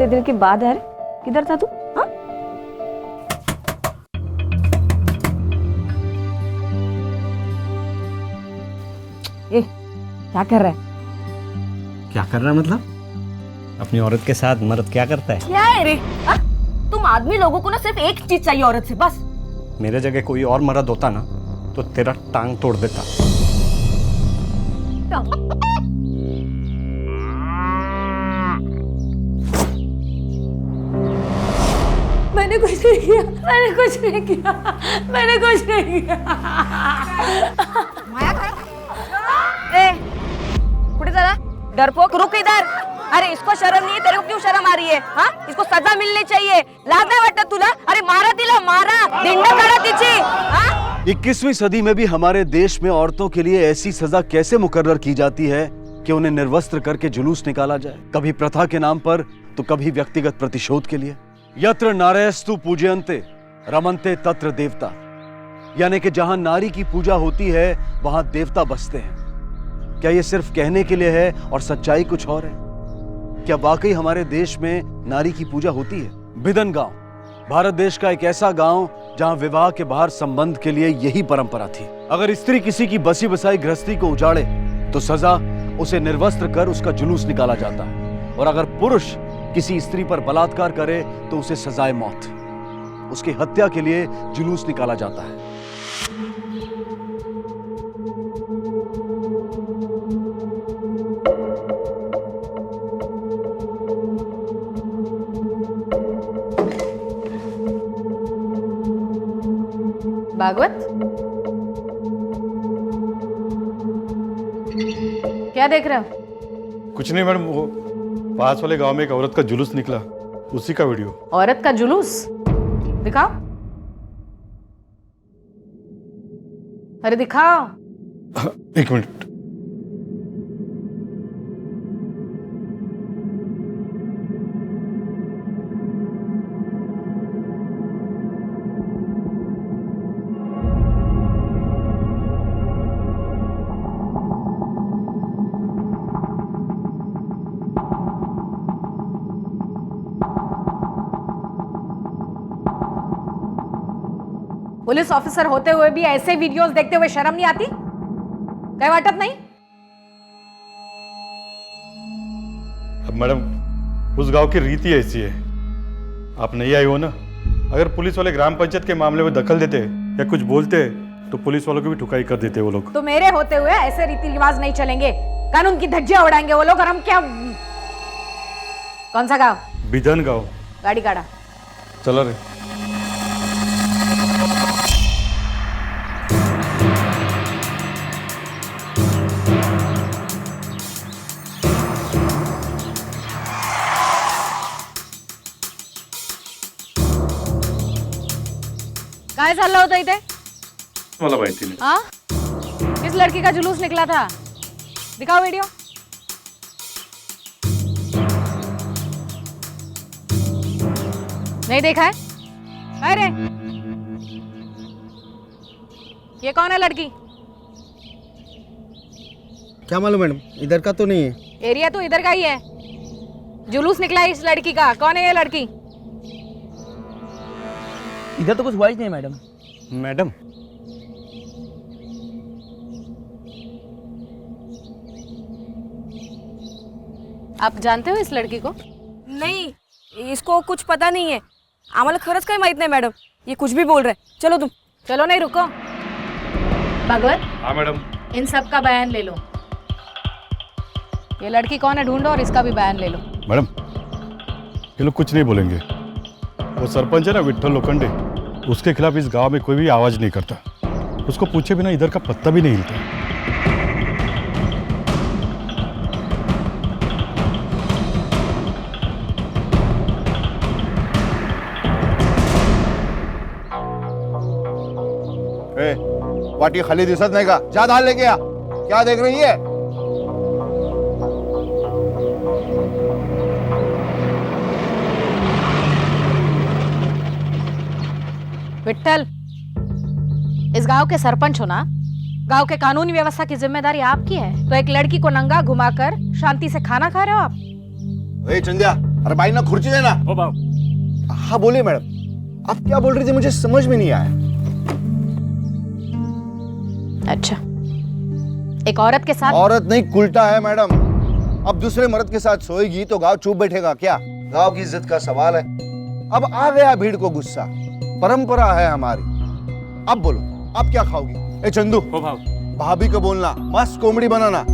इतने दिन के बाद है, किधर था तू? हाँ? ए, क्या कर रहा है? क्या कर रहा है मतलब? अपनी औरत के साथ मर्द क्या करता है? क्या है रे? हाँ? तुम आदमी लोगों को ना सिर्फ एक चीज चाहिए औरत से, बस। मेरे जगह कोई और मर्द होता ना तो तेरा टांग तोड़ देता। मैंने कुछ नहीं किया, मैंने कुछ नहीं किया, मैंने कुछ नहीं किया। ए, कुठे चला? डरपोक, रुक इधर। अरे इसको शर्म नहीं है, तेरे को क्यों शर्म आ रही है? हाँ, इसको सजा मिलनी चाहिए। लाज नाही वाटत तुला? अरे मारा तिला, मारा, दिंड काढा तिची। हाँ? 21वीं सदी में भी हमारे देश में औरतों के लिए ऐसी सजा कैसे मुकर्रर की जाती है कि उन्हें निर्वस्त्र करके जुलूस निकाला जाए, कभी प्रथा के नाम पर तो कभी व्यक्तिगत प्रतिशोध के लिए। यत्र नारयस्तु पूजयन्ते रमन्ते तत्र देवता, यानी कि जहां नारी की पूजा होती है वहां देवता बसते हैं। क्या ये सिर्फ कहने के लिए है और सच्चाई कुछ और है? क्या वाकई हमारे देश में नारी की पूजा होती है? बिदन गांव भारत देश का एक ऐसा गांव जहां विवाह के बाहर संबंध के लिए यही परंपरा थी। अगर स्त्री किसी की बसी बसाई गृहस्थी को उजाड़े तो सजा उसे निर्वस्त्र कर उसका जुलूस निकाला जाता है, और अगर पुरुष किसी स्त्री पर बलात्कार करे तो उसे सजाए मौत, उसकी हत्या के लिए जुलूस निकाला जाता है। भागवत, क्या देख रहे हो? कुछ नहीं मैडम, वो पास वाले गांव में एक औरत का जुलूस निकला, उसी का वीडियो। औरत का जुलूस दिखाओ। अरे दिखाओ। एक मिनट। पुलिस ऑफिसर होते हुए भी ऐसे वीडियोस देखते हुए शर्म नहीं आती? काय वाटत नहीं? अब मैडम उस गांव की रीति ऐसी है, आप नहीं आई हो ना। अगर पुलिस वाले ग्राम पंचायत के मामले में दखल देते या कुछ बोलते तो पुलिस वालों की भी ठुकाई कर देते वो लोग। तो मेरे होते हुए ऐसे रीति रिवाज नहीं चलेंगे, कानून की धज्जियां उड़ाएंगे वो लोग, और हम क्या? कौन सा गांव? बिधन गांव। गाड़ी काढ़ा। चला रे। काय चाललं होतं इथे? मला माहिती नाही। हाँ? किस लड़की का जुलूस निकला था? दिखाओ वीडियो। नहीं देखा है? अरे ये कौन है लड़की? क्या मालूम मैडम, इधर का तो नहीं है। एरिया तो इधर का ही है। जुलूस निकला है इस लड़की का, कौन है ये लड़की? इधर तो कुछ हुआ ही नहीं मैडम। मैडम, आप जानते हो इस लड़की को? नहीं, इसको कुछ पता नहीं है। आम्हाला खरंच काही माहित नाही मॅडम, ये कुछ भी बोल रहे हैं। चलो तुम। चलो नहीं रुको। भगवत, हाँ मैडम। इन सब का बयान ले लो। ये लड़की कौन है ढूंढो, और इसका भी बयान ले लो। मैडम ये लोग कुछ नहीं बोलेंगे। वो सरपंच है ना विठल लोखंडे, उसके खिलाफ इस गांव में कोई भी आवाज नहीं करता। उसको पूछे बिना इधर का पत्ता भी नहीं हिलता। वाटी खाली दिसत नाही का? जा धान लेके आ। क्या देख रही है? विठल, इस गांव के सरपंच हो ना? गांव के कानूनी व्यवस्था की जिम्मेदारी आपकी है, तो एक लड़की को नंगा घुमाकर शांति से खाना खा रहे हो आप? ए चंद्या, अरे भाई ना खुर्ची देना। ओ बाबू हाँ बोलिए मैडम, आप क्या बोल रही थी मुझे समझ में नहीं आया। अच्छा, एक औरत के साथ? औरत नहीं उल्टा है मैडम। अब दूसरे मर्द के साथ सोएगी तो गांव चुप बैठेगा क्या? गांव की इज्जत का सवाल है। अब आ गया भीड़ को गुस्सा, परंपरा है हमारी। अब बोलो आप क्या खाओगी? ए चंदू, ओ बाबू भाभी को बोलना मस्त कॉमेडी बनाना।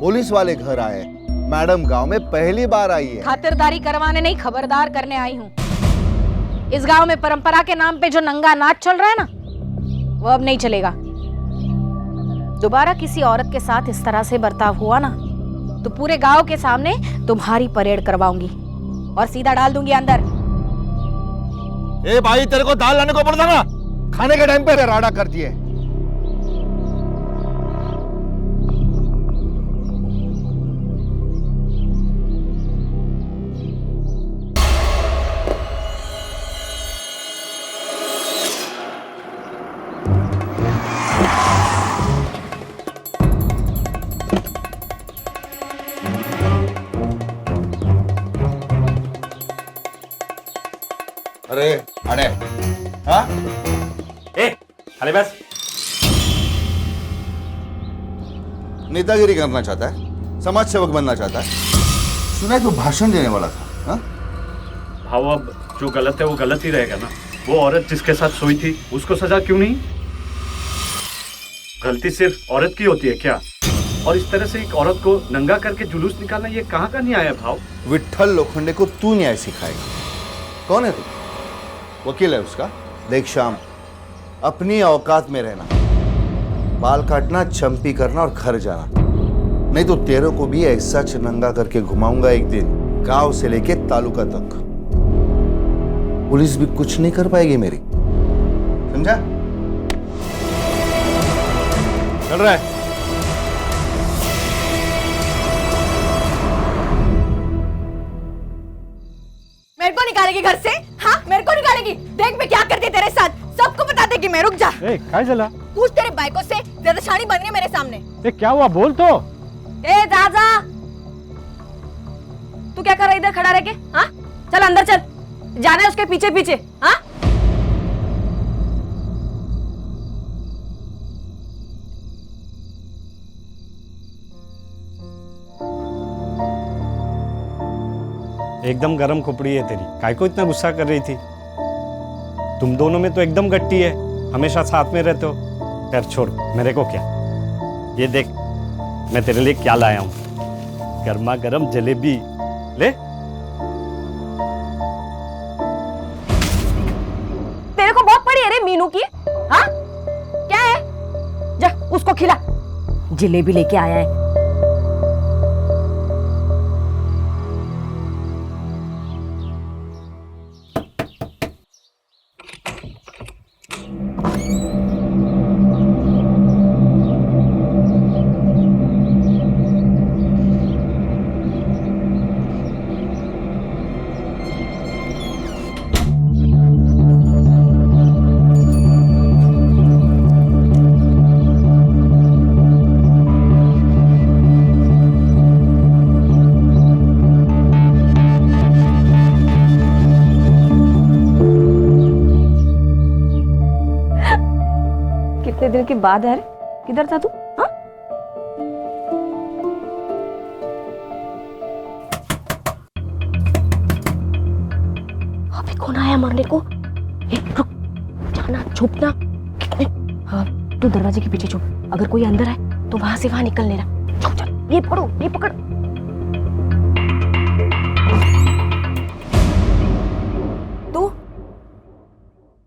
पुलिस वाले घर आए, मैडम गांव में पहली बार आई है। खातिरदारी करवाने नहीं, खबरदार करने आई हूँ। इस गांव में परंपरा के नाम पे जो नंगा नाच चल रहा है ना, वो अब नहीं चलेगा। दोबारा किसी औरत के साथ इस तरह से बर्ताव हुआ ना, तो पूरे गांव के सामने तुम्हारी परेड करवाऊंगी और सीधा डाल दूंगी अंदर। ए भाई, तेरे को दाल लाने को पड़ता ना, खाने के टाइम पे राडा करती है। अरे अरे हाँ, ए अरे बस नेतागिरी करना चाहता है, समाज सेवक बनना चाहता है। सुना है तू भाषण देने वाला था। हाँ? भाव अब जो गलत है वो गलत ही रहेगा ना। वो औरत जिसके साथ सोई थी उसको सजा क्यों नहीं? गलती सिर्फ औरत की होती है क्या? और इस तरह से एक औरत को नंगा करके जुलूस निकालना, ये कहाँ का न्याय है भाव? विठल लोखंडे को तू न्याय सिखाएगा? कौन है तू? वकील है उसका? देख श्याम, अपनी औकात में रहना, बाल काटना, चंपी करना और घर जाना, नहीं तो तेरे को भी ऐसा नंगा करके घुमाऊंगा एक दिन, गांव से लेके तालुका तक। पुलिस भी कुछ नहीं कर पाएगी मेरी, समझा? चल रहा है। मेरे को निकालेगी घर से? हाँ, मेरे को निकालेगी? देख मैं क्या करती तेरे साथ, सबको बता देगी मैं। रुक जा। ए काय झाला? पूछ तेरे बाइको से, ज्यादा शानी बन रही है मेरे सामने। ए क्या हुआ, बोल तो। ए दादा, तू क्या कर रहा है इधर खड़ा रह के? हाँ, चल अंदर चल, जाना है उसके पीछे पीछे। हाँ, एकदम गरम खोपड़ी है तेरी, काय को इतना गुस्सा कर रही थी? तुम दोनों में तो एकदम गट्टी है, हमेशा साथ में रहते हो। खैर छोड़, मेरे को क्या। ये देख मैं तेरे लिए क्या लाया हूं, गर्मा गर्म जलेबी ले। तेरे को बहुत पड़ी है रे मीनू की। हाँ, क्या है? जा उसको खिला, जलेबी लेके आया है। कितने दिन के बाद है रे? किधर था तू? हाँ? अबे कौन आया मरने को? रुक, जाना, छुपना। हाँ, तू दरवाजे के पीछे छुप, अगर कोई अंदर आए तो वहां से वहां निकल लेना। छुप चल, ये पकड़ो, ये पकड़। तू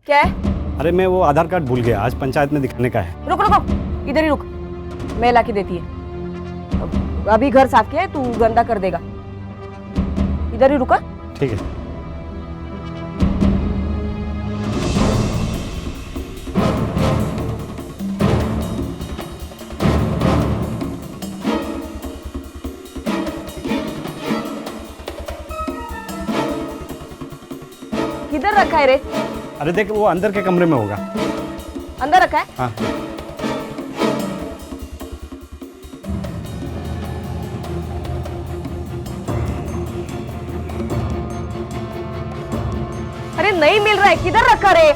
क्या है? अरे मैं वो आधार कार्ड भूल गया, आज पंचायत में दिखाने का है। रुक रुक रुक, इधर ही रुक, मैं लाके देती है। अभी घर साफ किया है, तू गंदा कर देगा। इधर ही रुका। ठीक है। किधर रखा है रे? अरे देख, वो अंदर के कमरे में होगा। अंदर रखा है? हाँ। नहीं मिल रहा है, किधर रखा रे?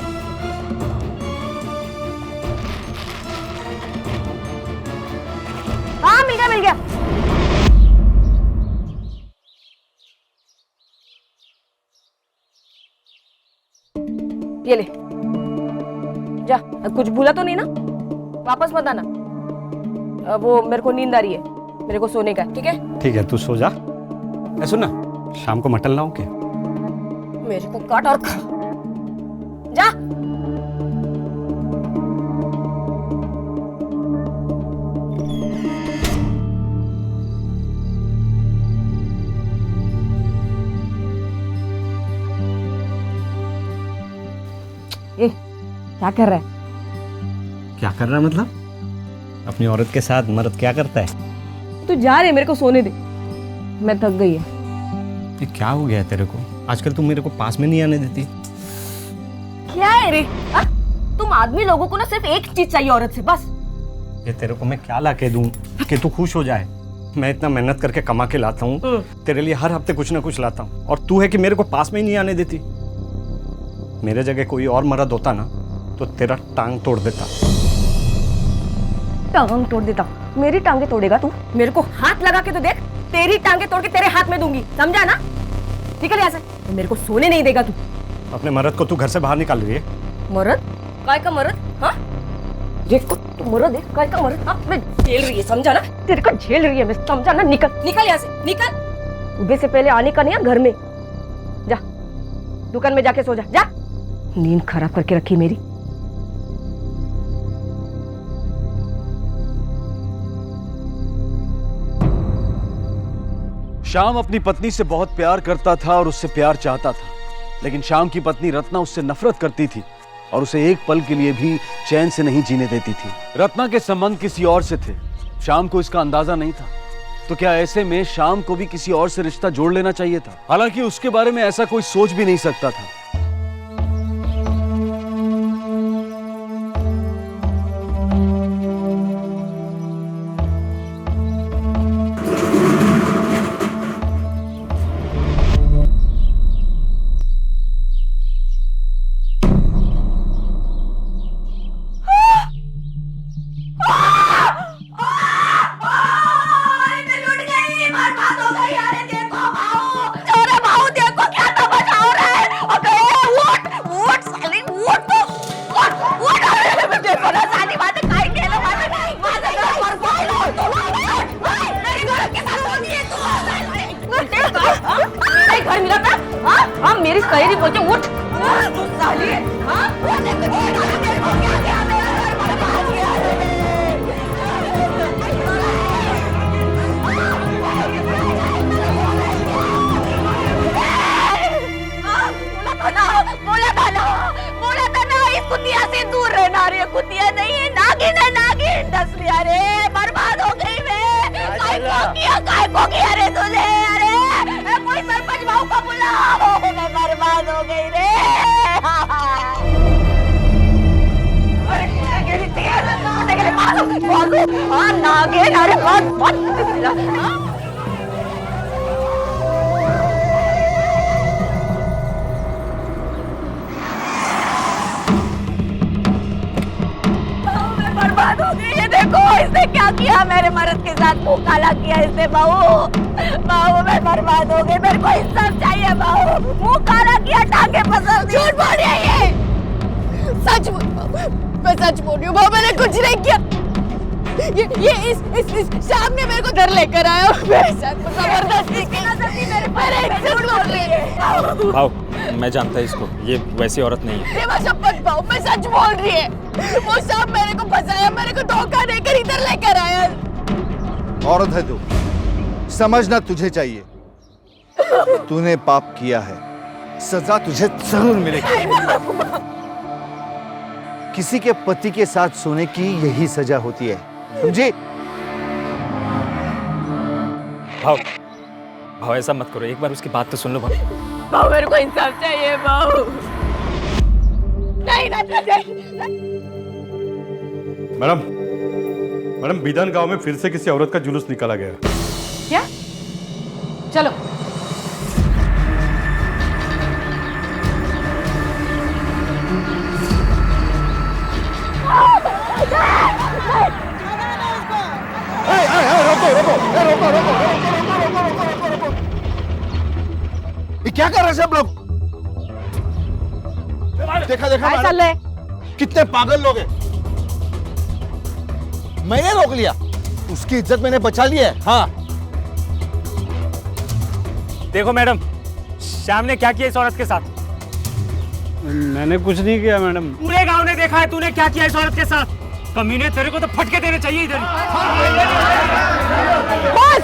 हाँ मिल गया मिल गया। ये ले जा, कुछ भूला तो नहीं ना? वापस मत आना। वो मेरे को नींद आ रही है, मेरे को सोने का है, ठीक है? ठीक है, तू सो जा। ऐ सुन ना, शाम को मटन लाऊं क्या? मेरे को काट और खा। जा। ए, क्या कर रहा है? क्या कर रहा है मतलब? अपनी औरत के साथ मर्द क्या करता है? तू जा रहे, मेरे को सोने दे, मैं थक गई है। ये क्या हो गया है तेरे को? आजकल तुम मेरे को पास में नहीं आने देती। क्या है रे? आ? तुम आदमी लोगों को ना सिर्फ एक चीज चाहिए औरत से, बस। ये तेरे को मैं क्या ला के दूं कि तू खुश हो जाए? मैं इतना मेहनत करके कमा के लाता हूँ, तेरे लिए हर हफ्ते कुछ ना कुछ लाता हूँ, और तू है कि मेरे को पास में ही नहीं आने देती। मेरे जगह कोई और मर्द होता ना तो तेरा टांग तोड़ देता। टांग तोड़ देता? मेरी टांगे तोड़ेगा तू? मेरे को हाथ लगा के तो देख, तेरी टांगे तोड़ के तेरे हाथ में दूंगी, समझा ना? निकल यहाँ से, मेरे को सोने नहीं देगा तू। अपने मर्द को तू घर से बाहर निकाल रही है। मर्द? काय का मर्द? हाँ, देखो तू मर्द है, काय का मर्द? हाँ, मैं झेल रही है, समझा ना? तेरे को झेल रही है मैं, समझा ना? निकल निकल यहाँ से, निकल। सुबह से पहले आने का नहीं है घर में। जा दुकान में जाके सो जा, जा। नींद खराब करके रखी मेरी। श्याम अपनी पत्नी से बहुत प्यार करता था और उससे प्यार चाहता था, लेकिन श्याम की पत्नी रत्ना उससे नफरत करती थी और उसे एक पल के लिए भी चैन से नहीं जीने देती थी। रत्ना के संबंध किसी और से थे, श्याम को इसका अंदाजा नहीं था। तो क्या ऐसे में श्याम को भी किसी और से रिश्ता जोड़ लेना चाहिए था? हालांकि उसके बारे में ऐसा कोई सोच भी नहीं सकता था। घर मिला था? हाँ, मेरी सहेली बोलते उठ। साली, हाँ? बोला था ना इस कुतिया से दूर रहना। रे कुतिया नहीं है, नागिन है, नागिन। दस लिया रे, बर्बाद हो गई मैं। काय को किया रे तूने? अरे कोई सरपंच भाऊ को बुलाओ, मैं बर्बाद हो गई रे। नागिन, अरे बहुत बर्बाद हो गई है। देखो इसने क्या किया मेरे मर्द के साथ, मुंह काला किया इसने। बहू बहू मैं बर्बाद हो गई, मेरे को इंसाफ चाहिए बहू। मुंह काला किया, टांगे फसल दी। झूठ बोल रही है ये। सच मैं सच बोल रही हूँ बहू, मैंने कुछ नहीं किया। ये इस शाम ने मेरे को घर लेकर आया, मेरे साथ जबरदस्ती की। मेरे झूठ बोल रही है। भाव, मैं जानता इसको, ये वैसी औरत नहीं है। ये शपथ भाऊ, मैं सच बोल रही है। वो सब मेरे को फंसाया, मेरे को धोखा देकर इधर लेकर आया। औरत है तू, समझना तुझे चाहिए। तूने पाप किया है, सजा तुझे जरूर मिलेगी। किसी के पति के साथ सोने की यही सजा होती है, समझे? भाव, भाव ऐसा मत करो, एक बार उसकी बात तो सुन लो। भाव, भाऊ मेरे को इंसाफ चाहिए भाऊ। नहीं मैडम, मैडम बिधान गांव में फिर से किसी औरत का जुलूस निकाला गया। क्या? चलो। क्या कर रहे हैं सब लोग? देखा देखा काय मैडम, चाललंय? कितने पागल लोग हैं। मैंने रोक लिया, उसकी इज्जत मैंने बचा ली है। हाँ, देखो मैडम, श्याम ने क्या किया इस औरत के साथ? मैंने कुछ नहीं किया मैडम। पूरे गांव ने देखा है तूने क्या किया इस औरत के साथ। कमीने, तेरे को तो फटके देने चाहिए इधर। बस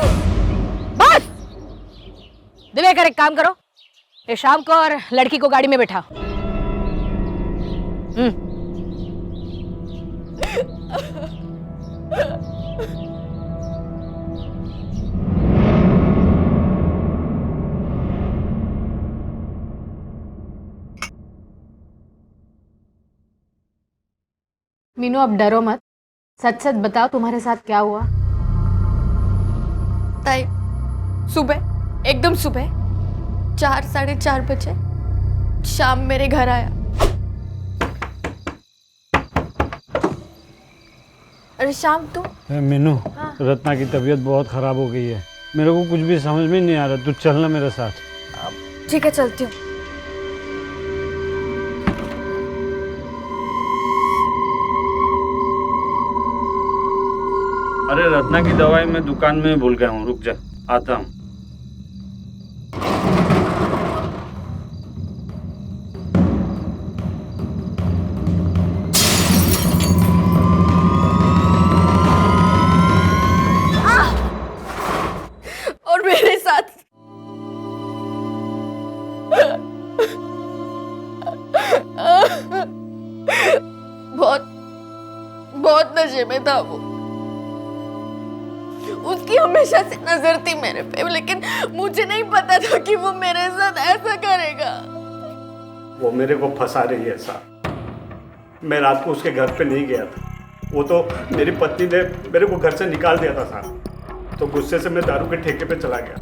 बस। दिवेकर एक काम करो, ये शाम को और लड़की को गाड़ी में बैठा। मीनू अब डरो मत, सच सच बताओ तुम्हारे साथ क्या हुआ। ताई, सुबह, एकदम सुबह 4, 4:30 बजे शाम मेरे घर आया। अरे शाम तू मीनू, रत्ना की तबीयत बहुत खराब हो गई है। मेरे को कुछ भी समझ में नहीं आ रहा। तू चलना मेरे साथ। ठीक है, चलती हूँ। अरे रत्ना की दवाई मैं दुकान में भूल गया हूँ, रुक जा, आता हूँ। और मेरे साथ बहुत बहुत नशे में था वो। उसकी हमेशा से नजर थी मेरे पे, लेकिन मुझे नहीं पता था कि वो मेरे साथ ऐसा करेगा। वो मेरे को फंसा रही है साहब। मैं रात को उसके घर पे नहीं गया था। वो तो मेरी पत्नी ने मेरे को घर से निकाल दिया था साहब। तो गुस्से से मैं दारू के ठेके पे चला गया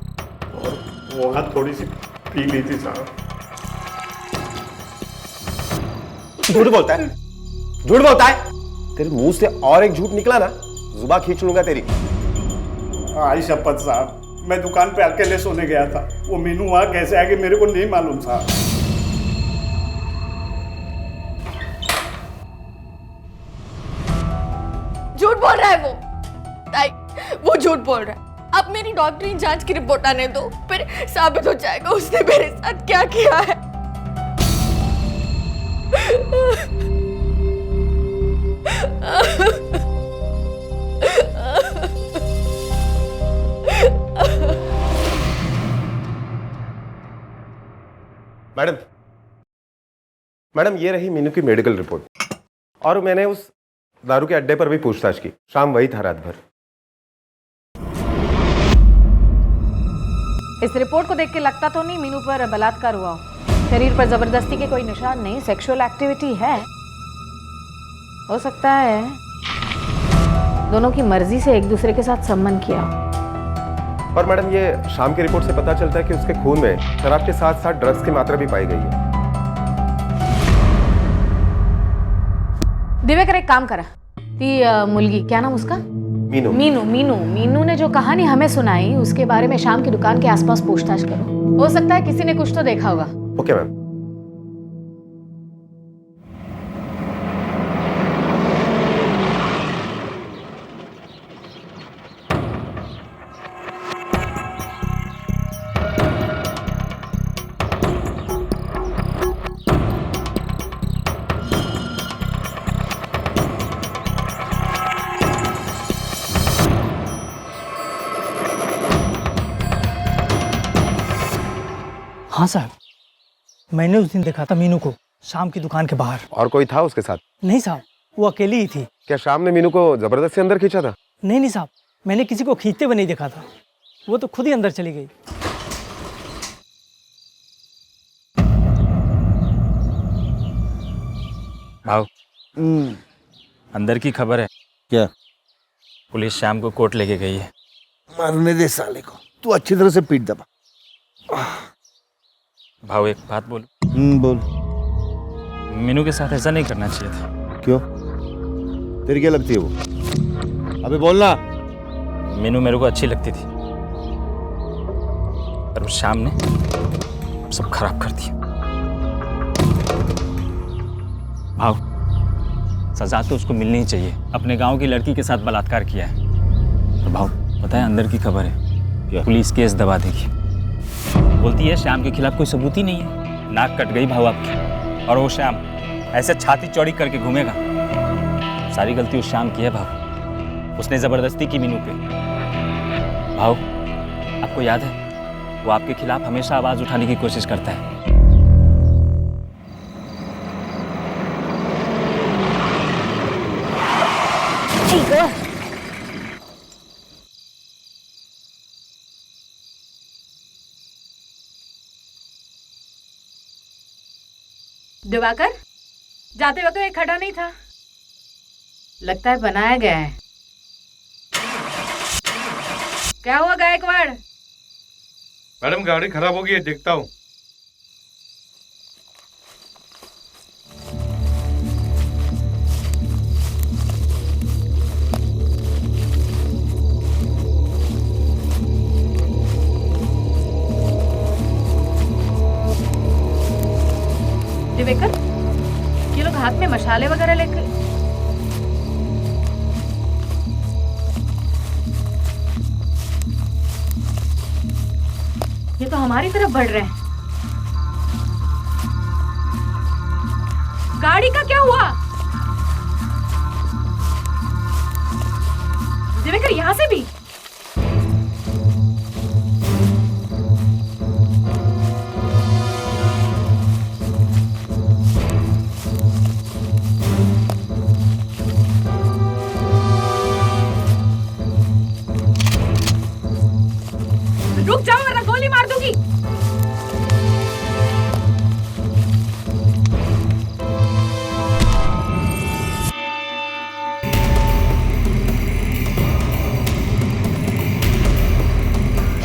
और वहाँ थोड़ी सी पी ली थी साहब। झूठ बोलता है, झूठ बोलता है। तेरे मुंह से और एक झूठ निकला ना, जुबान खींच लूंगा तेरी। आई शपथ साहब, मैं दुकान पे अकेले सोने गया था। वो मीनू वहाँ कैसे आ गई मेरे को नहीं मालूम साहब। झूठ बोल रहा है वो। ताई, वो झूठ बोल रहा है। अब मेरी डॉक्टरी जांच की रिपोर्ट आने दो, फिर साबित हो जाएगा उसने मेरे साथ क्या किया है। मैडम, मैडम ये रही मीनू की मेडिकल रिपोर्ट। और मैंने उस दारू के अड्डे पर भी पूछताछ की। शाम वही था रात भर। इस रिपोर्ट को देख के लगता तो नहीं मीनू पर बलात्कार हुआ हो। शरीर पर जबरदस्ती के कोई निशान नहीं, सेक्सुअल एक्टिविटी है। हो सकता है दोनों की मर्जी से एक दूसरे के साथ संबंध किया। और मैडम ये शाम की रिपोर्ट से पता चलता है कि उसके खून में शराब के साथ साथ ड्रग्स की मात्रा भी पाई गई है। दिवेकर एक काम करा, ती मुलगी, क्या नाम उसका? मीनू। मीनू मीनू मीनू ने जो कहानी हमें सुनाई उसके बारे में शाम की दुकान के आसपास पूछताछ करो। हो सकता है किसी ने कुछ तो देखा होगा। Okay ma'am. हाँ साहब, मैंने उस दिन देखा था मीनू को शाम की दुकान के बाहर। और कोई था उसके साथ? नहीं साहब, वो अकेली ही थी। क्या शाम ने मीनू को जबरदस्ती अंदर खींचा था? नहीं साहब, मैंने किसी को खींचते हुए नहीं देखा था। वो तो खुद ही अंदर चली गई। भाव, अंदर की खबर है। क्या? पुलिस शाम को कोर्ट लेके गई है। मरने दे साले को, तू अच्छी तरह से पीट दबा। भाव, एक बात बोल। बोल। मीनू के साथ ऐसा नहीं करना चाहिए था। क्यों? तेरी क्या लगती है वो? अबे बोलना। मीनू मेरे को अच्छी लगती थी, पर उस शाम ने सब खराब कर दिया। भाव, सजा तो उसको मिलनी ही चाहिए। अपने गांव की लड़की के साथ बलात्कार किया है। और भाव, पता है अंदर की खबर है, पुलिस केस दबा देगी। बोलती है श्याम के खिलाफ कोई सबूत ही नहीं है। नाक कट गई भाव आपकी। और वो श्याम ऐसे छाती चौड़ी करके घूमेगा। सारी गलती उस श्याम की है भाव। उसने जबरदस्ती की मीनू पे। भाव, आपको याद है वो आपके खिलाफ हमेशा आवाज उठाने की कोशिश करता है। दिवाकर, जाते वक्त तो ये खड़ा नहीं था, लगता है बनाया गया है। क्या हुआ गायकवाड़? मैडम गाड़ी खराब हो गई है, देखता हूँ। दिवेकर, ये लोग हाथ में मशाले वगैरह लेकर। ये तो हमारी तरफ बढ़ रहे हैं। गाड़ी का क्या हुआ? दिवेकर, यहां से भी? रुक जाओ वरना गोली मार दूंगी।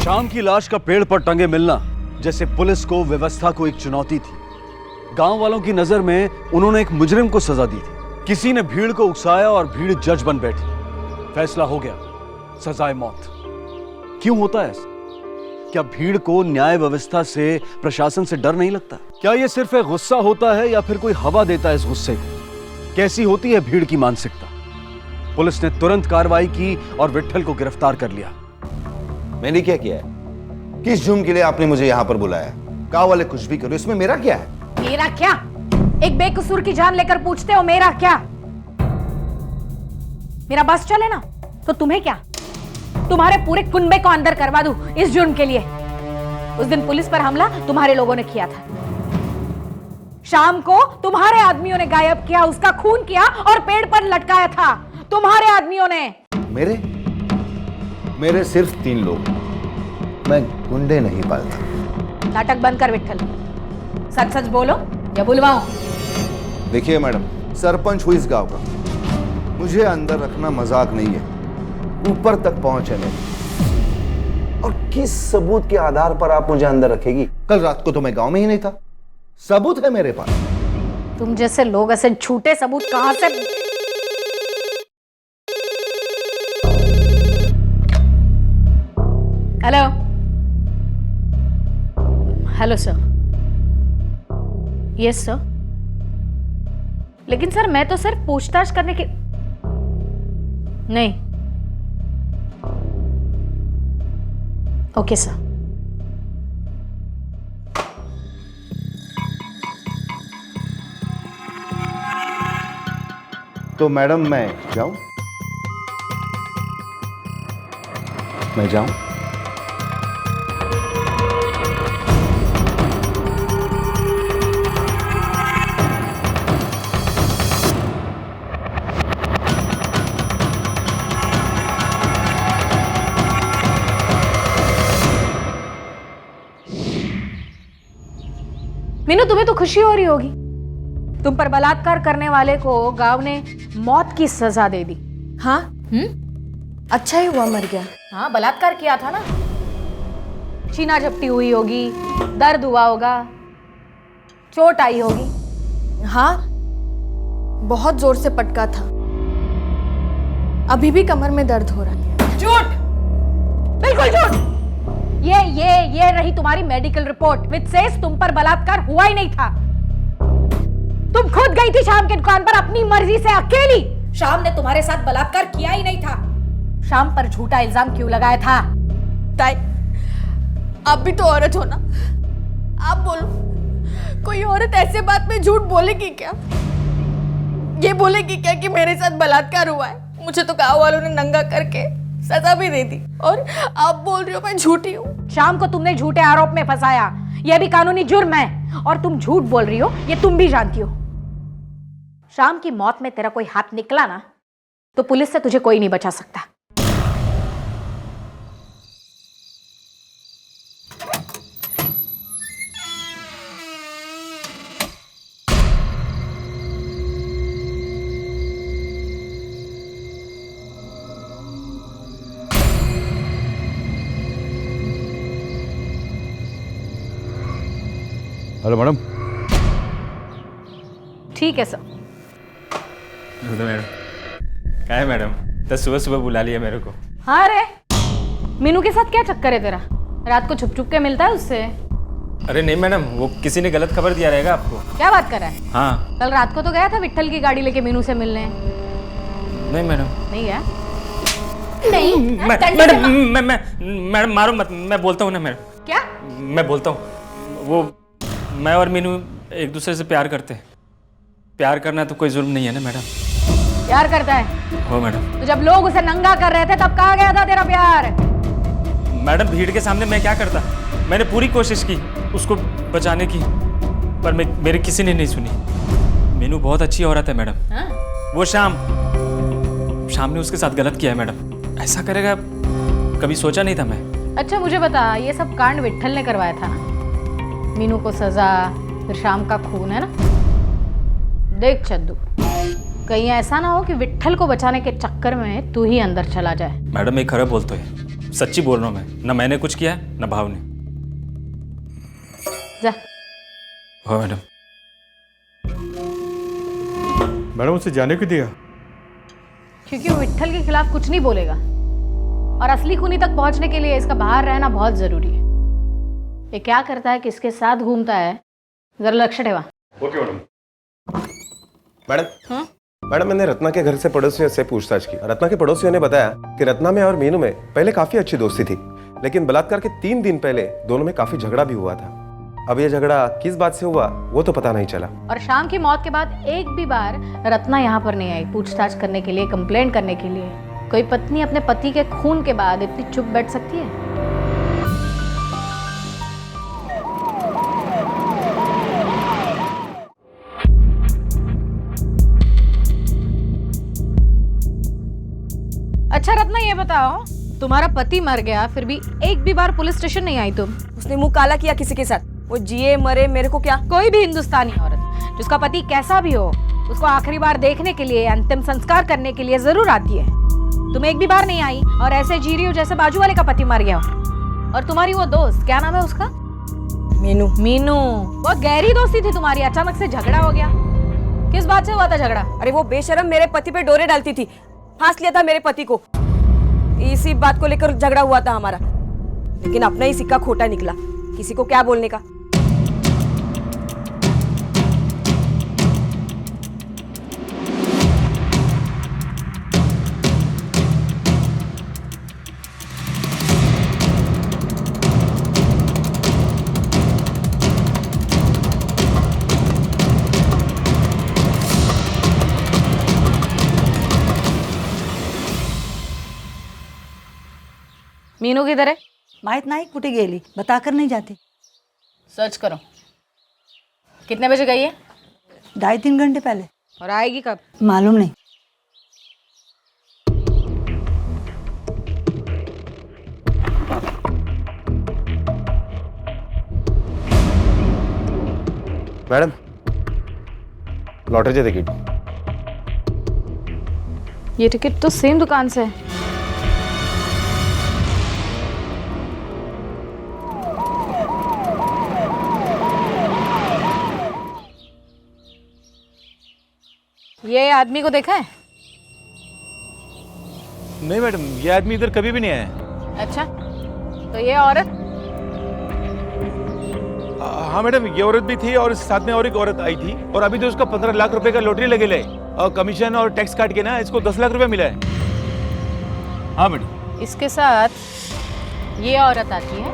शाम की लाश का पेड़ पर टंगे मिलना जैसे पुलिस को, व्यवस्था को एक चुनौती थी। गांव वालों की नजर में उन्होंने एक मुजरिम को सजा दी थी। किसी ने भीड़ को उकसाया और भीड़ जज बन बैठी। फैसला हो गया, सजाए मौत। क्यों होता है ऐसा? क्या भीड़ को न्याय व्यवस्था से, प्रशासन से डर नहीं लगता? क्या यह सिर्फ एक गुस्सा होता है या फिर कोई हवा देता है इस गुस्से को? कैसी होती है भीड़ की मानसिकता? पुलिस ने तुरंत कार्रवाई की और विट्ठल को गिरफ्तार कर लिया। मैंने क्या किया है? किस जुर्म के लिए आपने मुझे यहां पर बुलाया? गांव वाले कुछ भी करो, इसमें मेरा क्या है? मेरा क्या? एक बेकसूर की जान लेकर पूछते हो मेरा क्या? मेरा बस चले ना तो तुम्हें क्या? तुम्हारे पूरे कुनबे को अंदर करवा दूं इस जुर्म के लिए। उस दिन पुलिस पर हमला तुम्हारे लोगों ने किया था। शाम को तुम्हारे आदमियों ने गायब किया, उसका खून किया और पेड़ पर लटकाया था तुम्हारे आदमियों ने। मेरे सिर्फ 3 लोग। मैं गुंडे नहीं पालता। नाटक बंद कर विट्ठल, सच सच बोलो या बुलवाऊं? देखिए मैडम, सरपंच हुई इस गांव का, मुझे अंदर रखना मजाक नहीं है। ऊपर तक पहुंचे नहीं। और किस सबूत के आधार पर आप मुझे अंदर रखेगी? कल रात को तो मैं गांव में ही नहीं था। सबूत है मेरे पास। तुम जैसे लोग ऐसे झूठे सबूत कहां से? Hello hello sir. Yes sir. लेकिन सर मैं तो सिर्फ पूछताछ करने के नहीं। Okay sir. तो मैडम मैं जाऊं? मैं जाऊं? मीनू, तुम्हें तो खुशी हो रही होगी। तुम पर बलात्कार करने वाले को गांव ने मौत की सजा दे दी। हाँ, अच्छा ही हुआ मर गया। हाँ, बलात्कार किया था ना। छीना झपटी हुई होगी, दर्द हुआ होगा, चोट आई होगी। हाँ, बहुत जोर से पटका था। अभी भी कमर में दर्द हो रहा है। झूठ, बिल्कुल झूठ। ये रही तुम्हारी मेडिकल रिपोर्ट विच सेज तुम पर बलात्कार हुआ ही नहीं था। तुम खुद गई थी शाम की दुकान पर अपनी मर्जी से अकेली। शाम ने तुम्हारे साथ बलात्कार किया ही नहीं था। शाम पर झूठा इल्जाम क्यों लगाया था? ताई, आप भी तो औरत हो ना, आप बोलो, कोई औरत ऐसे बात में झूठ बोलेगी क्या? ये बोलेगी क्या कि मेरे साथ बलात्कार हुआ है? मुझे तो गांव वालों ने नंगा करके सजा भी दे दी, और आप बोल रही हो मैं झूठी हूँ। शाम को तुमने झूठे आरोप में फंसाया, यह भी कानूनी जुर्म है, और तुम झूठ बोल रही हो ये तुम भी जानती हो। शाम की मौत में तेरा कोई हाथ निकला ना, तो पुलिस से तुझे कोई नहीं बचा सकता। Hello madam. ठीक है सर। मैडम क्या है मैडम, तो सुबह सुबह बुला लिया मेरे को। हाँ रे, मीनू के साथ क्या चक्कर है तेरा? रात को छुप छुप के मिलता है उससे? अरे नहीं मैडम, वो किसी ने गलत खबर दिया रहेगा आपको। क्या बात कर रहा है? हाँ। कल रात को तो गया था विट्ठल की गाड़ी लेके मीनू से मिलने। नहीं मैडम। नहीं गया? मैडम मारो मत, मैं बोलता हूँ ना मैडम। क्या? मैं बोलता हूँ, वो मैं और मीनू एक दूसरे से प्यार करते हैं। प्यार करना तो कोई जुर्म नहीं है ना मैडम। प्यार करता है? हो मैडम। तो जब लोग उसे नंगा कर रहे थे तब कहाँ गया था तेरा प्यार? मैडम भीड़ के सामने मैं क्या करता, मैंने पूरी कोशिश की उसको बचाने की, पर मेरी किसी ने नहीं सुनी। मीनू बहुत अच्छी औरत है मैडम। हाँ? वो शाम ने उसके साथ गलत किया है मैडम। ऐसा करेगा कभी सोचा नहीं था मैं। अच्छा मुझे बता, ये सब कांड विट्ठल ने करवाया था ना? मीनू को सजा, फिर शाम का खून, है ना? देख चद्दू, कहीं ऐसा ना हो कि विट्ठल को बचाने के चक्कर में तू ही अंदर चला जाए। मैडम एक खराब बोलते है, सच्ची बोल रहा हूँ मैं। ना मैंने कुछ किया है ना भाव ने। जा। हो मैडम। मैडम उसे जाने क्यों दिया? क्योंकि वो विट्ठल के खिलाफ कुछ नहीं बोलेगा, और असली खूनी तक पहुंचने के लिए इसका बाहर रहना बहुत जरूरी है। ये क्या करता है, किसके साथ घूमता है, जरा लक्ष्य ठेवा। Okay madam. मैडम, मैडम मैंने रत्ना के घर से पड़ोसियों से पूछताछ की। रत्ना के पड़ोसियों ने बताया कि रत्ना में और मीनू में पहले काफी अच्छी दोस्ती थी, लेकिन बलात्कार के 3 दिन पहले दोनों में काफी झगड़ा भी हुआ था। अब ये झगड़ा किस बात से हुआ वो तो पता नहीं चला। और शाम की मौत के बाद एक भी बार रत्ना यहाँ पर नहीं आई पूछताछ करने के लिए, कंप्लेंट करने के लिए। कोई पत्नी अपने पति के खून के बाद इतनी चुप बैठ सकती है? अच्छा रत्ना ये बताओ, तुम्हारा पति मर गया फिर भी एक भी बार पुलिस स्टेशन नहीं आई तुम? उसने मुंह काला किया किसी के साथ, वो जिए मरे मेरे को क्या। कोई भी हिंदुस्तानी औरत जिसका पति कैसा भी हो, उसको आखिरी बार देखने के लिए, अंतिम संस्कार करने के लिए जरूर आती है। तुम एक भी बार नहीं आई और ऐसे जी रही हो जैसे बाजू वाले का पति मर गया हो। और तुम्हारी वो दोस्त, क्या नाम है उसका? मीनू। मीनू, वो गहरी दोस्ती थी तुम्हारी, अचानक से झगड़ा हो गया। किस बात से हुआ था झगड़ा? अरे वो बेशरम मेरे पति पे डोरे डालती थी, फांस लिया था मेरे पति को। इसी बात को लेकर झगड़ा हुआ था हमारा, लेकिन अपना ही सिक्का खोटा निकला। किसी को क्या बोलने का। मीनू किधर है? माहित नाही कुठे गेली, बताकर नहीं जाती। सर्च करो। कितने बजे गई है? 2.5-3 घंटे पहले। और आएगी कब? मालूम नहीं। Madam lottery ticket. ये टिकट तो सेम दुकान से है। ये आदमी को देखा है? नहीं मैडम, ये आदमी इधर कभी भी नहीं आया। अच्छा, तो ये औरत हाँ मैडम, ये औरत भी थी और साथ में और एक औरत आई थी, और अभी तो उसका 15 लाख रुपए का लॉटरी लगे ले, और कमीशन और टैक्स काट के ना इसको 10 लाख रुपए मिला है। हाँ मैडम। इसके साथ ये औरत आती है।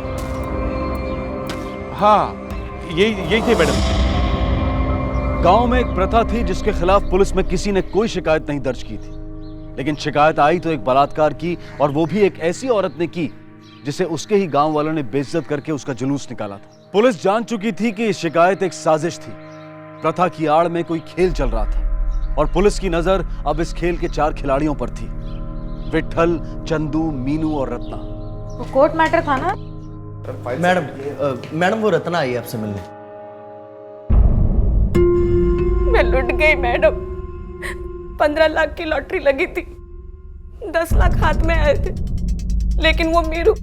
हाँ, यही थे मैडम। गांव में एक प्रथा थी जिसके खिलाफ पुलिस में किसी ने कोई शिकायत नहीं दर्ज की थी, लेकिन शिकायत आई तो एक बलात्कार की, और वो भी एक ऐसी औरत ने की जिसे उसके ही गांव वालों ने बेइज्जत करके उसका जुलूस निकाला था। पुलिस जान चुकी थी कि शिकायत एक साजिश थी, प्रथा की आड़ में कोई खेल चल रहा था, और पुलिस की नजर अब इस खेल के 4 खिलाड़ियों पर थी, विट्ठल, चंदू, मीनू और रत्ना। तो कोर्ट मैटर था ना? मैडम वो रत्ना आई आपसे मिलने। मैं लुट गई मैडम। 15 लाख की लॉटरी लगी थी, 10 लाख हाथ में आए थे, लेकिन वो मीरू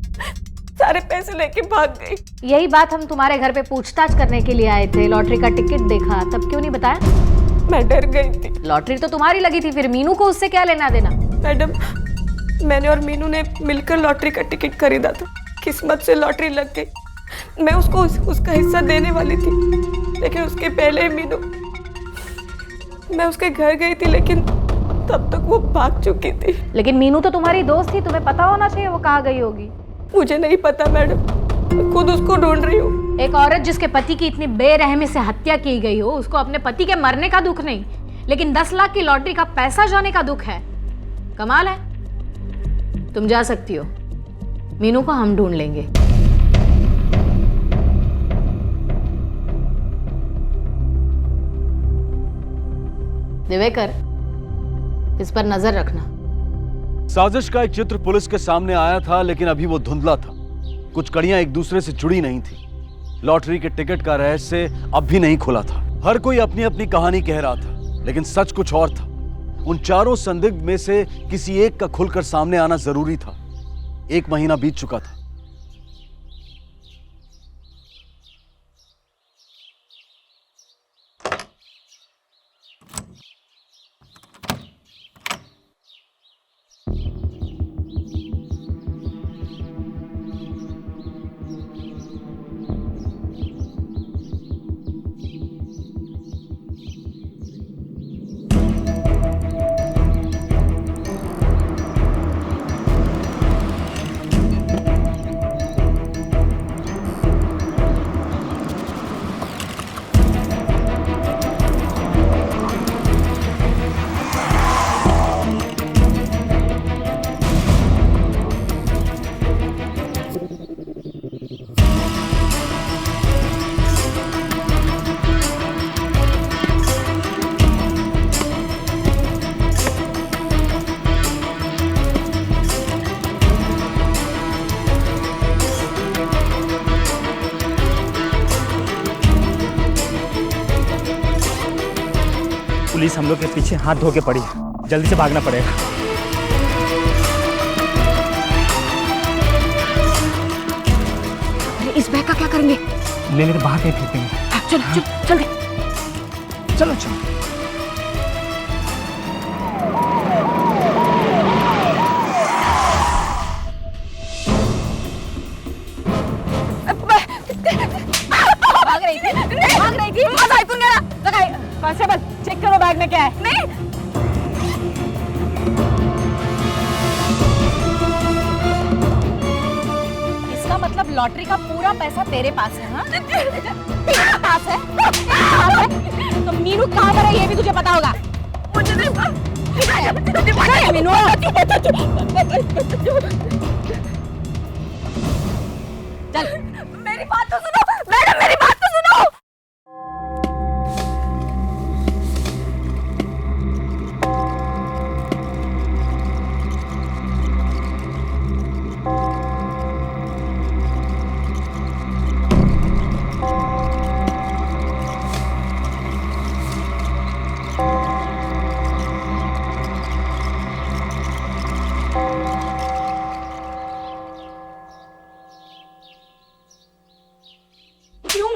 सारे पैसे लेके भाग गई। यही बात हम तुम्हारे घर पे पूछताछ करने के लिए आए थे। लॉटरी का टिकट देखा, तब क्यों नहीं बताया? मैं डर गई थी। लॉटरी तो तुम्हारी लगी थी, फिर मीनू को उससे क्या लेना देना? मैडम, मैंने और मीनू ने मिलकर लॉटरी का टिकट खरीदा था। किस्मत से लॉटरी लग गई। मैं उसको उसका हिस्सा देने वाली थी, लेकिन उसके पहले मीनू, मैं उसके घर गई थी, लेकिन तब तक वो भाग चुकी थी। लेकिन मीनू तो तुम्हारी दोस्त थी, तुम्हें पता होना चाहिए वो कहाँ गई होगी। मुझे नहीं पता मैडम, मैं खुद उसको ढूंढ रही हूँ। एक औरत जिसके पति की इतनी बेरहमी से हत्या की गई हो, उसको अपने पति के मरने का दुख नहीं, लेकिन 10 लाख की लॉटरी का पैसा जाने का दुख है। कमाल है। तुम जा सकती हो, मीनू को हम ढूंढ लेंगे। दिवेकर, इस पर नजर रखना। साजिश का एक चित्र पुलिस के सामने आया था, लेकिन अभी वो धुंधला था। कुछ कड़ियां एक दूसरे से जुड़ी नहीं थी। लॉटरी के टिकट का रहस्य अब भी नहीं खुला था। हर कोई अपनी अपनी कहानी कह रहा था, लेकिन सच कुछ और था। उन चारों संदिग्ध में से किसी एक का खुलकर सामने आना जरूरी था। 1 महीना बीत चुका था। पुलिस हम लोग के पीछे हाथ धो के पड़ी है, जल्दी से भागना पड़ेगा। इस बैग का क्या करेंगे? ले लेकर बाहर कहीं फेंकेंगे। चलो चल चल चलो चलो। भाग रही थी। मजा आई तुम मेरा। लगाई कांस्टेबल, चेक करो बैग में क्या है। नहीं, इसका मतलब लॉटरी का पूरा पैसा तेरे पास है? हाँ, तेरे पास है? तो मीनू कहाँ पर है ये भी तुझे पता होगा। मुझे नहीं पता। मीनू, चल मेरी बात तो सुनो मैडम, मेरी बात तो सुनो।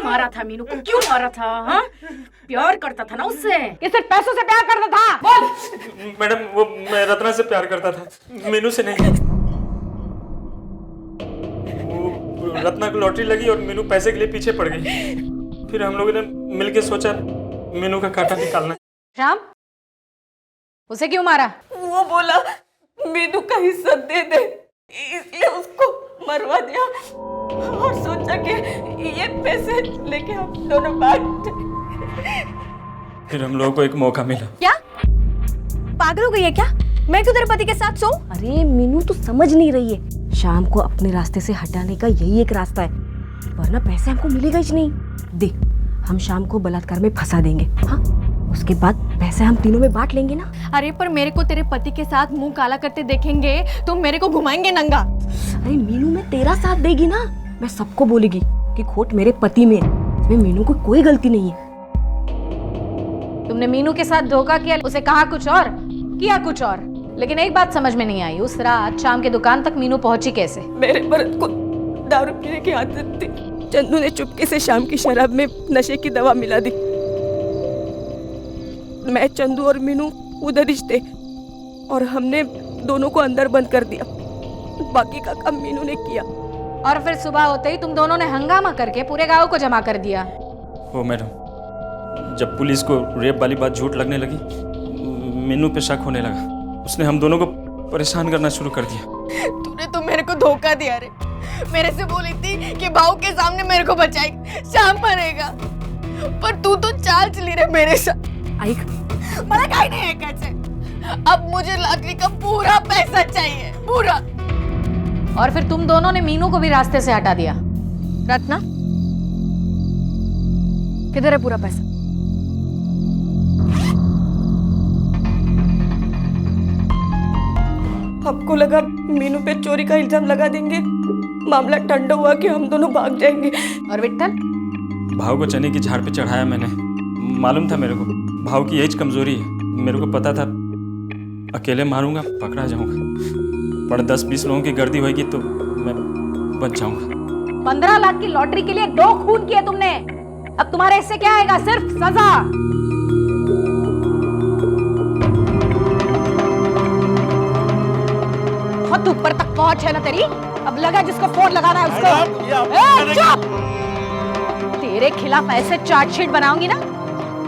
मारा था मीनू को? क्यों मारा था? हाँ, प्यार करता था ना उससे? ये सिर्फ पैसों से प्यार करता था? बोल। मैडम, वो मैं रत्ना से प्यार करता था, मीनू से नहीं। वो रत्ना को लॉटरी लगी और मीनू पैसे के लिए पीछे पड़ गई। फिर हम लोगों ने मिलके सोचा मीनू का कांटा निकालना। श्याम, उसे क्यों मारा? वो बोला मीनू का हिस्सा दे दे, इसलिए उसको मरवा दिया और सोचा कि ये पैसे लेके हम दोनों बांट। फिर हम लोगों को एक मौका मिला। क्या पागल हो गई है क्या? मैं क्यों तेरे पति के साथ सोऊं? अरे मीनू तू समझ नहीं रही है, शाम को अपने रास्ते से हटाने का यही एक रास्ता है, वरना पैसे हमको मिलेगा ही नहीं। देख, हम शाम को बलात्कार में फंसा देंगे, हाँ, उसके बाद पैसे हम तीनों में बांट लेंगे ना। अरे पर मेरे को तेरे पति के साथ मुंह काला करते देखेंगे तो मेरे को घुमाएंगे नंगा। अरे मीनू में तेरा साथ देगी ना, मैं सबको बोलेगी कि खोट मेरे पति में है, इसमें मीनू को कोई गलती नहीं है। तुमने मीनू के साथ धोखा किया, उसे कहा कुछ और, किया कुछ और, लेकिन एक बात समझ में नहीं आई, उस रात शाम के दुकान तक मीनू पहुंची कैसे? मेरे भरत को दारू पीने की आदत थी, चंदू ने चुपके से शाम की शराब में नशे की दवा मिला दी। मैं, चंदू और मीनू उधर ही थे और हमने दोनों को अंदर बंद कर दिया, बाकी का काम मीनू ने किया। और फिर सुबह होते ही तुम दोनों ने हंगामा करके पूरे गांव को जमा कर दिया। ओ मैडम, जब पुलिस को रेप वाली बात झूठ लगने लगी, मीनू पे शक होने लगा, उसने हम दोनों को परेशान करना शुरू कर दिया। तूने तो मेरे को धोखा दिया रे, मेरे से बोली थी कि भाव के सामने मेरे को बचाएगी, शाम मरेगा, पर तू तो चाल चली रे मेरे साथ। मला काही नाही ऐकायचंय, अब मुझे लाकड़ी का पूरा पैसा चाहिए, पूरा। और फिर तुम दोनों ने मीनू को भी रास्ते से हटा दिया। रत्ना, किधर है पूरा पैसा? आपको लगा मीनू पे चोरी का इल्जाम लगा देंगे, मामला ठंडा हुआ कि हम दोनों भाग जाएंगे। और विट्ठल? भाव को चने की झाड़ पे चढ़ाया मैंने, मालूम था मेरे को भाव की यही कमजोरी है, मेरे को पता था अकेले मारूंगा पकड़ा जाऊंगा, पर 10-20 लोगों की गर्दी होगी तो मैं बच जाऊंगा। 15 लाख की लॉटरी के लिए 2 खून किए तुमने, अब तुम्हारे इससे क्या आएगा? सिर्फ सजा। बहुत ऊपर तक पहुंच है ना तेरी, अब लगा जिसको फोन लगाना है उसको। चुप! तेरे खिलाफ ऐसे चार्जशीट बनाऊंगी ना,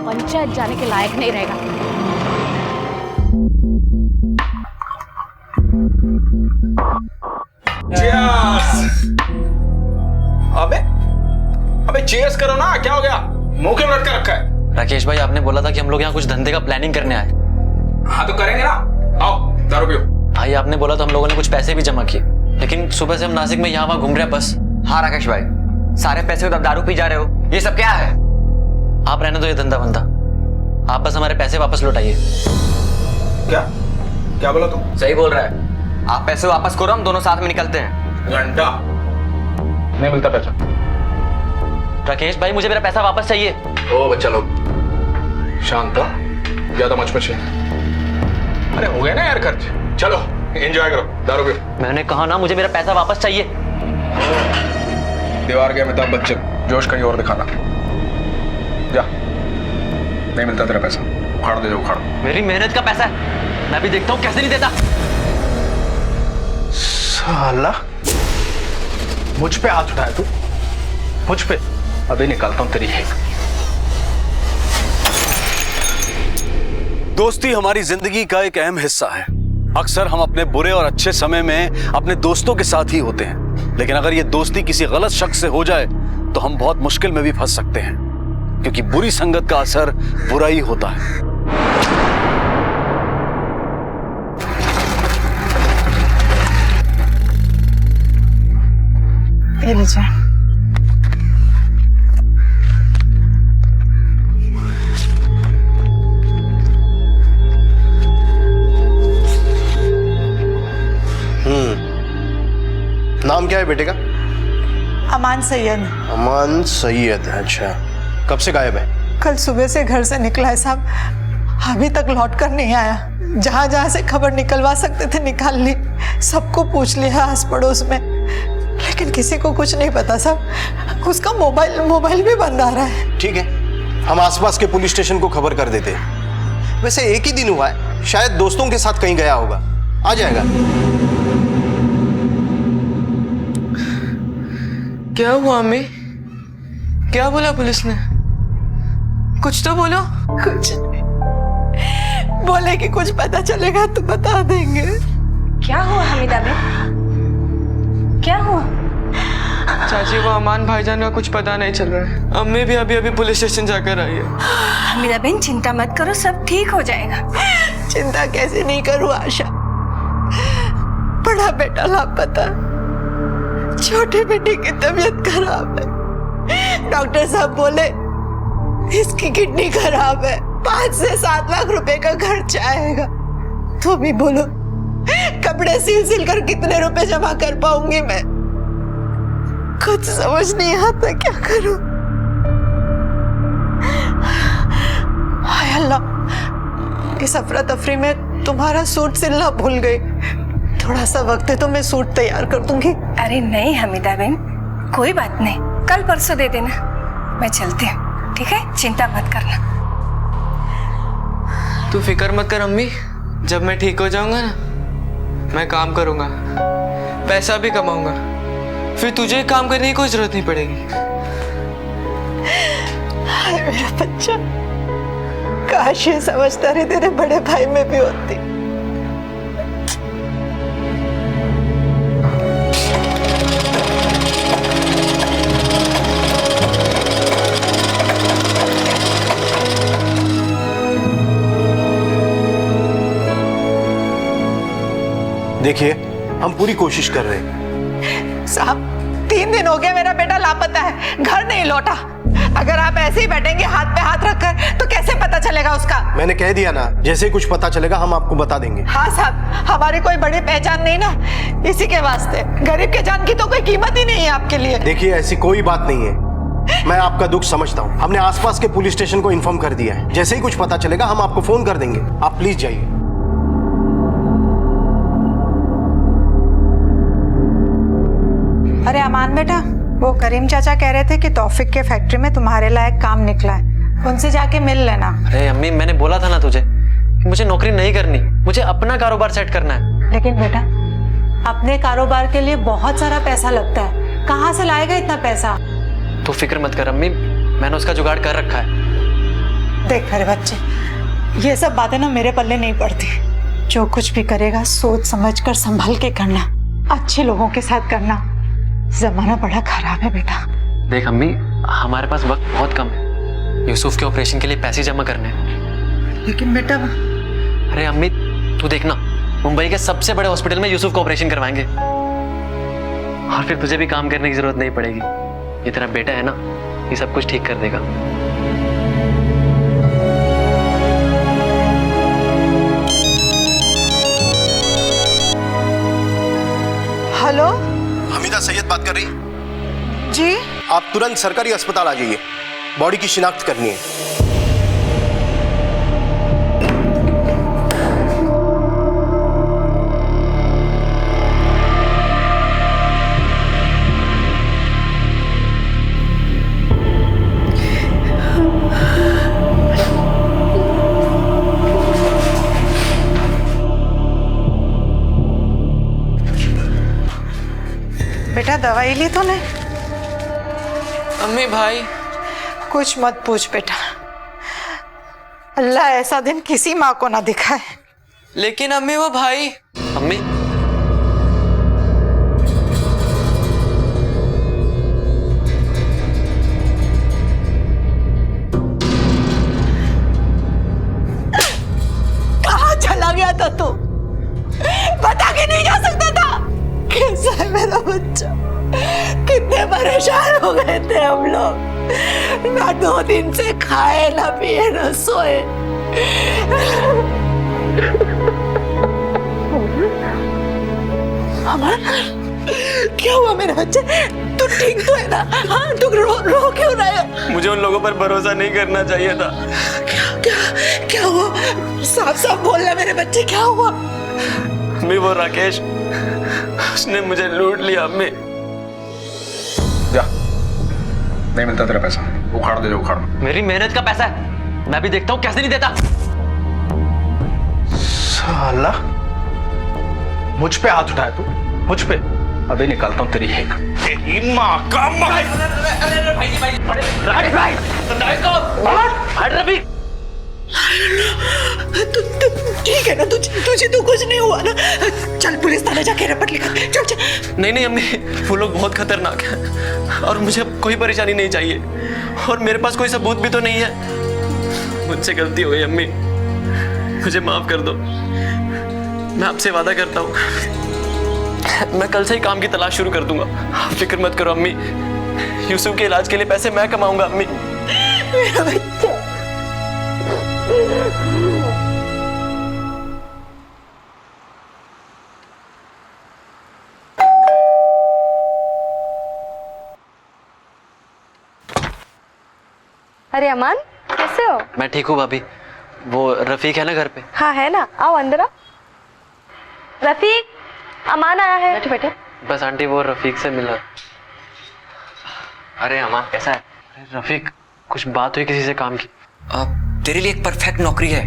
पंचायत जाने के लायक नहीं रहेगा। अबे चीयर्स करो ना, क्या हो गया? मुंह क्यों लटका रखा है? राकेश भाई, आपने बोला था कि हम लोग यहाँ कुछ धंधे का प्लानिंग करने आए। हाँ तो करेंगे ना, आओ दारू पियो। भाई आपने बोला तो हम लोगों ने कुछ पैसे भी जमा किए, लेकिन सुबह से हम नासिक में यहाँ वहाँ घूम रहे हैं बस। हाँ राकेश भाई, सारे पैसे तो दारू पी जा रहे हो, ये सब क्या है? आप रहने दो ये धंधा बंदा, आप बस हमारे पैसे वापस लौटाइए। क्या क्या बोला तुम? सही बोल रहा है, आप पैसे वापस करो, हम दोनों साथ में निकलते हैं। घंटा नहीं मिलता पैसा। राकेश भाई, मुझे मेरा पैसा वापस चाहिए। ओ बच्चा लोग शांत हो, ज्यादा मच अरे हो गया ना यार खर्च, चलो एंजॉय करो, दारू पियो। मैंने कहा ना मुझे मेरा पैसा वापस चाहिए। दीवार गया अमिताभ बच्चन, जोश कहीं और दिखाना। जा, नहीं मिलता तेरा पैसा, उखाड़ दे जो उखाड़। मेरी मेहनत का पैसा है, मैं भी देखता हूँ कैसे नहीं देता। साला मुझ पे हाथ उठाया तू, मुझ पे? अभी निकालता हूं तेरी हेक। दोस्ती हमारी जिंदगी का एक अहम हिस्सा है। अक्सर हम अपने बुरे और अच्छे समय में अपने दोस्तों के साथ ही होते हैं, लेकिन अगर ये दोस्ती किसी गलत शख्स से हो जाए तो हम बहुत मुश्किल में भी फंस सकते हैं, क्योंकि बुरी संगत का असर बुरा ही होता है। ये लीजिए। नाम क्या है बेटे का? अमान सैयद। अमान सैयद, अच्छा। कब से गायब है? कल सुबह से घर से निकला है साहब, अभी तक लौट कर नहीं आया। जहाँ जहाँ से खबर निकलवा सकते थे निकाल ली, सबको पूछ लिया आस पड़ोस में, लेकिन किसी को कुछ नहीं पता साहब। उसका मोबाइल भी बंद आ रहा है। ठीक है, हम आसपास के पुलिस स्टेशन को खबर कर देते हैं। वैसे एक ही दिन हुआ है, शायद दोस्तों के साथ कहीं गया होगा, आ जाएगा। क्या हुआ अम्मी? क्या बोला पुलिस ने? कुछ तो बोलो। कुछ नहीं, बोले कि कुछ पता चलेगा तो बता देंगे। क्या हुआ हमीदा बेन, क्या हुआ? चाची को अमान भाईजान का कुछ पता नहीं चल रहा है। अम्मी भी अभी अभी पुलिस स्टेशन जाकर आई है। हमीदा बेन चिंता मत करो, सब ठीक हो जाएगा। चिंता कैसे नहीं करूं आशा, बड़ा बेटा लापता, छोटे बेटे की तबीयत खराब है। डॉक्टर साहब बोले इसकी किडनी खराब है, 5 से 7 लाख रुपए का खर्चा आएगा। तो भी बोलो कपड़े सिल कर कितने रुपए जमा कर पाऊंगी मैं? कुछ समझ नहीं आता क्या करूं। हाय अल्लाह, इस अफरा तफरी में तुम्हारा सूट सिलना भूल गई। थोड़ा सा वक्त है तो मैं सूट तैयार कर दूंगी। अरे नहीं हमीदा बेन, कोई बात नहीं, कल परसों दे देना, मैं चलती हूँ, ठीक है? चिंता मत करना। तू फिक्र मत कर अम्मी, जब मैं ठीक हो जाऊंगा ना, मैं काम करूंगा, पैसा भी कमाऊंगा, फिर तुझे काम करने की कोई जरूरत नहीं पड़ेगी। हाय मेरा बच्चा, काश ये समझदारी तेरे बड़े भाई में भी होती। देखिए, हम पूरी कोशिश कर रहे हैं। साहब 3 दिन हो गए मेरा बेटा लापता है, घर नहीं लौटा। अगर आप ऐसे ही बैठेंगे हाथ पे हाथ रखकर तो कैसे पता चलेगा उसका? मैंने कह दिया ना, जैसे ही कुछ पता चलेगा हम आपको बता देंगे। हाँ साहब, हमारी कोई बड़ी पहचान नहीं ना, इसी के वास्ते। गरीब के जान की तो कोई कीमत ही नहीं है आपके लिए। देखिए, ऐसी कोई बात नहीं है, मैं आपका दुख समझता हूँ। हमने आसपास के पुलिस स्टेशन को इन्फॉर्म कर दिया है, जैसे ही कुछ पता चलेगा हम आपको फोन कर देंगे। आप प्लीज जाइए। अरे अमान बेटा, वो करीम चाचा कह रहे थे कि तौफिक के फैक्ट्री में तुम्हारे लायक काम निकला है, उनसे जाके मिल लेना। अरे अम्मी, मैंने बोला था ना तुझे कि मुझे नौकरी नहीं करनी, मुझे अपना कारोबार सेट करना है। लेकिन बेटा, अपने कारोबार के लिए बहुत सारा पैसा लगता है, कहाँ से लाएगा इतना पैसा? तो फिक्र मत कर अम्मी, मैंने उसका जुगाड़ कर रखा है। देख मेरे बच्चे, ये सब बातें ना मेरे पल्ले नहीं पड़ती। जो कुछ भी करेगा सोच समझ कर संभल के करना, अच्छे लोगों के साथ करना। जमाना बड़ा खराब है बेटा। देख अम्मी, हमारे पास वक्त बहुत कम है, यूसुफ के ऑपरेशन के लिए पैसे जमा करने हैं। लेकिन बेटा, अरे अम्मी तू देखना, मुंबई के सबसे बड़े हॉस्पिटल में यूसुफ का ऑपरेशन करवाएंगे, और फिर तुझे भी काम करने की जरूरत नहीं पड़ेगी। ये तेरा बेटा है ना, ये सब कुछ ठीक कर देगा। हेलो, हमीदा सैयद बात कर रही? जी। आप तुरंत सरकारी अस्पताल आ जाइए, बॉडी की शिनाख्त करनी है। बेटा दवाई ली तूने? अम्मी भाई, कुछ मत पूछ बेटा, अल्लाह ऐसा दिन किसी माँ को ना दिखाए। लेकिन अम्मी वो भाई। अम्मी कहाँ चला गया था तू? बता के नहीं जा सकता था? कैसा है मेरा बच्चा? कितने परेशान हो गए थे हम लोग, ना 2 दिन से खाए ना पिए ना सोए। अमन, क्या हुआ मेरे बच्चे? तू ठीक तो है ना? हाँ, तू रो क्यों रहा है? मुझे उन लोगों पर भरोसा नहीं करना चाहिए था। क्या हुआ? साफ साफ बोलना मेरे बच्चे, क्या हुआ? अम्मी वो राकेश, उसने मुझे लूट लिया। अम्मी जा, नहीं मिलता तेरा पैसा, उखाड़ दे जो उखाड़। मेरी मेहनत का पैसा है, मैं भी देखता हूँ कैसे नहीं देता। साला, मुझ पे हाथ उठाया तू, मुझ पे? अभी निकालता हूँ तेरी एक ठीक है ना, तुझे तो कुछ नहीं हुआ ना? चल पुलिस थाने जाके रिपोर्ट लिखा। चल चल। नहीं नहीं अम्मी, वो लोग बहुत खतरनाक हैं और मुझे अब कोई परेशानी नहीं चाहिए, और मेरे पास कोई सबूत भी तो नहीं है। मुझसे गलती हो गई अम्मी, मुझे माफ कर दो। मैं आपसे वादा करता हूँ, मैं कल से ही काम की तलाश शुरू कर दूंगा। आप फिक्र मत करो अम्मी, यूसुफ के इलाज के लिए पैसे मैं कमाऊंगा अम्मी। मेरा बच्चा। अरे अमान, कैसे हो? मैं ठीक हूँ भाभी। वो रफीक है ना घर पे? हाँ है ना, आओ अंदर आओ। रफीक, अमान आया है। बैठो बैठो। बस आंटी वो रफीक से मिला। अरे अमान कैसा है? अरे रफीक, कुछ बात हुई किसी से काम की? तेरे लिए एक परफेक्ट नौकरी है,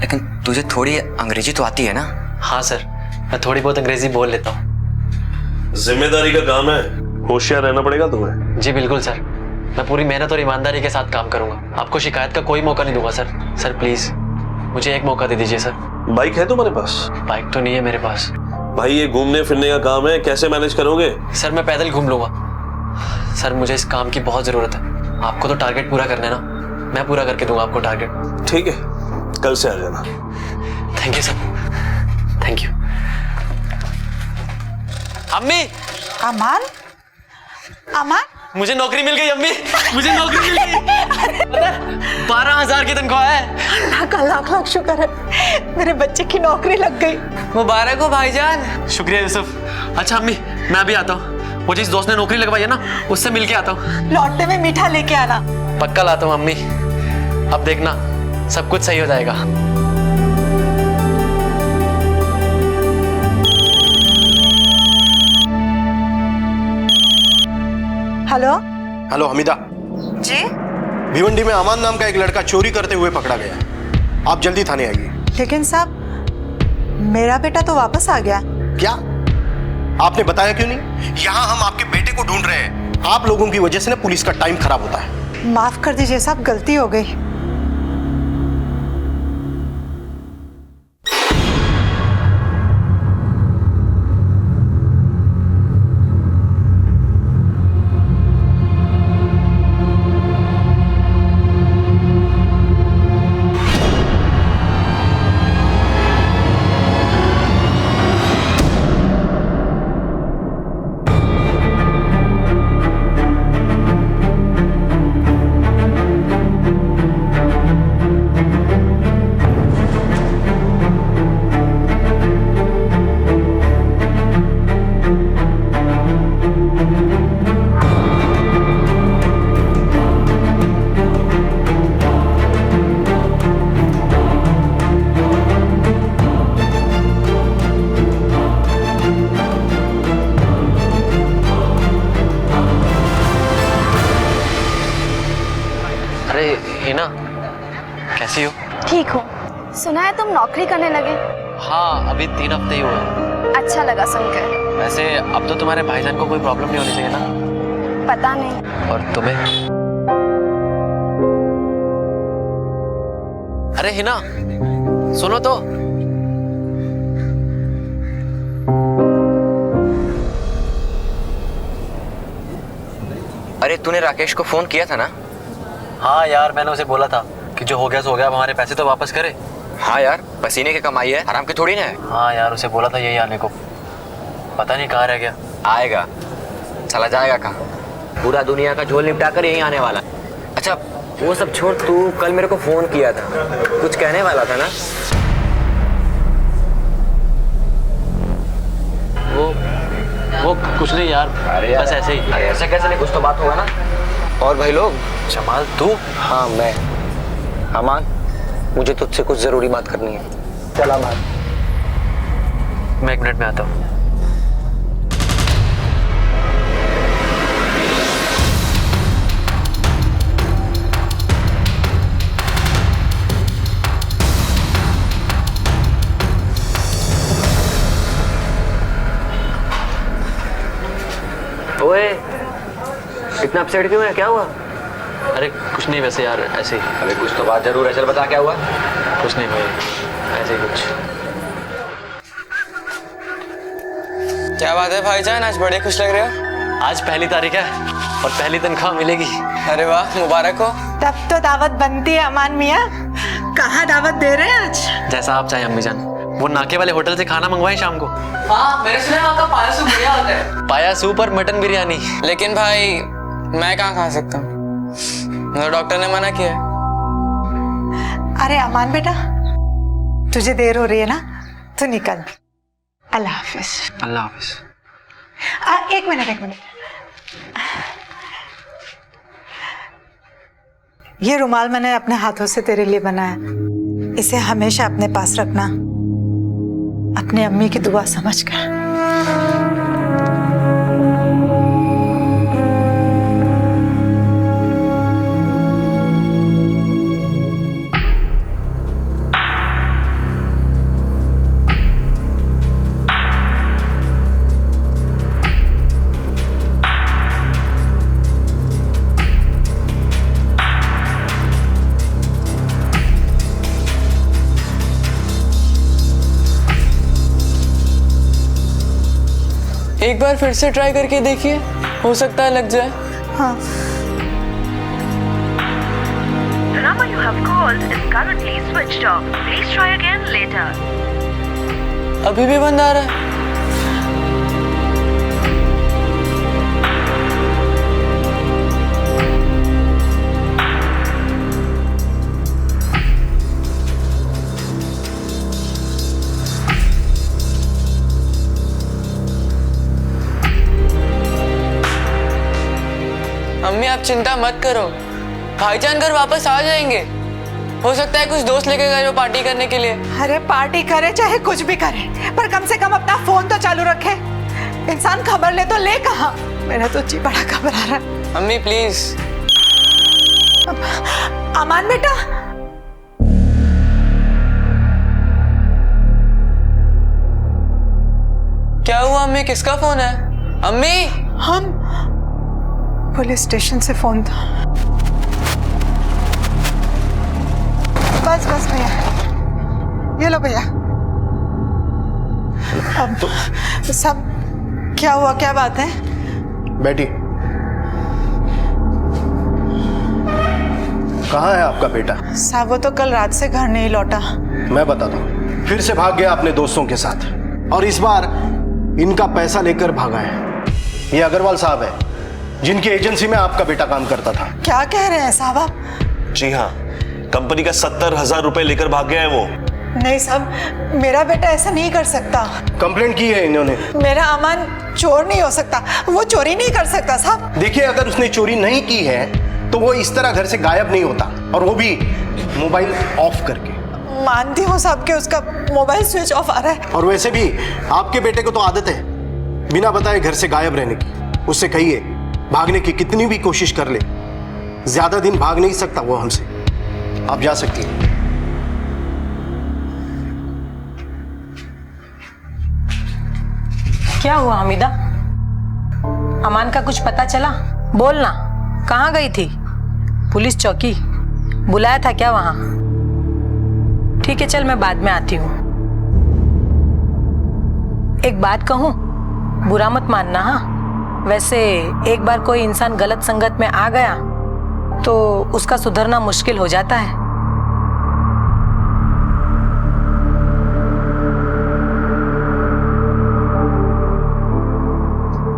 लेकिन तुझे थोड़ी अंग्रेजी तो आती है ना? हाँ सर, मैं थोड़ी बहुत अंग्रेजी बोल लेता हूँ। जिम्मेदारी का काम है, होशियार रहना पड़ेगा तुम्हें। जी बिल्कुल सर, मैं पूरी मेहनत और ईमानदारी के साथ काम करूंगा। आपको शिकायत का कोई मौका नहीं दूंगा सर। सर प्लीज मुझे एक मौका दे दीजिए सर। बाइक है तुम्हारे पास? बाइक तो नहीं है मेरे पास। भाई ये घूमने फिरने का काम है, कैसे मैनेज करोगे? सर मैं पैदल घूम लूंगा। सर मुझे इस काम की बहुत जरूरत है। आपको तो टारगेट पूरा करना है ना, मैं पूरा करके दूंगा आपको टारगेट। ठीक है, कल से आ जाना। Thank you sir, thank you. अम्मी। अमान, अमान, मुझे नौकरी मिल गई अम्मी, मुझे नौकरी मिल गई। 12,000 की तनख्वाह है। अल्लाह का लाख लाख शुक्र है, मेरे बच्चे की नौकरी लग गई। मुबारक हो भाईजान। शुक्रिया यूसुफ। अच्छा अम्मी, मैं अभी आता हूँ। वो जिस दोस्त ने नौकरी लगवाई है ना, उससे मिल के आता हूँ। लौटने में मीठा लेके आना। पक्का लाता हूँ अम्मी। अब देखना सब कुछ सही हो जाएगा। हेलो। हेलो हमीदा जी। भिवंडी में अमान नाम का एक लड़का चोरी करते हुए पकड़ा गया है, आप जल्दी थाने आइए। लेकिन साहब, मेरा बेटा तो वापस आ गया। क्या आपने बताया क्यों नहीं? यहाँ हम आपके बेटे को ढूंढ रहे हैं, आप लोगों की वजह से ना पुलिस का टाइम खराब होता है। माफ कर दीजिए साहब, गलती हो गई। कैसी हो? ठीक हूँ। सुना है तुम नौकरी करने लगे? हाँ, अभी 3 हफ्ते ही हुए। अच्छा लगा सुनकर। वैसे अब तो तुम्हारे भाईजान को कोई प्रॉब्लम नहीं होनी चाहिए ना? पता नहीं। और तुम्हें? अरे हिना, सुनो तो। अरे तूने राकेश को फोन किया था ना? हाँ यार, मैंने उसे बोला था कि जो हो गया सो हो गया, अब हमारे पैसे तो वापस करे। हाँ यार, पसीने की कमाई है, आराम की थोड़ी ना है। हाँ यार, उसे बोला था यही आने को, पता नहीं कहाँ रह गया। आएगा, चला जाएगा कहाँ? पूरा दुनिया का झोल निपटा कर यहीं आने वाला। अच्छा वो सब छोड़, तू कल मेरे को फोन किया था, कुछ कहने वाला था ना? वो कुछ नहीं यार, बस ऐसे ही। अरे ऐसे कैसे नहीं, कुछ तो बात होगा ना। और भाई लोग, जमाल तू? हाँ मैं। अमान, मुझे तुझसे कुछ जरूरी बात करनी है। चला बात। मैं 1 मिनट में आता हूँ। इतना अपसेट क्यों है, क्या हुआ? अरे कुछ नहीं, वैसे यार ऐसे ही। अबे कुछ तो बात जरूर है, चल बता क्या हुआ। कुछ नहीं भाई, ऐसे ही कुछ। क्या बात है भाईजान, आज बड़े खुश लग रहे हो। आज पहली तारीख है और पहली तनख्वाह मिलेगी। अरे वाह, मुबारक हो। तब तो दावत बनती है अमान मियाँ। कहाँ दावत दे रहे हैं आज? जैसा आप चाहे अम्मी जान। वो नाके वाले होटल से खाना मंगवाएं शाम को। हाँ, मैंने सुना वहाँ का पाया सूप बढ़िया होता है। पाया सूप और मटन बिरयानी। लेकिन भाई मैं कहाँ खा सकता हूँ, तो डॉक्टर ने मना किया है। अरे अमान बेटा, तुझे देर हो रही है ना, तू निकल। अल्लाह हाफिज। अल्लाह हाफिज। एक मिनट। ये रुमाल मैंने अपने हाथों से तेरे लिए बनाया, इसे हमेशा अपने पास रखना, अपनी अम्मी की दुआ समझकर। एक बार फिर से ट्राई करके देखिए, हो सकता है लग जाए। हाँ। The number you have called is currently switched off. Please try again later. अभी भी बंद आ रहा है। अम्मी आप चिंता मत करो, भाईजान घर वापस आ जाएंगे। हो सकता है कुछ दोस्त लेके गए हो पार्टी करने के लिए। अरे पार्टी करे चाहे कुछ भी करे, पर कम से कम अपना फोन तो चालू रखे। इंसान खबर ले तो ले कहाँ, मेरा तो जी बड़ा घबरा रहा है। अम्मी प्लीज। अमान बेटा, क्या हुआ अम्मी, किसका फोन है? अम्मी, हम पुलिस स्टेशन से फोन था। बस भैया, ये लो भैया। अब तो सब क्या हुआ, क्या बात है? बैठी। कहाँ है आपका बेटा? साहब वो तो कल रात से घर नहीं लौटा। मैं बताता हूँ, फिर से भाग गया अपने दोस्तों के साथ, और इस बार इनका पैसा लेकर भागा है। ये अग्रवाल साहब है, जिनकी एजेंसी में आपका बेटा काम करता था। क्या कह रहे हैं साहब आप? जी हाँ, कंपनी का 70,000 रुपए लेकर भाग गया है वो। नहीं साहब, मेरा बेटा ऐसा नहीं कर सकता। कंप्लेंट की है इन्होंने। मेरा अमान चोर नहीं हो सकता, वो चोरी नहीं कर सकता साहब। देखिए, अगर उसने चोरी नहीं की है तो वो इस तरह घर से गायब नहीं होता, और वो भी मोबाइल ऑफ करके। मानती हूँ साहब कि उसका मोबाइल स्विच ऑफ आ रहा है। और वैसे भी आपके बेटे को तो आदत है बिना बताए घर से गायब रहने की। उससे कहिए भागने की कितनी भी कोशिश कर ले, ज्यादा दिन भाग नहीं सकता वो हमसे। आप जा सकती हैं। क्या हुआ हमीदा? अमान का कुछ पता चला? बोलना, कहाँ गई थी? पुलिस चौकी बुलाया था क्या वहां? ठीक है चल, मैं बाद में आती हूँ। एक बात कहूँ, बुरा मत मानना। हाँ, वैसे एक बार कोई इंसान गलत संगत में आ गया तो उसका सुधरना मुश्किल हो जाता है।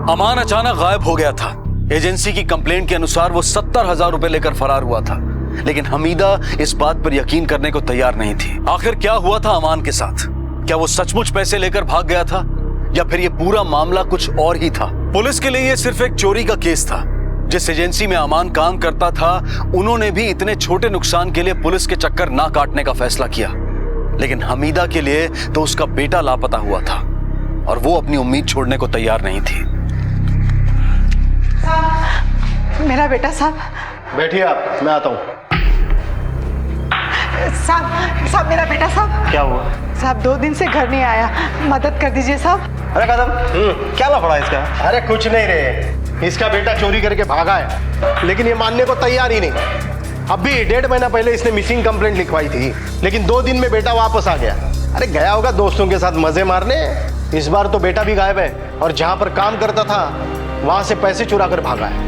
अमान अचानक गायब हो गया था। एजेंसी की कंप्लेंट के अनुसार वो 70,000 रुपए लेकर फरार हुआ था, लेकिन हमीदा इस बात पर यकीन करने को तैयार नहीं थी। आखिर क्या हुआ था अमान के साथ? क्या वो सचमुच पैसे लेकर भाग गया था, या फिर ये पूरा मामला कुछ और ही था? पुलिस के लिए ये सिर्फ एक चोरी का केस था। जिस एजेंसी में अमान काम करता था, उन्होंने भी इतने छोटे नुकसान के लिए पुलिस के चक्कर ना काटने का फैसला किया, लेकिन हमीदा के लिए तो उसका बेटा लापता हुआ था, और वो अपनी उम्मीद छोड़ने को तैयार नहीं थी। मेरा बेटा साहब। बैठिए आप, मैं आता हूँ। साहब मेरा बेटा साहब। क्या हुआ? साहब 2 दिन से घर नहीं आया, मदद कर दीजिए साहब। अरे कदम, क्या लफड़ा इसका? अरे कुछ नहीं रे, इसका बेटा चोरी करके भागा है, लेकिन ये मानने को तैयार ही नहीं। अब भी 1.5 महीना पहले इसने मिसिंग कंप्लेंट लिखवाई थी, लेकिन 2 दिन में बेटा वापस आ गया। अरे गया होगा दोस्तों के साथ मजे मारने। इस बार तो बेटा भी गायब है और जहां पर काम करता था वहां से पैसे चुरा कर भागा है।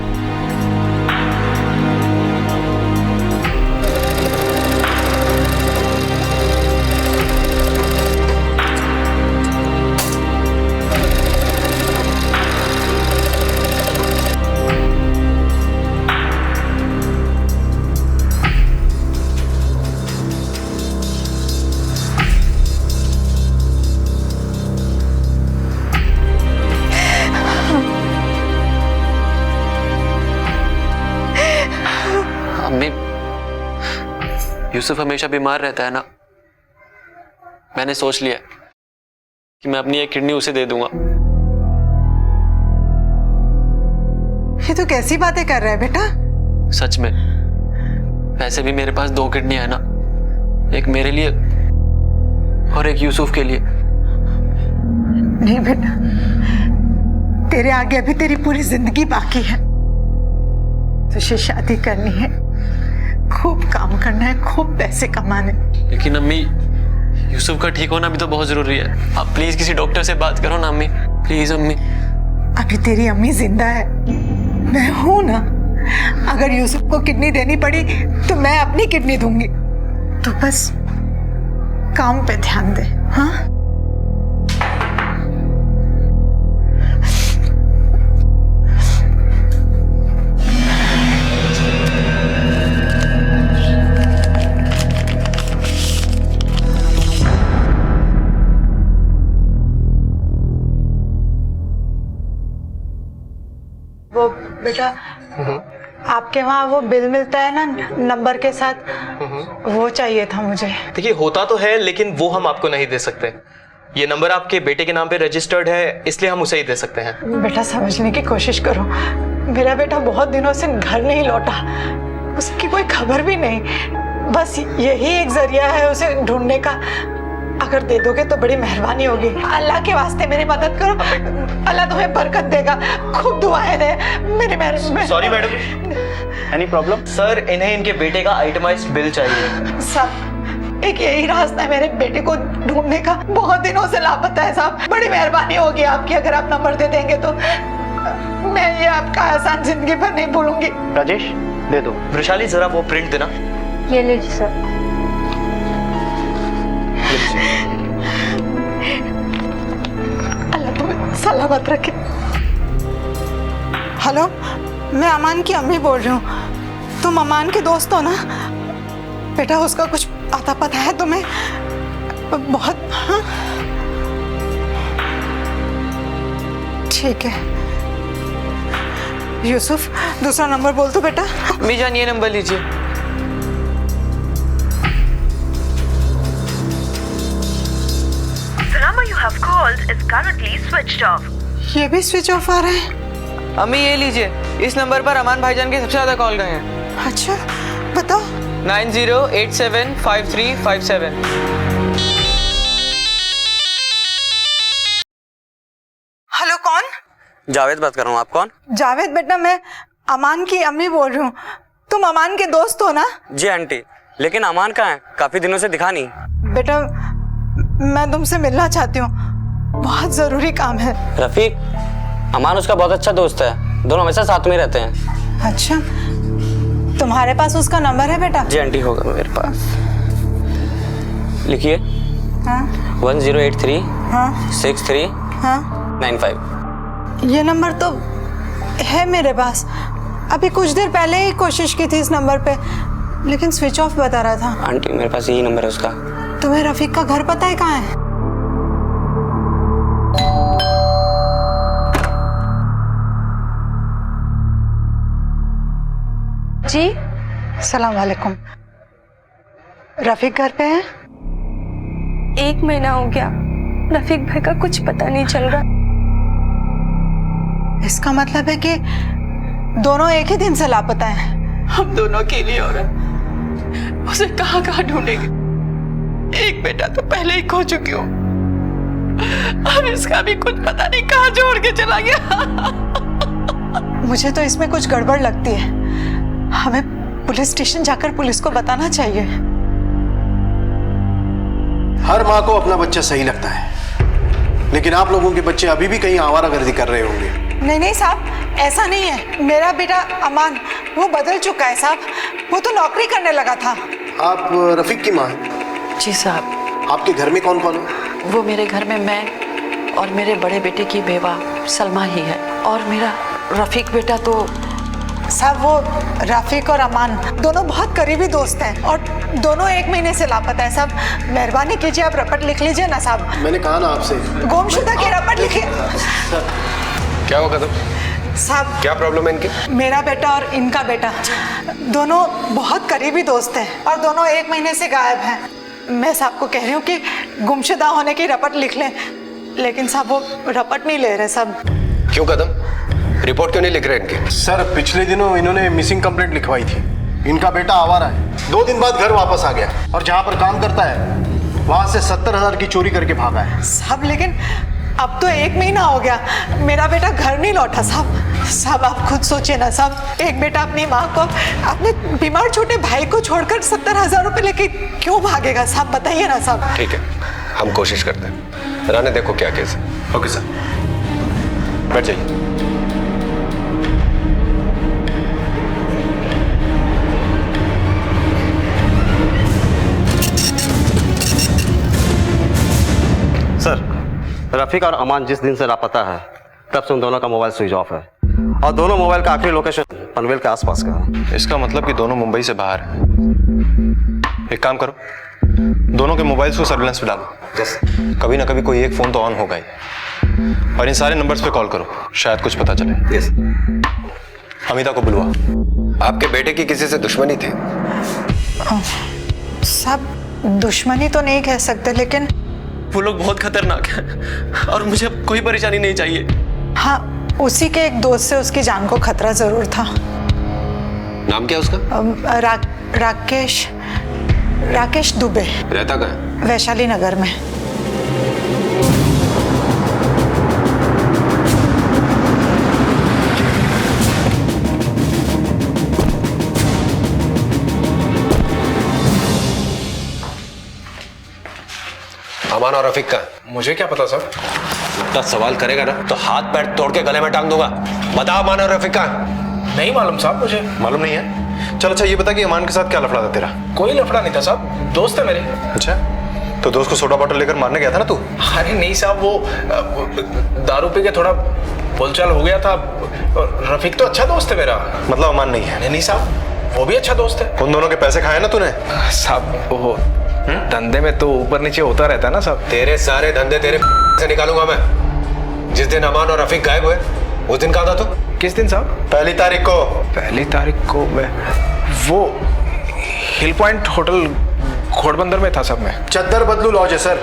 यूसुफ हमेशा बीमार रहता है ना, मैंने सोच लिया कि मैं अपनी एक किडनी उसे दे दूंगा। ये तो कैसी बातें कर रहा है बेटा? सच में, वैसे भी मेरे पास 2 किडनी है ना, एक मेरे लिए और एक यूसुफ के लिए। नहीं बेटा, तेरे आगे अभी तेरी पूरी जिंदगी बाकी है। तुझे शादी करनी है, खूब काम करना है, खूब पैसे कमाने। लेकिन अम्मी, यूसुफ का ठीक होना भी तो बहुत जरूरी है। आप प्लीज किसी डॉक्टर से बात करो ना अम्मी, प्लीज अम्मी। अभी तेरी अम्मी जिंदा है, मैं हूं ना। अगर यूसुफ को किडनी देनी पड़ी तो मैं अपनी किडनी दूंगी। तो बस काम पे ध्यान दे। हाँ, वो बेटा आपके वहाँ वो बिल मिलता है ना नंबर के साथ, वो चाहिए था मुझे। देखिए होता तो है, लेकिन वो हम आपको नहीं दे सकते। ये नंबर आपके बेटे के नाम पे रजिस्टर्ड है, इसलिए हम उसे ही दे सकते हैं। बेटा समझने की कोशिश करो, मेरा बेटा बहुत दिनों से घर नहीं लौटा, उसकी कोई खबर भी नहीं। बस यही एक जरिया है उसे ढूंढने का। अगर दे दोगे तो बड़ी मेहरबानी होगी। अल्लाह के वास्ते मेरी मदद करो, अल्लाह तुम्हें बरकत देगा। खूब दुआएं दे मेरी मेहरबानी। Sorry madam, any problem? Sir, इन्हें इनके बेटे का आइटमाइज्ड बिल चाहिए। सब एक यही रास्ता है मेरे बेटे को ढूंढने का। बहुत दिनों से लापता है साहब, बड़ी मेहरबानी होगी आपकी अगर आप नंबर दे देंगे तो। मैं ये आपका एहसान जिंदगी भर नहीं भूलूंगी। राजेश दे दो। वृशाली जरा वो प्रिंट देना। ये लीजिए सर। अल्लाह तुम्हें सलामत रखे। हेलो, मैं अमान की अम्मी बोल रही हूँ। तुम अमान के दोस्त हो ना? बेटा उसका कुछ आता पता है तुम्हें? बहुत। हाँ ठीक है। यूसुफ दूसरा नंबर बोल दो बेटा। मीजान ये नंबर लीजिए। number you have called is currently switched off. ये भी स्विच ऑफ आ रहा है। अम्मी ये लीजिए, इस नंबर पर अमान भाईजान के सबसे ज्यादा कॉल गए हैं। अच्छा बताओ। 90875357। हेलो, कौन? जावेद बात कर रहा हूँ। आप कौन? जावेद बेटा, मैं अमान की अम्मी बोल रही हूँ। तुम अमान के दोस्त हो ना? जी आंटी, लेकिन अमान कहाँ है? काफी दिनों से दिखा नहीं। बेटा मैं तुमसे मिलना चाहती हूँ, बहुत जरूरी काम है। रफीक, अमान उसका बहुत अच्छा दोस्त है, दोनों हमेशा साथ में रहते हैं। अच्छा, तुम्हारे पास उसका नंबर है बेटा? जी आंटी, होगा मेरे पास। लिखिए। हाँ? 1083 हाँ? 63 हाँ? 95। ये नंबर तो है मेरे पास। अभी कुछ देर पहले ही कोशिश की थी इस नंबर पे, लेकिन स्विच ऑफ बता रहा था। आंटी मेरे पास यही नंबर है उसका। तुम्हें रफीक का घर पता है कहाँ है? जी सलाम वालेकुम। रफीक घर पे है? 1 महीना हो गया, रफीक भाई का कुछ पता नहीं चल रहा। इसका मतलब है कि दोनों एक ही दिन से लापता हैं। हम दोनों अकेली औरत उसे कहाँ कहाँ ढूंढेंगे? एक बेटा तो पहले ही खो चुकी हूँ, अब इसका भी कुछ पता नहीं कहाँ छोड़ के चला गया। मुझे तो इसमें कुछ गड़बड़ लगती है। हमें पुलिस स्टेशन जाकर पुलिस को बताना चाहिए। हर माँ को अपना बच्चा सही लगता है, लेकिन आप लोगों के बच्चे अभी भी कहीं आवारागर्दी कर रहे होंगे। नहीं नहीं साहब, ऐसा नहीं है। मेरा बेटा अमान वो बदल चुका है साहब, वो तो नौकरी करने लगा था। आप रफीक की माँ हैं? जी साहब। आपके घर में कौन कौन है? वो मेरे घर में मैं और मेरे बड़े बेटे की बेवा सलमा ही है, और मेरा रफीक बेटा तो साहब वो रफीक और अमान दोनों बहुत करीबी दोस्त हैं और दोनों 1 महीने से लापता है साहब। मेहरबानी कीजिए, आप रपट लिख लीजिए ना साहब। मैंने कहा ना आपसे, गुमशुदा की रपट लिखिए। क्या होगा तुम? साहब क्या प्रॉब्लम है इनकी? मेरा बेटा और इनका बेटा दोनों बहुत करीबी दोस्त हैं और दोनों 1 महीने से गायब हैं। मैं साहब को कह रही हूँ कि गुमशुदा होने की रपट लिख लें, लेकिन साहब वो रपट नहीं ले रहे साहब। क्यों कदम? रिपोर्ट क्यों नहीं लिख रहे इनकी? सर पिछले दिनों इन्होंने मिसिंग कंप्लेंट लिखवाई थी। इनका बेटा आवारा है, 2 दिन बाद घर वापस आ गया और जहाँ पर काम करता है वहाँ से 70,000 की चोरी करके भागा है। साहब लेकिन अब तो 1 महीना हो गया, मेरा बेटा घर नहीं लौटा साहब। साहब आप खुद सोचिए ना साहब, एक बेटा अपनी माँ को, अपने बीमार छोटे भाई को छोड़कर 70,000 रुपए लेके क्यों भागेगा साहब, बताइए ना साहब। ठीक है, हम कोशिश करते हैं। राने देखो क्या केस है। ओके सर, बैठ जाइए। सर, रफीक और अमान जिस दिन से लापता है तब से उन दोनों का मोबाइल स्विच ऑफ है और दोनों मोबाइल का आखिरी लोकेशन पनवेल के आसपास का है। इसका मतलब कि दोनों मुंबई से बाहर हैं। एक काम करो, दोनों के मोबाइल्स को सर्विलेंस पे डालो। कभी ना कभी कोई एक फोन तो ऑन होगा ही, और इन सारे नंबर्स पे कॉल करो, शायद कुछ पता चले। यस। अमिता को बुलवा। आपके बेटे की किसी से दुश्मनी थी? साहब दुश्मनी तो नहीं कह सकते, लेकिन वो लोग बहुत खतरनाक हैं और मुझे अब कोई परेशानी नहीं चाहिए। हाँ, उसी के एक दोस्त से उसकी जान को खतरा जरूर था। नाम क्या उसका? राकेश दुबे। रहता कहाँ है? वैशाली नगर में। अमान और रफीक का? मुझे क्या पता सर। इतना सवाल करेगा ना तो हाथ पैर तोड़ के गले में टांग दूंगा। बताओ अमान और रफीक का? नहीं मालूम साहब मुझे। मालूम नहीं है? चल अच्छा ये बता कि अमान के साथ क्या लफड़ा था तेरा? कोई लफड़ा नहीं था साहब, दोस्त है मेरे। अच्छा, तो दोस्त को सोडा बॉटल लेकर मारने गया था ना तू? अरे नहीं साहब, वो दारू पी के थोड़ा बोलचाल हो गया था। रफीक तो अच्छा दोस्त है मेरा। मतलब अमान नहीं है? नहीं साहब, वो भी अच्छा दोस्त है। उन दोनों के पैसे खाए ना तूने? साहब वो धंधे में तो ऊपर नीचे होता रहता है ना साहब। तेरे सारे धंधे तेरे से निकालूंगा मैं। जिस दिन अमान और रफीक गायब हुए उस दिन कहा था तू? किस दिन साहब? 1 तारीख को। 1 तारीख को मैं वो हिल पॉइंट होटल घोड़बंदर में था साहब। मैं चद्दर बदलू लॉज है सर।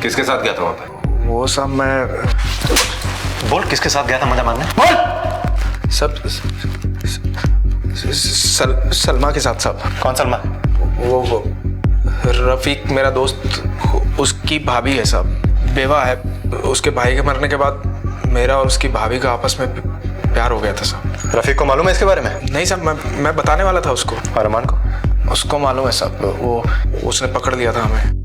किसके साथ गया था वहां पे? वो सब मैं। बोल किसके साथ गया था मजा मारने? बोल। सब सलमा के साथ साहब। कौन सलमा? वो रफीक मेरा दोस्त, उसकी भाभी है साहब, बेवा है। उसके भाई के मरने के बाद मेरा और उसकी भाभी का आपस में प्यार हो गया था साहब। रफीक को मालूम है इसके बारे में? नहीं साहब, मैं बताने वाला था उसको। और अमान को? उसको मालूम है साहब, वो उसने पकड़ लिया था हमें।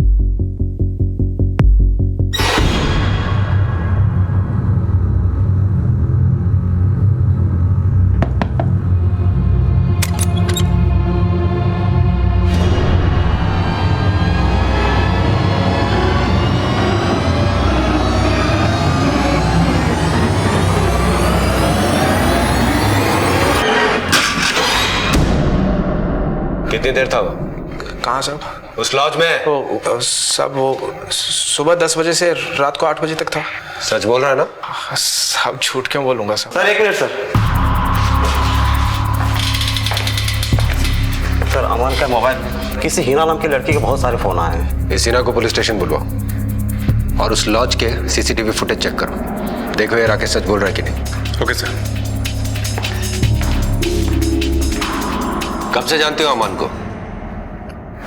कितनी देर था वो? कहाँ साहब? उस लॉज में? साहब वो सुबह 10 बजे से रात को 8 बजे तक था। सच बोल रहा है ना? साहब झूठ क्यों बोलूंगा साहब? Sir 1 minute sir. सर अमान का मोबाइल में किसी हिना नाम की लड़की के बहुत सारे फोन आए हैं। इस हिना को पुलिस स्टेशन बुलवाओ और उस लॉज के सीसीटीवी फुटेज चेक करो। देखो ये राकेश सच बोल रहा है कि नहीं। Okay sir. कब से जानते हो अमान को?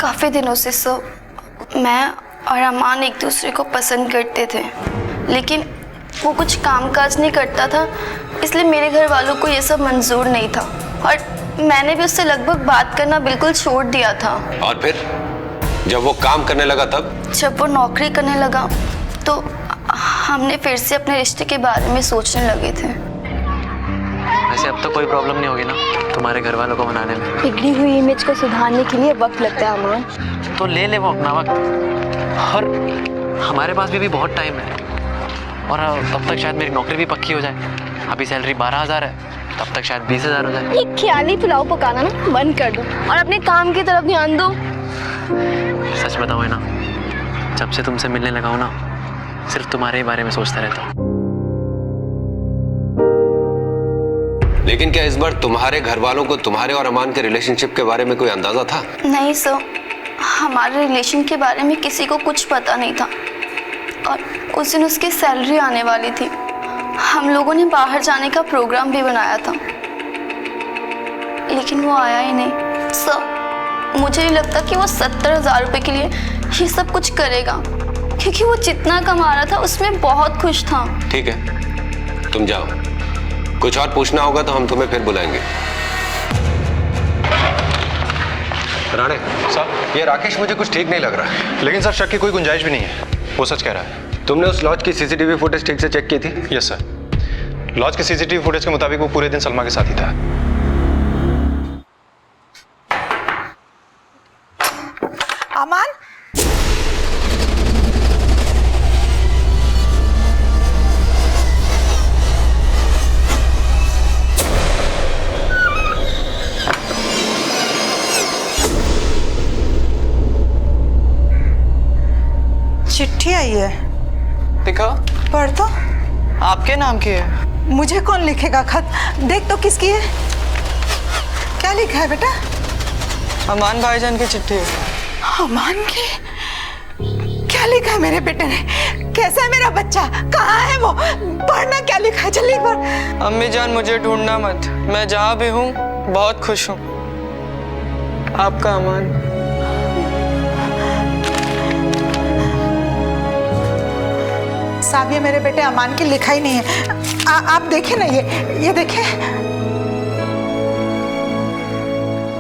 काफ़ी दिनों से सर। मैं और अमान एक दूसरे को पसंद करते थे, लेकिन वो कुछ कामकाज नहीं करता था, इसलिए मेरे घर वालों को ये सब मंजूर नहीं था और मैंने भी उससे लगभग बात करना बिल्कुल छोड़ दिया था। और फिर जब वो काम करने लगा तब? जब वो नौकरी करने लगा तो हमने फिर से अपने रिश्ते के बारे में सोचने लगे थे। वैसे अब तो कोई प्रॉब्लम नहीं होगी ना तुम्हारे घर वालों को मनाने में? बिगड़ी हुई इमेज को सुधारने के लिए वक्त लगता है अमान। तो ले ले वो अपना वक्त, और हमारे पास भी बहुत टाइम है, और तब तक शायद मेरी नौकरी भी पक्की हो जाए। अभी सैलरी 12,000 है, तब तक शायद 20,000 हो जाए। ये ख्याली पुलाव पकाना ना बंद कर दो और अपने काम की तरफ ध्यान दो। सच बताओ है ना, जब से तुमसे मिलने लगा हूं ना, सिर्फ तुम्हारे ही बारे में सोचता रहता हूँ। लेकिन क्या इस बार तुम्हारे घर वालों को तुम्हारे और अमान के रिलेशनशिप के बारे में कोई अंदाजा था? नहीं सर, हमारे रिलेशन के बारे में किसी को कुछ पता नहीं था और उस दिन उसकी सैलरी आने वाली थी। हम लोगों ने बाहर जाने का प्रोग्राम भी बनाया था, लेकिन वो आया ही नहीं। सर, मुझे नहीं लगता कि वो 70,000 रुपये के लिए ये सब कुछ करेगा, क्योंकि वो जितना कमा रहा था उसमें बहुत खुश था। ठीक है, तुम जाओ, कुछ और पूछना होगा तो हम तुम्हें फिर बुलाएंगे। राणे सर, ये राकेश मुझे कुछ ठीक नहीं लग रहा है। लेकिन सर शक की कोई गुंजाइश भी नहीं है, वो सच कह रहा है। तुमने उस लॉज की सीसीटीवी फुटेज ठीक से चेक की थी? यस सर, लॉज के सीसीटीवी फुटेज के मुताबिक वो पूरे दिन सलमा के साथ ही था। अमान, चिट्ठी आई है। दिखा, पढ़ तो। आपके नाम की है। मुझे कौन लिखेगा खत? देख तो किसकी है। क्या लिखा है बेटा? अमान भाईजान की चिट्ठी है। अमान की? क्या लिखा है मेरे बेटे ने? कैसा है मेरा बच्चा? कहाँ है वो? पढ़ना क्या लिखा है, जल्दी पढ़। अम्मी जान, मुझे ढूंढना मत, मैं जहाँ भी हूँ बहुत खुश हूँ। आपका अमान। साहब, ये मेरे बेटे अमान की लिखा ही नहीं है। आप देखें ना, ये देखें।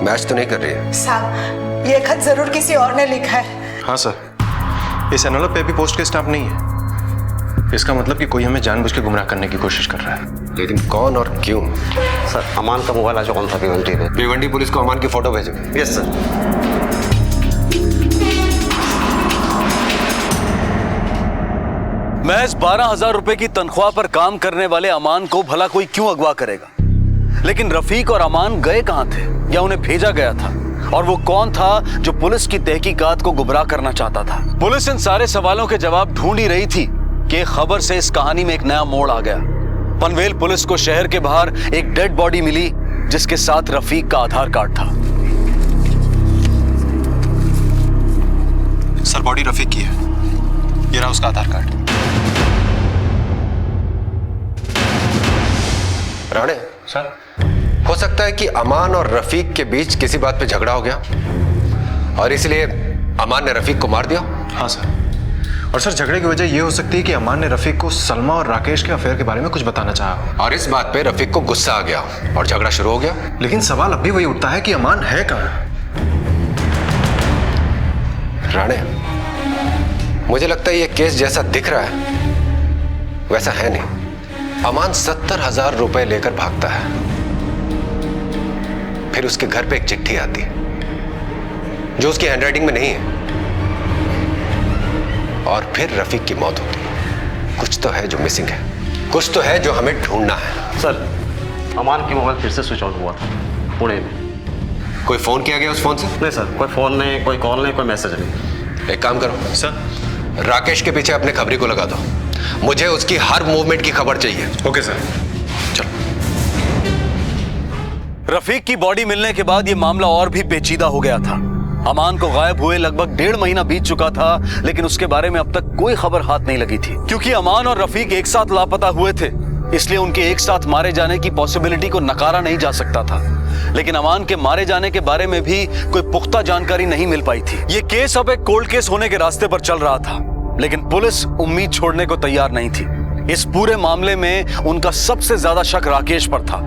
मैच तो नहीं कर रही है साहब, ये खत जरूर किसी और ने लिखा है। हाँ सर, इस एनवलप पे भी पोस्ट के स्टाम्प नहीं है। इसका मतलब कि कोई हमें जानबूझ के गुमराह करने की कोशिश कर रहा है। लेकिन कौन और क्यों? सर, अमान का मोबाइल आज कौन था भिवंडी में? भिवंडी पुलिस को अमान की फोटो भेजो। Yes sir. महज 12,000 रुपए की तनख्वाह पर काम करने वाले अमान को भला कोई क्यों अगवा करेगा? लेकिन रफीक और अमान गए कहां थे, या उन्हें भेजा गया था? और वो कौन था जो पुलिस की तहकीकात को गुमराह करना चाहता था? पुलिस इन सारे सवालों के जवाब ढूंढ ही रही थी कि खबर से इस कहानी में एक नया मोड़ आ गया। पनवेल पुलिस को शहर के बाहर एक डेड बॉडी मिली, जिसके साथ रफीक का आधार कार्ड था। सर, बॉडी रफीक की है, ये रहा उसका आधार कार्ड। राणे सर, हो सकता है कि अमान और रफीक के बीच किसी बात पे झगड़ा हो गया और इसलिए अमान ने रफीक को मार दिया। हाँ सर, और सर झगड़े की वजह यह हो सकती है कि अमान ने रफीक को सलमा और राकेश के अफेयर के बारे में कुछ बताना चाहा और इस बात पे रफीक को गुस्सा आ गया और झगड़ा शुरू हो गया। लेकिन सवाल अब भी वही उठता है कि अमान है कहाँ? राणे, मुझे लगता है ये केस जैसा दिख रहा है वैसा है नहीं। अमान 70,000 रुपए लेकर भागता है, फिर उसके घर पे एक चिट्ठी आती है जो उसकी हैंडराइटिंग में नहीं है, और फिर रफीक की मौत होती है। कुछ तो है जो मिसिंग है, कुछ तो है जो हमें ढूंढना है। सर, अमान की मोबाइल फिर से स्विच ऑन हुआ था पुणे में। कोई फोन किया गया उस फोन से? नहीं सर, कोई फोन नहीं, कोई कॉल नहीं, कोई मैसेज नहीं। एक काम करो सर, राकेश के पीछे अपने खबरी को लगा दो, मुझे उसकी हर मूवमेंट की खबर चाहिए। ओके सर, चलो। रफीक की बॉडी मिलने के बाद यह मामला और भी पेचीदा हो गया था। अमान को गायब हुए लगभग 1.5 महीना बीत चुका था, लेकिन उसके बारे में अब तक कोई खबर हाथ नहीं लगी थी। क्योंकि अमान और रफीक एक साथ लापता हुए थे, इसलिए उनके एक साथ मारे जाने की पॉसिबिलिटी को नकारा नहीं जा सकता था। लेकिन अमान के मारे जाने के बारे में भी कोई पुख्ता जानकारी नहीं मिल पाई थी। यह केस अब एक कोल्ड केस होने के रास्ते पर चल रहा था, लेकिन पुलिस उम्मीद छोड़ने को तैयार नहीं थी, इस पूरे मामले में उनका सबसे ज्यादा शक राकेश पर था।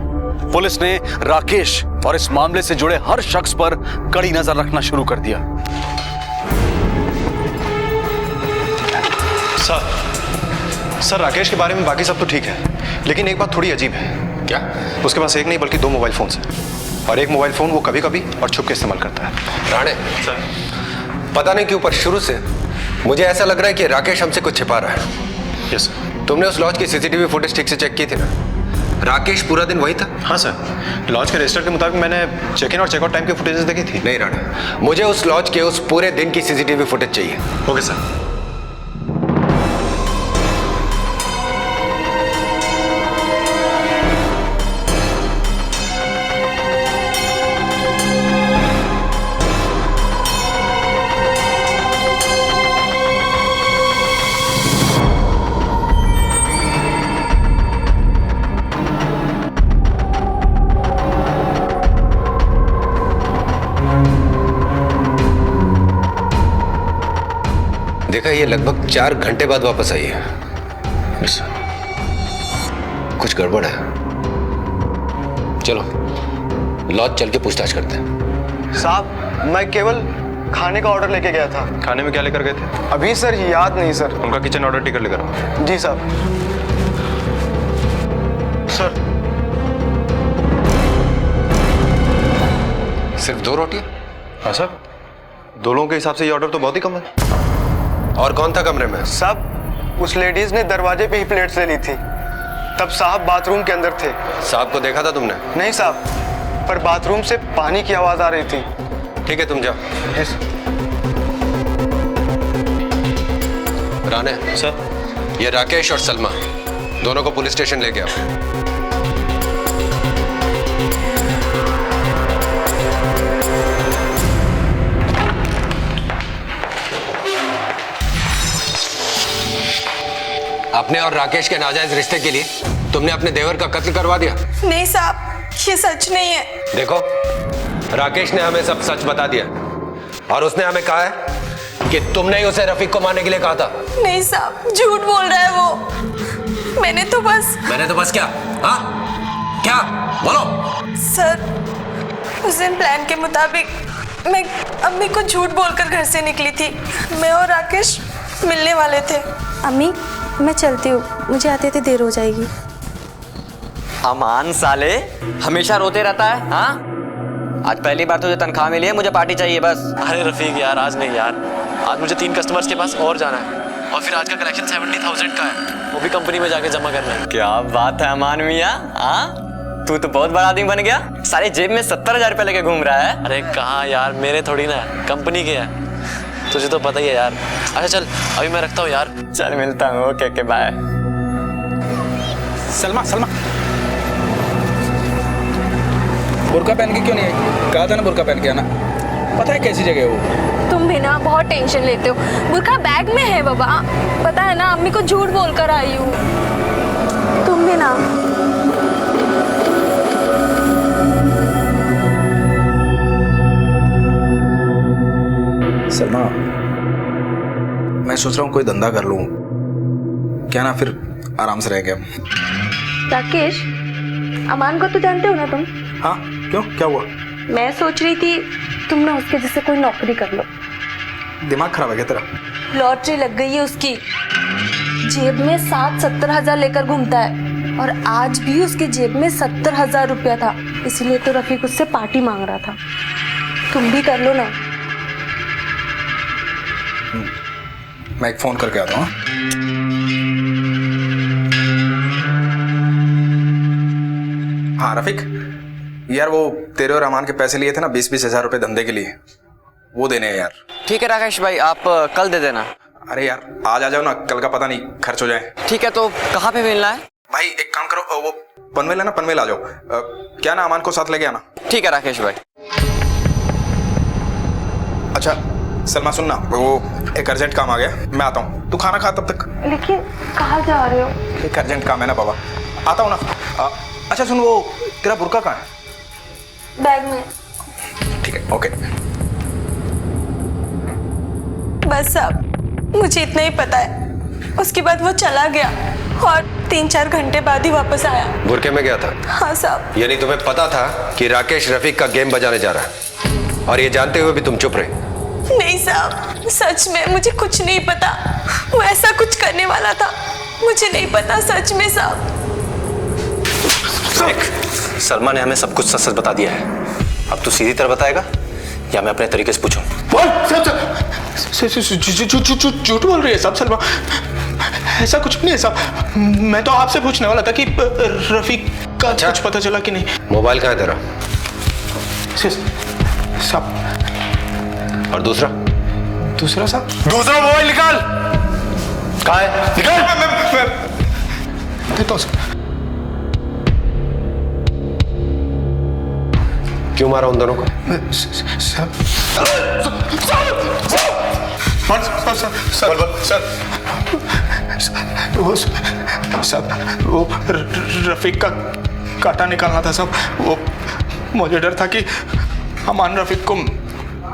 पुलिस ने राकेश और इस मामले से जुड़े हर शख्स पर कड़ी नजर रखना शुरू कर दिया। सर राकेश के बारे में बाकी सब तो ठीक है, लेकिन एक बात थोड़ी अजीब है। क्या? उसके पास एक नहीं बल्कि 2 मोबाइल फोन हैं, और एक मोबाइल फोन वो कभी कभी और छुप के इस्तेमाल करता है। राणे सर, पता नहीं क्यों पर शुरू से मुझे ऐसा लग रहा है कि राकेश हमसे कुछ छिपा रहा है। Yes sir. तुमने उस लॉज की सीसीटीवी फुटेज ठीक से चेक की थी ना? राकेश पूरा दिन वही था? हाँ सर, लॉज के रजिस्टर के मुताबिक मैंने चेक इन और चेकआउट टाइम की फुटेजेस देखी थी। नहीं राणा, मुझे उस लॉज के उस पूरे दिन की सीसीटीवी फुटेज चाहिए। Okay sir. देखा, ये लगभग 4 घंटे बाद वापस आई है। कुछ गड़बड़ है। चलो लॉज चल के पूछताछ करते हैं। साहब, मैं केवल खाने का ऑर्डर लेके गया था। खाने में क्या लेकर गए थे? अभी सर याद नहीं सर। उनका किचन ऑर्डर टिकट लेकर आओ। जी साहब। सर, सिर्फ 2 रोटियां? हाँ सर, 2 लोगों के हिसाब से ये ऑर्डर तो बहुत ही कम है। और कौन था कमरे में? साहब, उस लेडीज ने दरवाजे पे ही प्लेट्स ले ली थी। तब साहब बाथरूम के अंदर थे। साहब को देखा था तुमने? नहीं साहब, पर बाथरूम से पानी की आवाज आ रही थी। ठीक है, तुम जाओ। यस राणे सर, ये राकेश और सलमा दोनों को पुलिस स्टेशन ले गया। अपने और राकेश के नाजायज रिश्ते के लिए तुमने अपने देवर का कत्ल करवा दिया। नहीं साहब, ये सच नहीं है। देखो, राकेश ने हमें सब सच बता दिया और उसने हमें कहा है कि तुमने ही उसे रफीक को मारने के लिए कहा था। नहीं साहब, झूठ बोल रहा है वो। मैंने तो बस क्या? हाँ, क्या? बोलो। सर, उस दिन प्लान के मुताबिक मैं अम्मी को झूठ बोलकर घर से निकली थी। मैं और राकेश मिलने वाले थे। अम्मी, मैं चलती हूँ, मुझे आते आते देर हो जाएगी। अमान साले हमेशा रोते रहता है। हाँ, आज पहली बार तुझे तनख्वाह मिली है, मुझे पार्टी चाहिए बस। अरे रफीक यार, आज नहीं यार, आज मुझे 3 कस्टमर्स के पास और जाना है, और फिर आज का कलेक्शन 70,000 का है, वो भी कंपनी में जाके जमा करना है। क्या बात है अमान मियाँ, हाँ तू तो बहुत बड़ा आदमी बन गया। सारे जेब में 70,000 रुपये लेके घूम रहा है। अरे कहाँ यार, मेरे थोड़ी ना, कंपनी के है, तुझे तो पता ही है यार। अच्छा चल, अभी मैं रखता हूँ यार। चल मिलता हूँ, ओके बाय। सलमा, बुर्का पहन के क्यों नहीं आई? कहा था ना बुर्का पहन के आना। पता है कैसी जगह है वो? तुम भी ना बहुत टेंशन लेते हो। बुर्का बैग में है बाबा, पता है ना, अम्मी को झूठ बोलकर आई हूँ। तुम भी ना। सलमा, मैं सोच रहा हूँ कोई धंधा कर लूँ क्या ना, फिर आराम से रहेंगे हम। राकेश, अमान को तो जानते हो ना तुम? हाँ, क्यों, क्या हुआ? मैं सोच रही थी तुम ना उसके जैसे कोई नौकरी कर लो। दिमाग खराब है क्या तेरा? लॉटरी लग गई है उसकी। जेब में 60-70 हजार लेकर घूमता है, और आज भी उसकी जेब में 70,000 रुपया था, इसीलिए तो रफीक उससे पार्टी मांग रहा था। तुम भी कर लो ना। मैं एक फोन करके आता हूँ। हाँ रफीक, यार वो तेरे और अमान के पैसे लिए थे ना, 20-20 हजार रुपए धंधे के लिए, वो देने हैं यार। ठीक है राकेश भाई, आप कल दे देना। अरे यार आज आ जाओ ना, कल का पता नहीं खर्च हो जाए। ठीक है, तो कहाँ पे मिलना है? भाई एक काम करो, वो पनवेल है ना, पनवेल आ जाओ। क्या ना, अमान को साथ लेके आना। ठीक है राकेश भाई। अच्छा सलमा सुनना, वो एक अर्जेंट काम आ गया, मैं आता हूँ, तू खाना खा तब तक। लेकिन कहाँ जा रहे हो? एक अर्जेंट काम है ना बाबा, आता हूँ ना। अच्छा सुन, वो तेरा बुर्का कहाँ है? बैग में। ठीक है, ओके। बस साहब, मुझे इतना ही पता है, उसके बाद वो चला गया और 3-4 घंटे बाद ही वापस आया। बुरके में गया था? हाँ साहब। यानी तुम्हें पता था कि राकेश रफीक का गेम बजाने जा रहा है, और ये जानते हुए भी तुम चुप रहे? नहीं साहब, सच में मुझे कुछ नहीं पता। वो ऐसा कुछ करने वाला था, मुझे नहीं पता सच में साहब। सलमा ने हमें सब कुछ सच सच बता दिया है। अब तू सीधी तरह बताएगा या मैं अपने तरीके से पूछूं? झूठ बोल रही है साहब सलमा। ऐसा कुछ नहीं है साहब। मैं तो आपसे पूछने वाला था कि रफीक का कुछ पता चला कि नहीं। मोबाइल कहाँ है तेरा? साहब। और दूसरा साहब? दूसरा मोबाइल निकाल। कहाँ है? निकाल। मैं देता हूँ। क्यों मारा उन दोनों को? वो रफीक का कांटा निकालना था साहब। वो मुझे डर था कि अमान रफीक को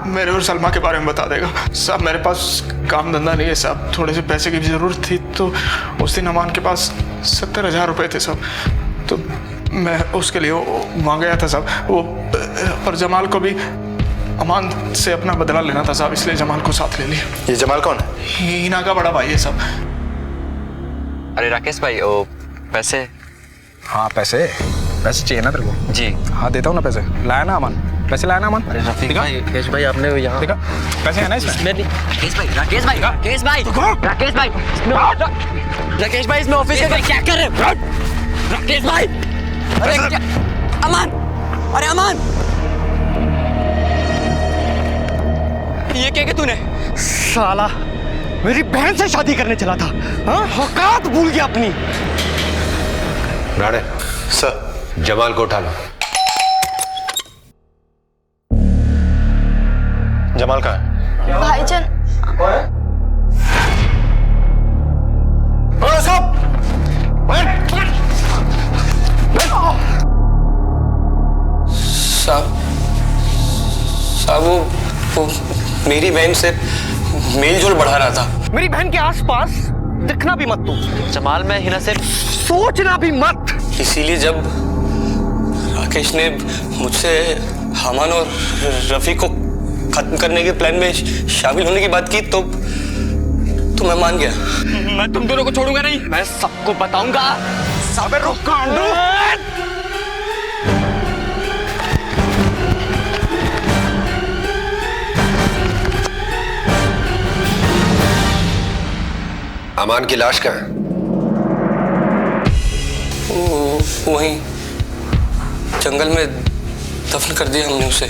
मेरे और सलमा के बारे में बता देगा। साहब मेरे पास काम धंधा नहीं है साहब, थोड़े से पैसे की भी ज़रूरत थी, तो उस दिन अमान के पास 70,000 रुपये थे साहब, तो मैं उसके लिए वहाँ गया था साहब। वो और जमाल को भी अमान से अपना बदला लेना था साहब, इसलिए जमाल को साथ ले लिया। ये जमाल कौन है? हीना का बड़ा भाई है साहब। अरे राकेश भाई, वो पैसे? हाँ पैसे चाहिए ना तेरे को? जी हाँ देता हूँ ना पैसे। लाया ना अमान? पैसे लाया ना अमान? अरे रफीक भाई, राकेश भाई आपने यहाँ देखा पैसे है ना इसमें? राकेश भाई इसमें ऑफिस में क्या कर रहे हो? राकेश भाई, अरे अमान, अरे अमान, ये क्या तूने? साला मेरी बहन से शादी करने चला था, हाँ? औकात भूल गया अपनी। राणे सर, जमाल को उठा लो। जमाल कहाँ है? भाईजान। साहब वो मेरी बहन से मेल जोल बढ़ा रहा था। मेरी बहन के आसपास दिखना भी मत तू। जमाल, मैं हिना से सोचना भी मत। इसीलिए जब राकेश ने मुझसे अमान और रफीक को खत्म करने के प्लान में शामिल होने की बात की तो मैं मान गया। मैं तुम दोनों को छोड़ूंगा नहीं, मैं सबको बताऊंगा। सब रुकांडू। अमान की लाश कहाँ है? वहीं जंगल में दफन कर दिया हमने उसे।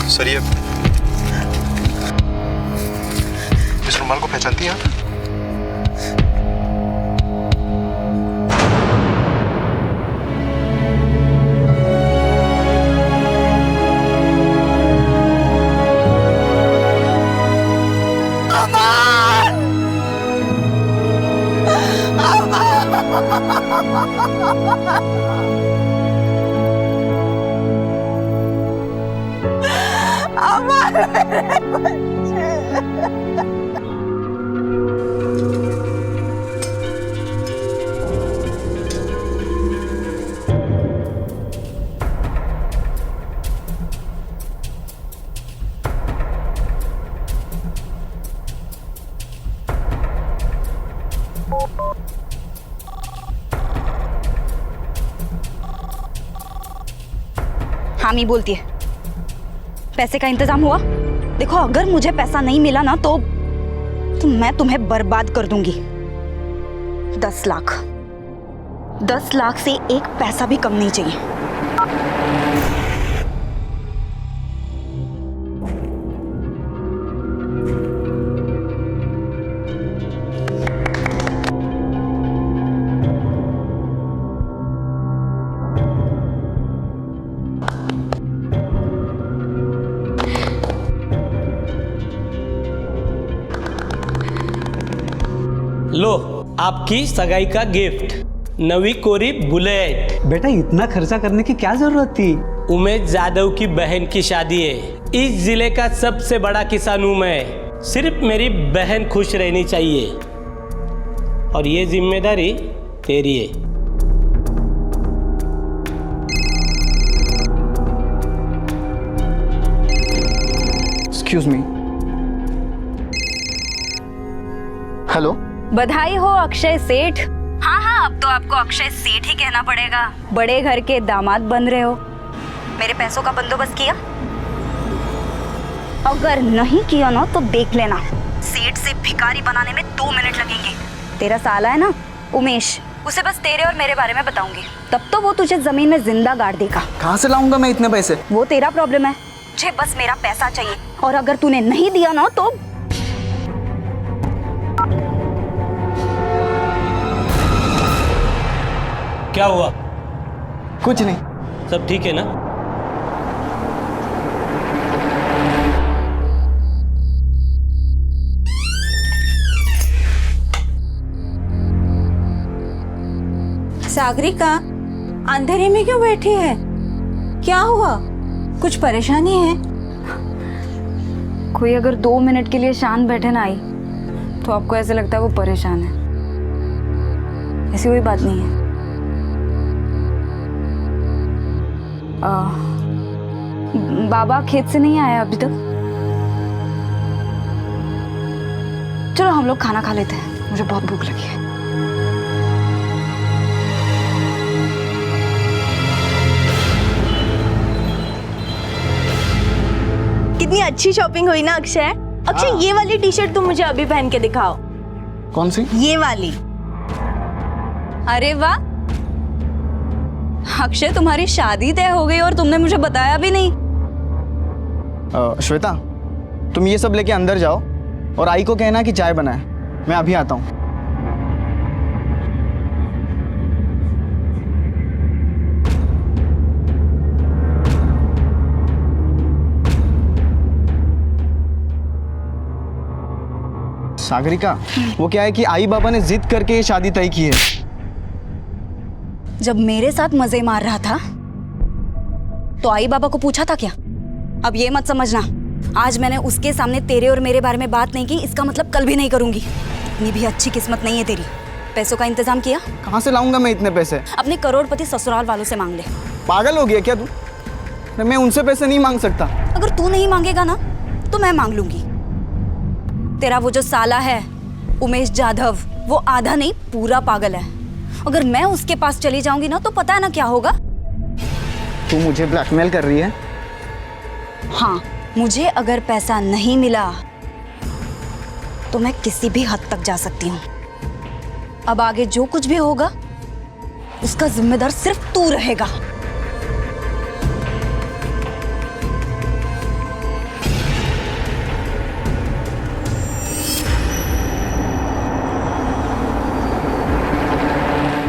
सर ये इस रुमाल को पहचानती हैं आप? हामी बोलती है। पैसे का इंतजाम हुआ? देखो अगर मुझे पैसा नहीं मिला ना तो मैं तुम्हें बर्बाद कर दूंगी। 10 लाख, 10 लाख से एक पैसा भी कम नहीं चाहिए। लो आपकी सगाई का गिफ्ट। नवी कोरी बुलेट। बेटा इतना खर्चा करने की क्या जरूरत थी? उमेश यादव की बहन की शादी है। इस जिले का सबसे बड़ा किसान हूं मैं। सिर्फ मेरी बहन खुश रहनी चाहिए और ये जिम्मेदारी तेरी है। Excuse me. हेलो, बधाई हो अक्षय सेठ। हाँ, अब तो आपको अक्षय सेठ ही कहना पड़ेगा। बड़े घर के दामाद बन रहे हो। मेरे पैसों का बंदोबस्त किया? अगर नहीं किया ना तो देख लेना, सेठ से भिखारी बनाने में 2 मिनट लगेंगे। तेरा साला है ना उमेश, उसे बस तेरे और मेरे बारे में बताऊंगी, तब तो वो तुझे जमीन में जिंदा गाड़ देगा। कहाँ से लाऊंगा मैं इतने पैसे? वो तेरा प्रॉब्लम है, मुझे बस मेरा पैसा चाहिए। और अगर तूने नहीं दिया ना तो क्या हुआ? कुछ नहीं। सब ठीक है ना? सागरिका, अंधेरे में क्यों बैठी है? क्या हुआ? कुछ परेशानी है? कोई अगर 2 मिनट के लिए शांत बैठे ना आई तो आपको ऐसे लगता है वो परेशान है। ऐसी कोई बात नहीं है। बाबा खेत से नहीं आया अभी तक? चलो हम लोग खाना खा लेते हैं, मुझे बहुत भूख लगी है। कितनी अच्छी शॉपिंग हुई ना अक्षय। अक्षय, ये वाली टी शर्ट तुम मुझे अभी पहन के दिखाओ। कौन सी? ये वाली। अरे वाह अक्षय, तुम्हारी शादी तय हो गई और तुमने मुझे बताया भी नहीं। श्वेता, तुम ये सब लेके अंदर जाओ और आई को कहना कि चाय बनाए। मैं अभी आता हूँ। सागरिका, वो क्या है कि आई बाबा ने जिद करके ये शादी तय की है। जब मेरे साथ मजे मार रहा था तो आई बाबा को पूछा था क्या? अब ये मत समझना, आज मैंने उसके सामने तेरे और मेरे बारे में बात नहीं की, इसका मतलब कल भी नहीं करूंगी। इतनी भी अच्छी किस्मत नहीं है तेरी। पैसों का इंतजाम किया? कहाँ से लाऊंगा मैं इतने पैसे? अपने करोड़पति ससुराल वालों से मांग ले। पागल हो गया क्या तू? मैं उनसे पैसे नहीं मांग सकता। अगर तू नहीं मांगेगा ना तो मैं मांग लूंगी। तेरा वो जो साला है उमेश जाधव, वो आधा नहीं पूरा पागल है। अगर मैं उसके पास चली जाऊंगी ना तो पता है ना क्या होगा? तू मुझे ब्लैकमेल कर रही है? हाँ, मुझे अगर पैसा नहीं मिला तो मैं किसी भी हद तक जा सकती हूँ। अब आगे जो कुछ भी होगा उसका जिम्मेदार सिर्फ तू रहेगा।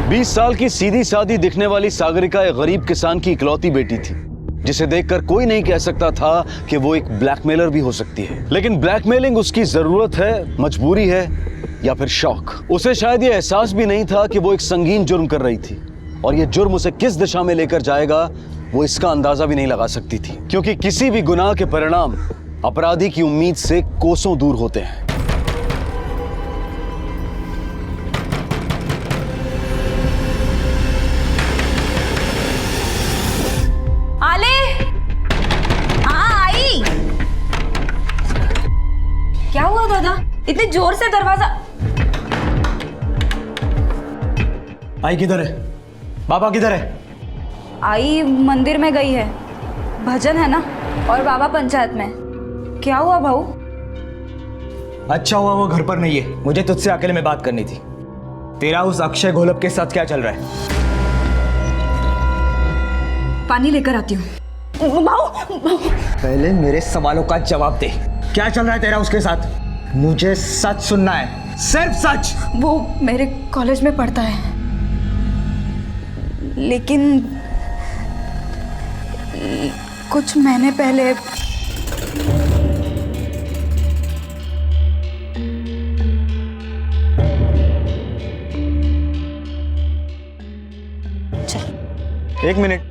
बीस साल की सीधी सादी दिखने वाली सागरिका एक गरीब किसान की इकलौती बेटी थी, जिसे देखकर कोई नहीं कह सकता था कि वो एक ब्लैकमेलर भी हो सकती है। लेकिन ब्लैकमेलिंग उसकी जरूरत है, मजबूरी है या फिर शौक। उसे शायद ये एहसास भी नहीं था कि वो एक संगीन जुर्म कर रही थी, और ये जुर्म उसे किस दिशा में लेकर जाएगा वो इसका अंदाजा भी नहीं लगा सकती थी, क्योंकि किसी भी गुनाह के परिणाम अपराधी की उम्मीद से कोसों दूर होते हैं। क्या हुआ दादा? इतने जोर से दरवाजा। आई किधर है? बाबा किधर है? आई मंदिर में गई है, भजन है ना, और बाबा पंचायत में। क्या हुआ भाऊ? अच्छा हुआ वो घर पर नहीं है, मुझे तुझसे अकेले में बात करनी थी। तेरा उस अक्षय घोलप के साथ क्या चल रहा है? पानी लेकर आती हूँ। पहले मेरे सवालों का जवाब दे। क्या चल रहा है तेरा उसके साथ? मुझे सच सुनना है, सिर्फ सच। वो मेरे कॉलेज में पढ़ता है, लेकिन कुछ महीने पहले एक minute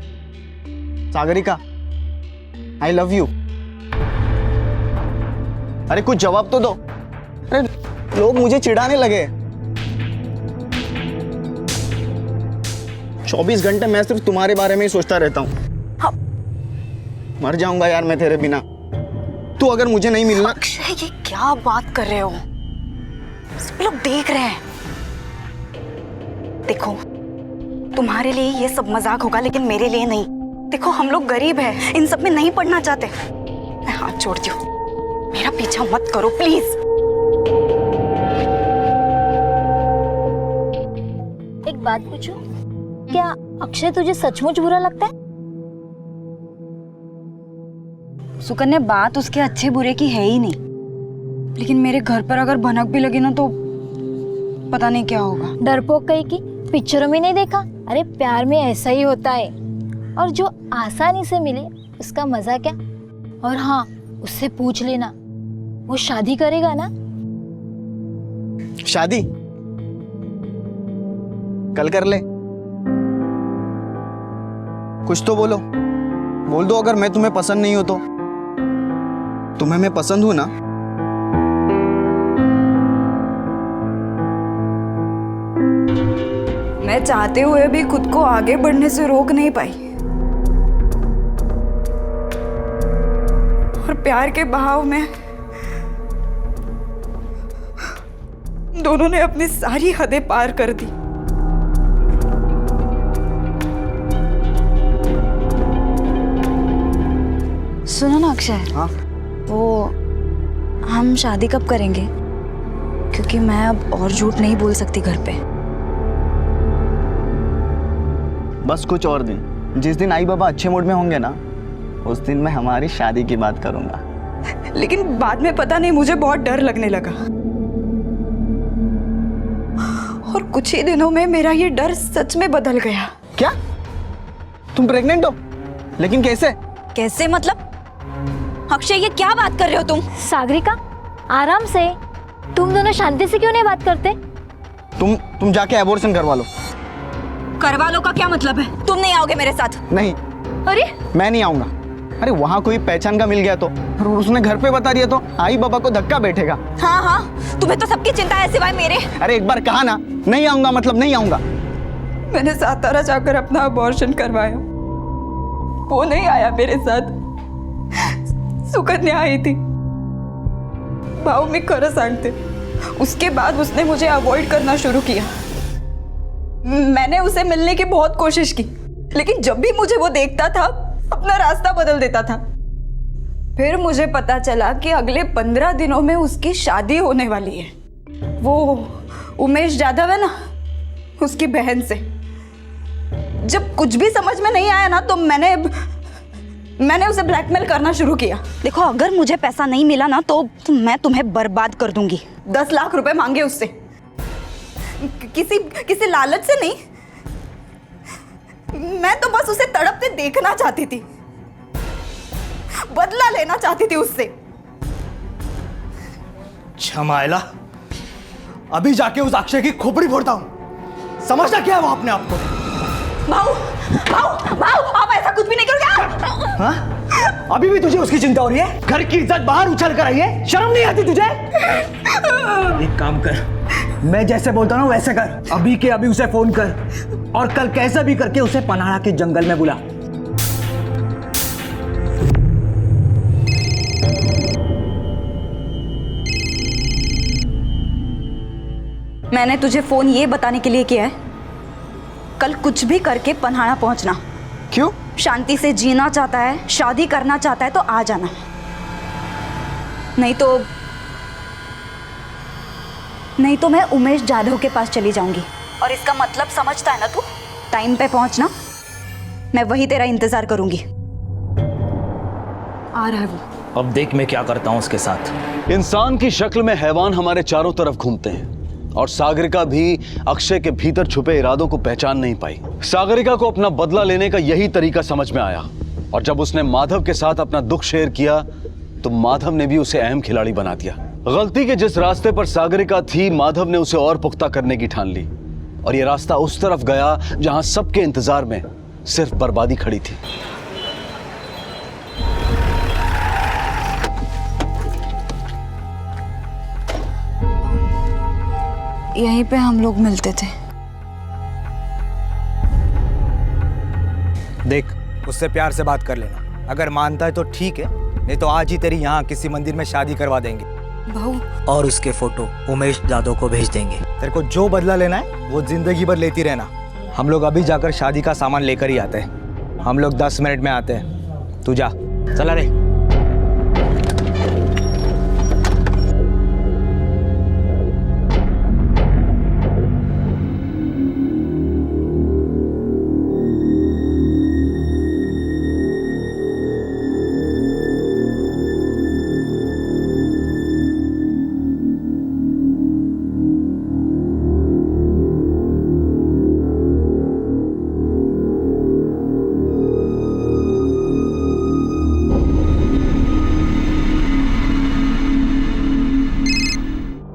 Sagarika, I love you. अरे कुछ जवाब तो दो। अरे लोग मुझे चिढ़ाने लगे। 24 घंटे मैं सिर्फ तुम्हारे बारे में ही सोचता रहता हूँ। मर जाऊंगा यार मैं तेरे बिना। तू अगर मुझे नहीं मिलना। अक्षय ये क्या बात कर रहे हो? सब लोग देख रहे हैं। देखो तुम्हारे लिए ये सब मजाक होगा लेकिन मेरे लिए नहीं। देखो हम लोग गरीब हैं, इन सब में नहीं पढ़ना चाहते। मैं हाथ जोड़ती हूँ, मेरा पीछा मत करो प्लीज। एक बात पूछूं, क्या अक्षय तुझे सचमुच बुरा लगता है? सुकन्या बात उसके अच्छे बुरे की है ही नहीं, लेकिन मेरे घर पर अगर भनक भी लगी ना तो पता नहीं क्या होगा। डरपोक कहीं की पिक्चरों में नहीं देखा? अरे प्यार में ऐसा ही होता है, और जो आसानी से मिले उसका मजा क्या। और हाँ, उससे पूछ लेना वो शादी करेगा ना? शादी कल कर ले। कुछ तो बोलो, बोल दो अगर मैं तुम्हें पसंद नहीं हो तो। तुम्हें मैं पसंद हूं ना? मैं चाहते हुए भी खुद को आगे बढ़ने से रोक नहीं पाई, और प्यार के बहाव में दोनों ने अपनी सारी हदें पार कर दी। सुनो ना अक्षय। हाँ? वो हम शादी कब करेंगे? क्योंकि मैं अब और झूठ नहीं बोल सकती घर पे। बस कुछ और दिन, जिस दिन आई बाबा अच्छे मूड में होंगे ना, उस दिन मैं हमारी शादी की बात करूंगा। लेकिन बाद में पता नहीं मुझे बहुत डर लगने लगा, और कुछ ही दिनों में मेरा ये डर सच में बदल गया। क्या? तुम प्रेग्नेंट हो? लेकिन कैसे? कैसे मतलब? अक्षय ये क्या बात कर रहे हो तुम? सागरिका आराम से, तुम दोनों शांति से क्यों नहीं बात करते? तुम जाके एबॉर्शन करवा लो। करवा लो का क्या मतलब है? तुम नहीं आओगे मेरे साथ? नहीं। अरे मैं नहीं आऊंगा। अरे वहाँ कोई पहचान का मिल गया तो, और उसने घर पे बता दिया तो आई बाबा को धक्का बैठेगा। हाँ हाँ, तुम्हें तो सबकी चिंता है सिवाय मेरे। अरे एक बार कहा ना, नहीं आऊंगा मतलब नहीं आऊंगा। मैंने सातारा जाकर अपना अबॉर्शन करवाया, वो नहीं आया मेरे साथ, सुकन्या आई थी। भाव में खरं सांगते, उसके बाद उसने मुझे अवॉइड करना शुरू किया। मैंने उसे मिलने की बहुत कोशिश की, लेकिन जब भी मुझे वो देखता था अपना रास्ता बदल देता था। फिर मुझे पता चला कि अगले 15 दिनों में उसकी शादी होने वाली है। वो उमेश जाधव है ना, उसकी बहन से। जब कुछ भी समझ में नहीं आया ना तो मैंने उसे ब्लैकमेल करना शुरू किया। देखो अगर मुझे पैसा नहीं मिला ना तो मैं तुम्हें बर्बाद कर दूंगी। 10 लाख रुपए मांगे उससे, किसी लालच से नहीं। मैं तो बस उसे तड़पते देखना चाहती थी, बदला लेना चाहती थी उससे। छमाइला, अभी जाके उस अक्षय की खोपड़ी फोड़ता हूं। समझना क्या है वो अपने आप को? भाऊ, भाऊ, भाऊ, आप ऐसा कुछ भी नहीं करोगे। हाँ? अभी भी तुझे उसकी चिंता हो रही है? घर की इज्जत बाहर उछल कर आई है, शर्म नहीं आती तुझे? एक काम कर, मैं जैसे बोलता हूँ वैसे कर। अभी के अभी उसे फोन कर, और कल कैसे भी करके उसे पनाड़ा के जंगल में बुला। मैंने तुझे फोन ये बताने के लिए किया है, कल कुछ भी करके पन्हाड़ा पहुंचना। क्यों? शांति से जीना चाहता है, शादी करना चाहता है तो आ जाना, नहीं तो मैं उमेश जाधव के पास चली जाऊंगी। और इसका मतलब समझता है ना तू? टाइम पे पहुंचना, मैं वही तेरा इंतजार करूंगी। आ रहा है वो। अब देख मैं क्या करता हूं उसके साथ। इंसान की शक्ल में हैवान हमारे चारों तरफ घूमते हैं, और सागरिका भी अक्षय के भीतर छुपे इरादों को पहचान नहीं पाई। सागरिका को अपना बदला लेने का यही तरीका समझ में आया, और जब उसने माधव के साथ अपना दुख शेयर किया तो माधव ने भी उसे अहम खिलाड़ी बना दिया। गलती के जिस रास्ते पर सागरिका थी, माधव ने उसे और पुख्ता करने की ठान ली, और यह रास्ता उस तरफ गया जहां सबके इंतजार में सिर्फ बर्बादी खड़ी थी। यहीं पे हम लोग मिलते थे। देख, उससे प्यार से बात कर लेना। अगर मानता है तो ठीक है, नहीं तो आज ही तेरी यहाँ किसी मंदिर में शादी करवा देंगे। भाऊ, और उसके फोटो उमेश जादव को भेज देंगे। तेरे को जो बदला लेना है वो जिंदगी भर लेती रहना। हम लोग अभी जाकर शादी का सामान लेकर ही आते हैं। हम लोग 10 मिनट में आते हैं, तू जा। चला रे।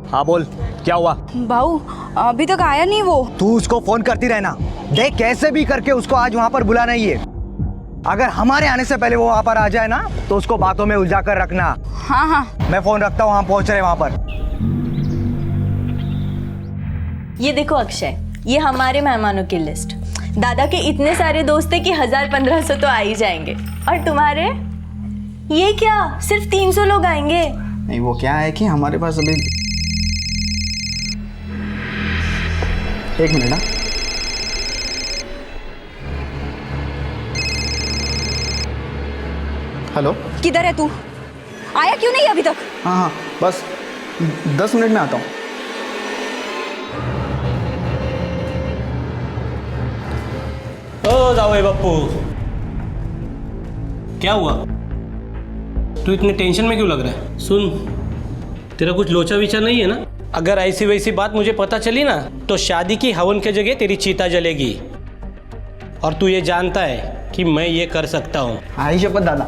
हाँ बोल, क्या हुआ? भाऊ, अभी तक आया नहीं वो। तू उसको फोन करती रहना। देख, कैसे भी करके उसको आज वहाँ पर बुलाना ही है। अगर हमारे आने से पहले वो वहाँ पर आ जाए ना, तो उसको बातों में उलझा कर रखना। हाँ हाँ, मैं फोन रखता हूँ, हम पहुँच रहे वहाँ पर। ये देखो अक्षय, ये हमारे मेहमानों की लिस्ट। दादा के इतने सारे दोस्त हैं कि 1000-1500 तो आ ही जाएंगे। और तुम्हारे? ये क्या, सिर्फ 300 लोग आएंगे? नहीं, वो क्या है कि हमारे पास अभी एक मिनट। हाँ, हेलो, किधर है तू? आया क्यों नहीं अभी तक? हाँ हाँ, बस 10 मिनट में आता हूँ। ओ जाओ बप्पू, क्या हुआ? तू इतने टेंशन में क्यों लग रहा है? सुन, तेरा कुछ लोचा विचार नहीं है ना? अगर ऐसी वैसी बात मुझे पता चली ना, तो शादी की हवन की जगह तेरी चीता जलेगी। और तू ये जानता है कि मैं ये कर सकता हूँ। आई शपथ दादा,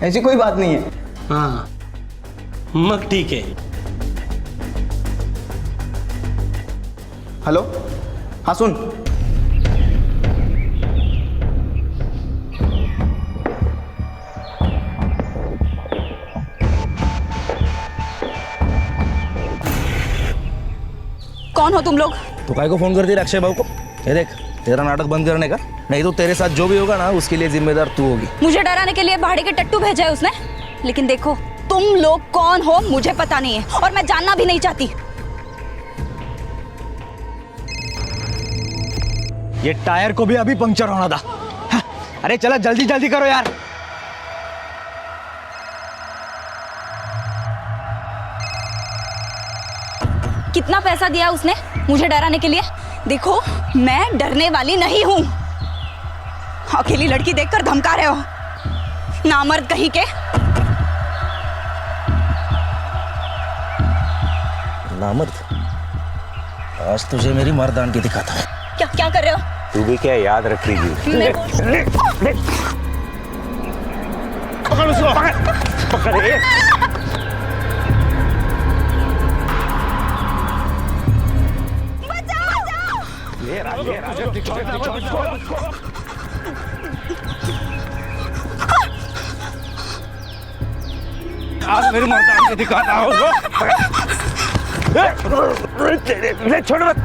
ऐसी कोई बात नहीं है। हाँ, मग ठीक है। हेलो, हाँ सुन, कौन हो तुम लोग? तो काय को फोन कर दिया अक्षय भाऊ को? ये देख, तेरा नाटक बंद करने का, नहीं तो तेरे साथ जो भी होगा ना, उसके लिए जिम्मेदार तू होगी। मुझे डराने के लिए भाड़े के टट्टू भेजा है उसने। लेकिन देखो, तुम लोग कौन हो मुझे पता नहीं है, और मैं जानना भी नहीं चाहती। ये टायर को भी अभी पंक्चर होना था। हाँ, अरे चला, जल्दी जल्दी करो यार। कितना पैसा दिया उसने मुझे डराने के लिए? देखो, मैं डरने वाली नहीं हूं। अकेली लड़की देखकर धमका रहे हो, नामर्द कहीं के। नामर्द? आज तुझे मेरी मर्दानगी दिखाता हूं। क्या क्या कर रहे हो? तू भी क्या याद रखेगी? पकड़ उसको, पकड़ ये। आज मेरी मर्दानगी दिखाता हूं। छोड़ मत।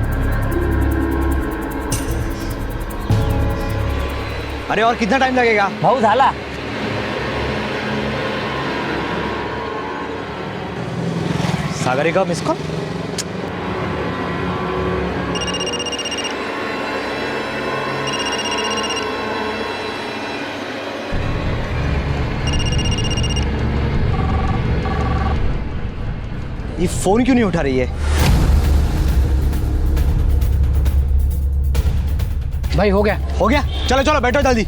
अरे और कितना टाइम लगेगा? भाऊ झाला। Sagarika miss call. ये फोन क्यों नहीं उठा रही है? भाई हो गया, हो गया। चलो चलो, बैठो जल्दी।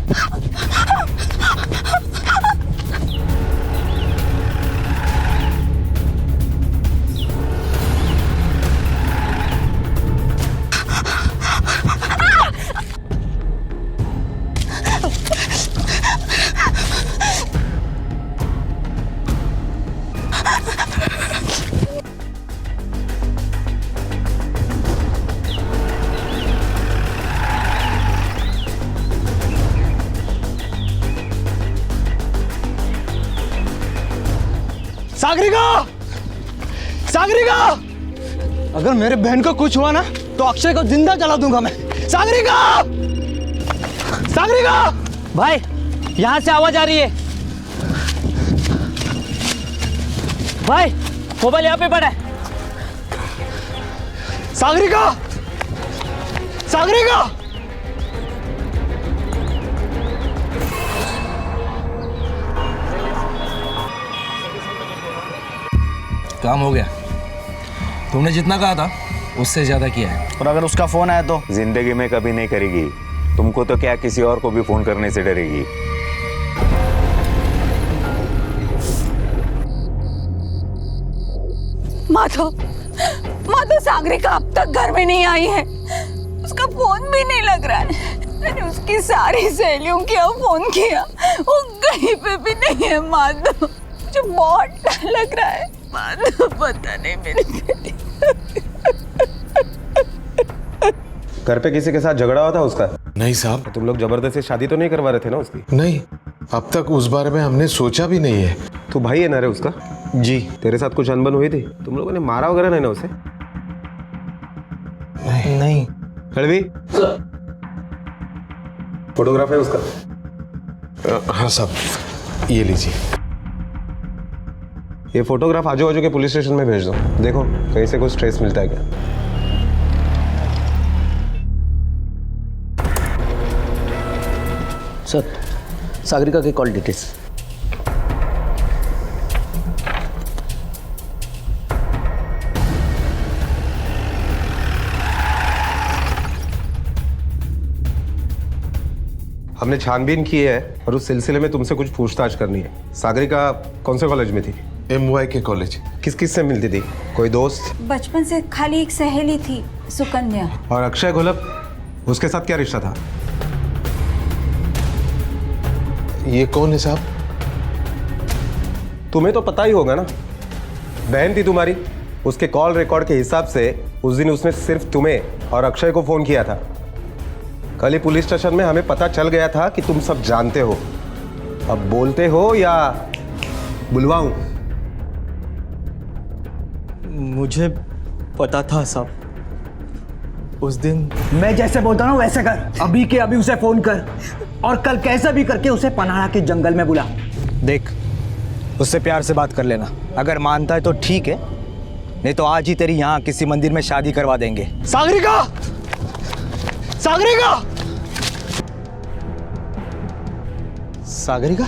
सागरिका, सागरिका, अगर मेरे बहन को कुछ हुआ ना तो अक्षय को जिंदा जला दूंगा मैं। सागरिका, सागरिका, भाई यहाँ से आवाज आ रही है। भाई मोबाइल यहाँ पे पड़ा है। सागरिका, सागरिका, काम हो गया। तुमने जितना कहा था उससे ज्यादा किया है। और अगर उसका फोन आया तो? जिंदगी में कभी नहीं करेगी। तुमको तो क्या, किसी और को भी फोन करने से डरेगी। माधव, माधव, सागरिका अब तक घर में नहीं आई है। उसका फोन भी नहीं लग रहा है। मैंने उसकी सारी सहेलियों को फोन किया, वो कहीं पे भी नहीं है। माधव, मुझे बहुत डर लग रहा है। माधव, पता नहीं मेरी बेटी। घर पे किसी के साथ झगड़ा हुआ था उसका? नहीं साहब। तुम लोग जबरदस्ती शादी तो नहीं करवा रहे थे ना उसकी? नहीं, अब तक उस बारे में हमने सोचा भी नहीं है। तू भाई है ना रे उसका? जी। तेरे साथ कुछ अनबन हुई थी? तुम लोगों ने मारा वगैरह नहीं ना उसे? नहीं। खड़वी, फोटोग्राफ है उसका? हाँ साहब, ये लीजिए। ये फोटोग्राफ आजू बाजू के पुलिस स्टेशन में भेज दो। देखो कहीं से कुछ ट्रेस मिलता है क्या। सर, सागरिका के कॉल डिटेल्स। हमने छानबीन की है और उस सिलसिले में तुमसे कुछ पूछताछ करनी है। सागरिका कौन से कॉलेज में थी? MY के कॉलेज। किस किस से मिलती थी? कोई दोस्त? बचपन से खाली एक सहेली थी, सुकन्या। और अक्षय घोलप, उसके साथ क्या रिश्ता था? ये कौन है साहब? तुम्हें तो पता ही होगा ना, बहन थी तुम्हारी। उसके कॉल रिकॉर्ड के हिसाब से उस दिन उसने सिर्फ तुम्हें और अक्षय को फोन किया था। कल ही पुलिस स्टेशन में हमें पता चल गया था कि तुम सब जानते हो। अब बोलते हो या बुलवाऊं? मुझे पता था साहब। उस दिन मैं जैसे बोलता हूँ वैसे कर। अभी के अभी उसे फोन कर और कल कैसे भी करके उसे पनाड़ा के जंगल में बुला। देख, उससे प्यार से बात कर लेना। अगर मानता है तो ठीक है, नहीं तो आज ही तेरी यहाँ किसी मंदिर में शादी करवा देंगे। सागरिका, सागरिका, सागरिका,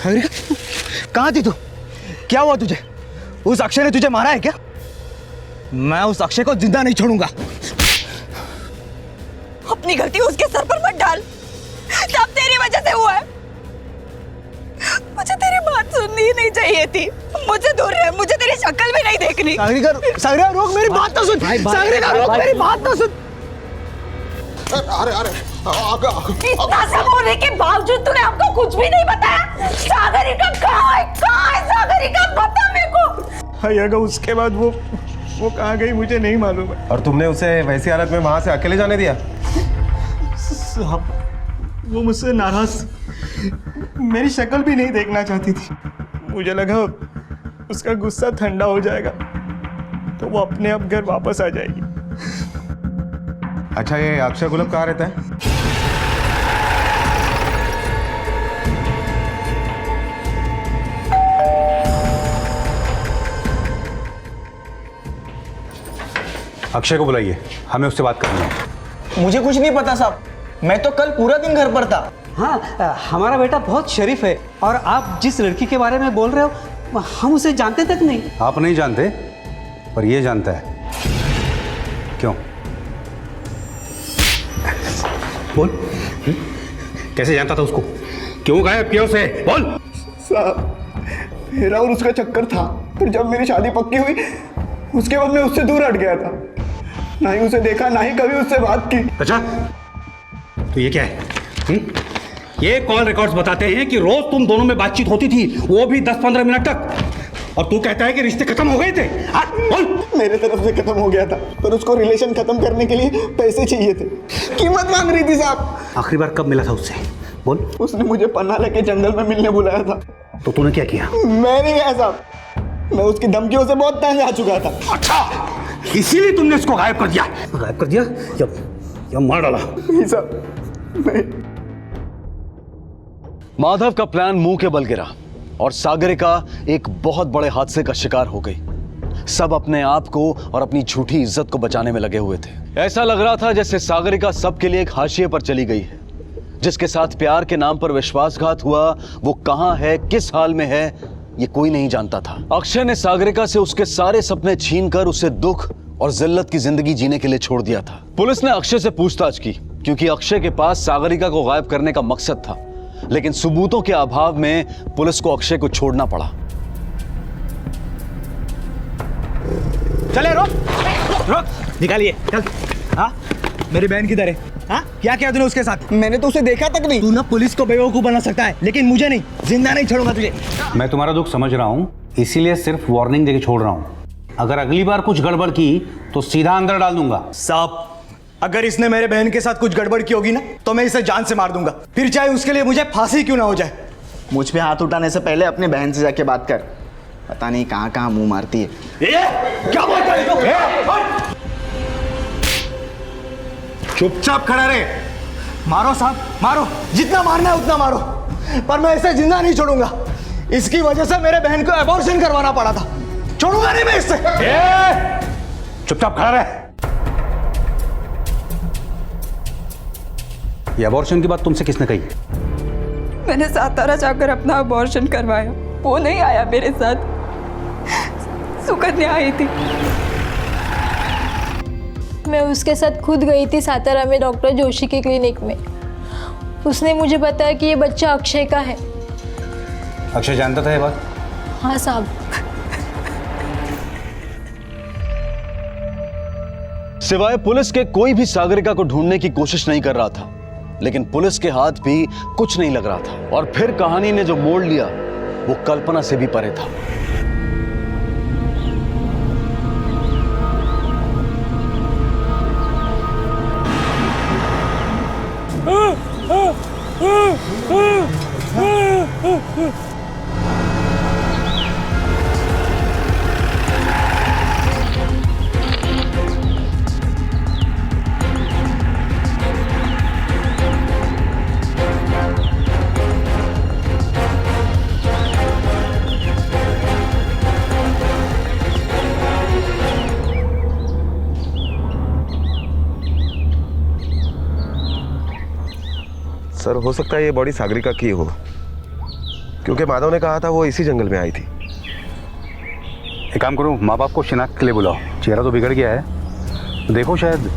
सागरिका, कहाँ थी तू? क्या हुआ तुझे? उस अक्षय ने तुझे मारा है क्या? मैं उस अक्षय को जिंदा नहीं छोड़ूंगा। अपनी गलती उसके सर पर मत डाल। सब तेरी वजह से हुआ है। मुझे तेरी बात सुननी ही नहीं चाहिए थी। मुझे दूर रह, मुझे तेरी शक्ल भी नहीं देखनी। सागरिका, सागरिका रोक, मेरी बात तो सुन। सागरिका रोक, मेरी बात तो सुन। अरे अरे, इतना सब होने के बावजूद तूने हमको कुछ भी नहीं बताया। सागरिका कहाँ है? कहाँ है सागरिका? बता मेरे को। अगर उसके बाद वो कहाँ गई मुझे नहीं मालूम है। और तुमने उसे वैसी हालत में वहां से अकेले जाने दिया? साहब, वो मुझसे नाराज, मेरी शक्ल भी नहीं देखना चाहती थी। मुझे लगा उसका गुस्सा ठंडा हो जाएगा तो वो अपने आप घर वापस आ जाएगी। अच्छा, ये अक्षय घोलप कहाँ रहता है? अक्षय को बुलाइए, हमें उससे बात करनी है। मुझे कुछ नहीं पता साहब, मैं तो कल पूरा दिन घर पर था। हाँ, हमारा बेटा बहुत शरीफ है और आप जिस लड़की के बारे में बोल रहे हो हम उसे जानते तक नहीं। आप नहीं जानते, पर ये जानता है। क्यों? बोल, कैसे जानता था उसको? क्यों गायब किया उसे? बोल। साहब, मेरा और उसका चक्कर था, फिर जब मेरी शादी पक्की हुई उसके बाद मैं उससे दूर हट गया था। ना ही उसे देखा, ना ही कभी उससे बात की। अच्छा, तो ये क्या है? ये कॉल रिकॉर्ड्स बताते हैं कि रोज तुम दोनों में बातचीत होती थी, वो भी 10-15 मिनट तक। और तू कहता है कि रिश्ते खत्म हो गए थे। बोल। मेरे तरफ से खत्म हो गया था, पर उसको रिलेशन खत्म करने के लिए पैसे चाहिए थे। कीमत मांग रही थी साहब। आखिरी बार कब मिला था उससे? बोल। उसने मुझे पन्ना लेके जंगल में मिलने बुलाया था। तो तूने क्या किया? मैं नहीं गया साहब, मैं उसकी धमकियों से बहुत तंग आ चुका था। अच्छा, इसीलिए तुमने उसको गायब कर दिया? गायब कर दिया या मार डाला? नहीं साहब, नहीं। माधव का प्लान मुंह के बल गिरा और सागरिका एक बहुत बड़े हादसे का शिकार हो गई। सब अपने आप को और अपनी झूठी इज्जत को बचाने में लगे हुए थे। ऐसा लग रहा था जैसे सागरिका सबके लिए एक हाशिए पर चली गई है। जिसके साथ प्यार के नाम पर विश्वासघात हुआ, वो कहां है, किस हाल में है, ये कोई नहीं जानता था। अक्षय ने सागरिका से उसके सारे सपने छीनकर उसे दुख और जिल्लत की जिंदगी जीने के लिए छोड़ दिया था। पुलिस ने अक्षय से पूछताछ की क्योंकि अक्षय के पास सागरिका को गायब करने का मकसद था, लेकिन सबूतों के अभाव में पुलिस को अक्षय को छोड़ना पड़ा। चले, रोक, निकालिए, चल। हाँ, मेरी बहन किधर है? हाँ, क्या किया तूने उसके साथ? मैंने तो उसे देखा तक नहीं। तू ना पुलिस को बेवकूफ बना सकता है, लेकिन मुझे नहीं, जिंदा नहीं छोड़ूंगा तुझे। मैं तुम्हारा दुख समझ रहा हूँ, इसीलिए सिर्फ वार्निंग देके छोड़ रहा हूँ। अगर अगली बार कुछ गड़बड़ की तो सीधा अंदर डाल दूंगा। साहब, अगर इसने मेरे बहन के साथ कुछ गड़बड़ की होगी ना, तो मैं इसे जान से मार दूंगा, फिर चाहे उसके लिए मुझे फांसी क्यों ना हो जाए। मुझ पे हाथ उठाने से पहले अपने बहन से जाके बात कर, पता नहीं कहाँ कहाँ मुंह मारती है। क्या बोलता है तू? चुपचाप खड़ा रहे। मारो साहब, मारो, जितना मारना है उतना मारो, पर मैं इसे जिंदा नहीं छोड़ूंगा। इसकी वजह से मेरे बहन को एबॉर्शन करवाना पड़ा था, छोड़ूंगा नहीं मैं इससे। चुपचाप खड़ा रहे। ये अबॉर्शन की बात तुमसे किसने कही? मैंने सातारा जाकर अपना अबॉर्शन करवाया, वो नहीं आया मेरे साथ, सुकन्या आई थी। मैं उसके साथ खुद गई थी सातारा में डॉक्टर जोशी के क्लिनिक में। उसने मुझे बताया कि ये बच्चा अक्षय का है। अक्षय जानता था ये बात? हाँ साहब। सिवाय पुलिस के कोई भी सागरिका को ढूंढने की कोशिश नहीं कर रहा था, लेकिन पुलिस के हाथ भी कुछ नहीं लग रहा था। और फिर कहानी ने जो मोड़ लिया वो कल्पना से भी परे था। सर, हो सकता है ये बॉडी सागरिका की हो, क्योंकि माधव ने कहा था वो इसी जंगल में आई थी। एक काम करो, माँ बाप को शिनाख्त के लिए बुलाओ। चेहरा तो बिगड़ गया है, तो देखो शायद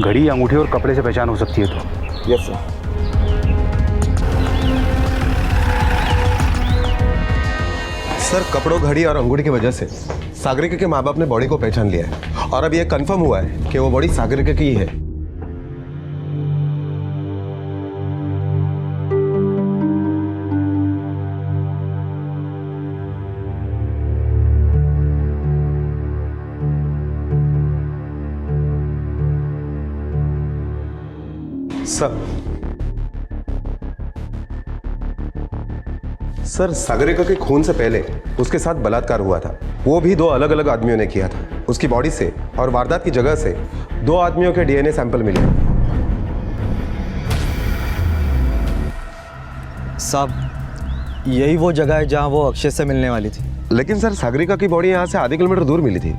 घड़ी, अंगूठी और कपड़े से पहचान हो सकती है। तो यस सर। सर, कपड़ों, घड़ी और अंगूठी की वजह से सागरिका के माँ बाप ने बॉडी को पहचान लिया है और अब यह कंफर्म हुआ है कि वो बॉडी सागरिका की ही है। सर, सागरिका के खून से पहले उसके साथ बलात्कार हुआ था, वो भी 2 अलग अलग आदमियों ने किया था। उसकी बॉडी से और वारदात की जगह से 2 आदमियों के डीएनए सैंपल मिले। साहब, यही वो जगह है जहां वो अक्षय से मिलने वाली थी। लेकिन सर, सागरिका की बॉडी यहाँ से आधे किलोमीटर दूर मिली थी,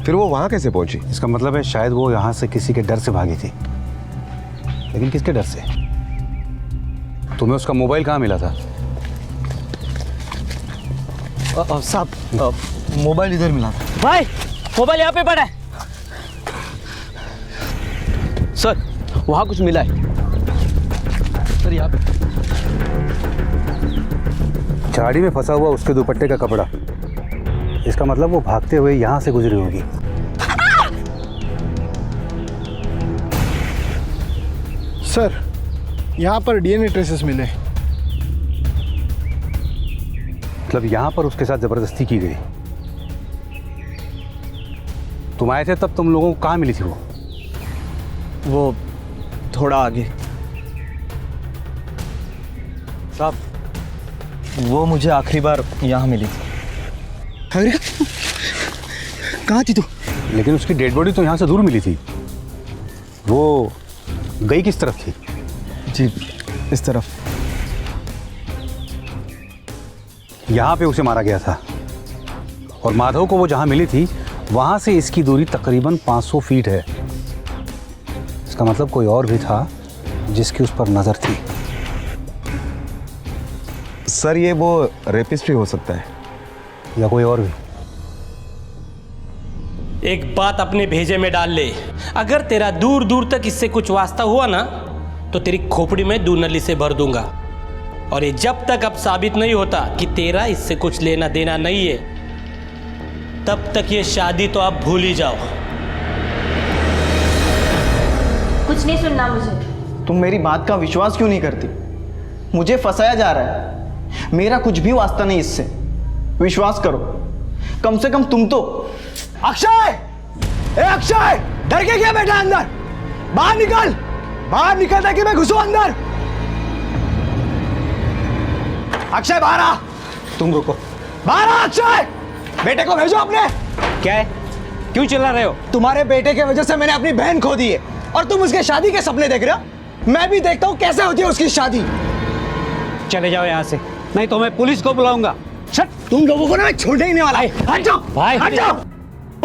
फिर वो वहां कैसे पहुंची? इसका मतलब है शायद वो यहाँ से किसी के डर से भागी थी। लेकिन किसके डर से? तुम्हें उसका मोबाइल कहाँ मिला था? साहब, मोबाइल इधर मिला था। भाई, मोबाइल यहाँ पे पड़ा है। सर, वहाँ कुछ मिला है। सर, यहाँ पे झाड़ी में फंसा हुआ उसके दुपट्टे का कपड़ा। इसका मतलब वो भागते हुए यहाँ से गुजरी होगी। सर, यहाँ पर डीएनए ट्रेसेस मिले। मतलब यहाँ पर उसके साथ जबरदस्ती की गई। तुम आए थे तब तुम लोगों को कहाँ मिली थी वो थोड़ा आगे। साहब, वो मुझे आखिरी बार यहाँ मिली थी। अरे कहाँ थी तू? लेकिन उसकी डेड बॉडी तो यहाँ से दूर मिली थी। वो गई किस तरफ थी? जी, इस तरफ। यहाँ पे उसे मारा गया था और माधव को वो जहाँ मिली थी वहाँ से इसकी दूरी तकरीबन 500 फीट है। इसका मतलब कोई और भी था जिसकी उस पर नज़र थी। सर ये वो रेपिस्ट भी हो सकता है या कोई और भी। एक बात अपने भेजे में डाल ले, अगर तेरा दूर दूर तक इससे कुछ वास्ता हुआ ना तो तेरी खोपड़ी में दूनली से भर दूंगा। और ये जब तक अब साबित नहीं होता कि तेरा इससे कुछ लेना देना नहीं है, तब तक ये शादी तो आप भूल ही जाओ। कुछ नहीं सुनना मुझे। तुम मेरी बात का विश्वास क्यों नहीं करती? मुझे फंसाया जा रहा है। मेरा कुछ भी वास्ता नहीं इससे। विश्वास करो, कम से कम तुम तो। अक्षय! ए अक्षय! डर के क्या बैठा अंदर? बाहर निकल! बाहर निकल ताकि मैं घुसूं अंदर। अक्षय बाहर आ! तुम रुको। बाहर आ अक्षय! बेटे को भेजो अपने। क्या है? क्यों चिल्ला रहे हो? तुम्हारे बेटे की वजह से मैंने अपनी बहन खो दी है और तुम उसके शादी के सपने देख रहे हो। मैं भी देखता हूँ कैसे होती है उसकी शादी। चले जाओ यहाँ से, नहीं तो मैं पुलिस को बुलाऊंगा। तुम लोगों को ना मैं छोड़ने ही नहीं वाला। हट जाओ भाई, हट जाओ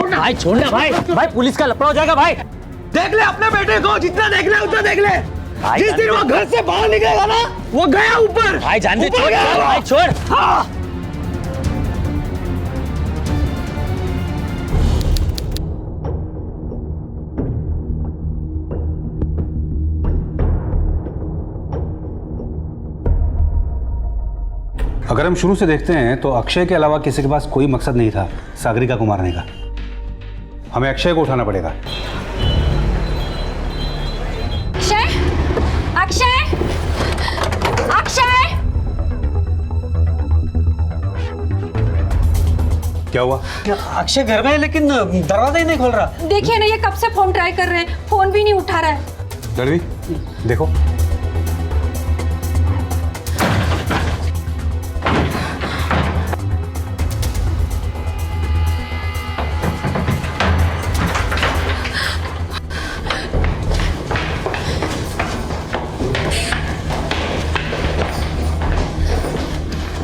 भाई छोड़ना भाई। भाई पुलिस का लफड़ा हो जाएगा भाई। देख ले अपने बेटे को, जितना देख ले उतना देख ले। जिस दिन वो घर से बाहर निकलेगा ना वो गया ऊपर। भाई जान दे, छोड़ भाई छोड़। हाँ। अगर हम शुरू से देखते हैं तो अक्षय के अलावा किसी के पास कोई मकसद नहीं था सागरिका को मारने का। हमें अक्षय को उठाना पड़ेगा। अक्षय! अक्षय! अक्षय! क्या हुआ? अक्षय घर में है लेकिन दरवाजा ही नहीं खोल रहा। देखिए ना, ये कब से फोन ट्राई कर रहे हैं, फोन भी नहीं उठा रहा है। लड़वी देखो।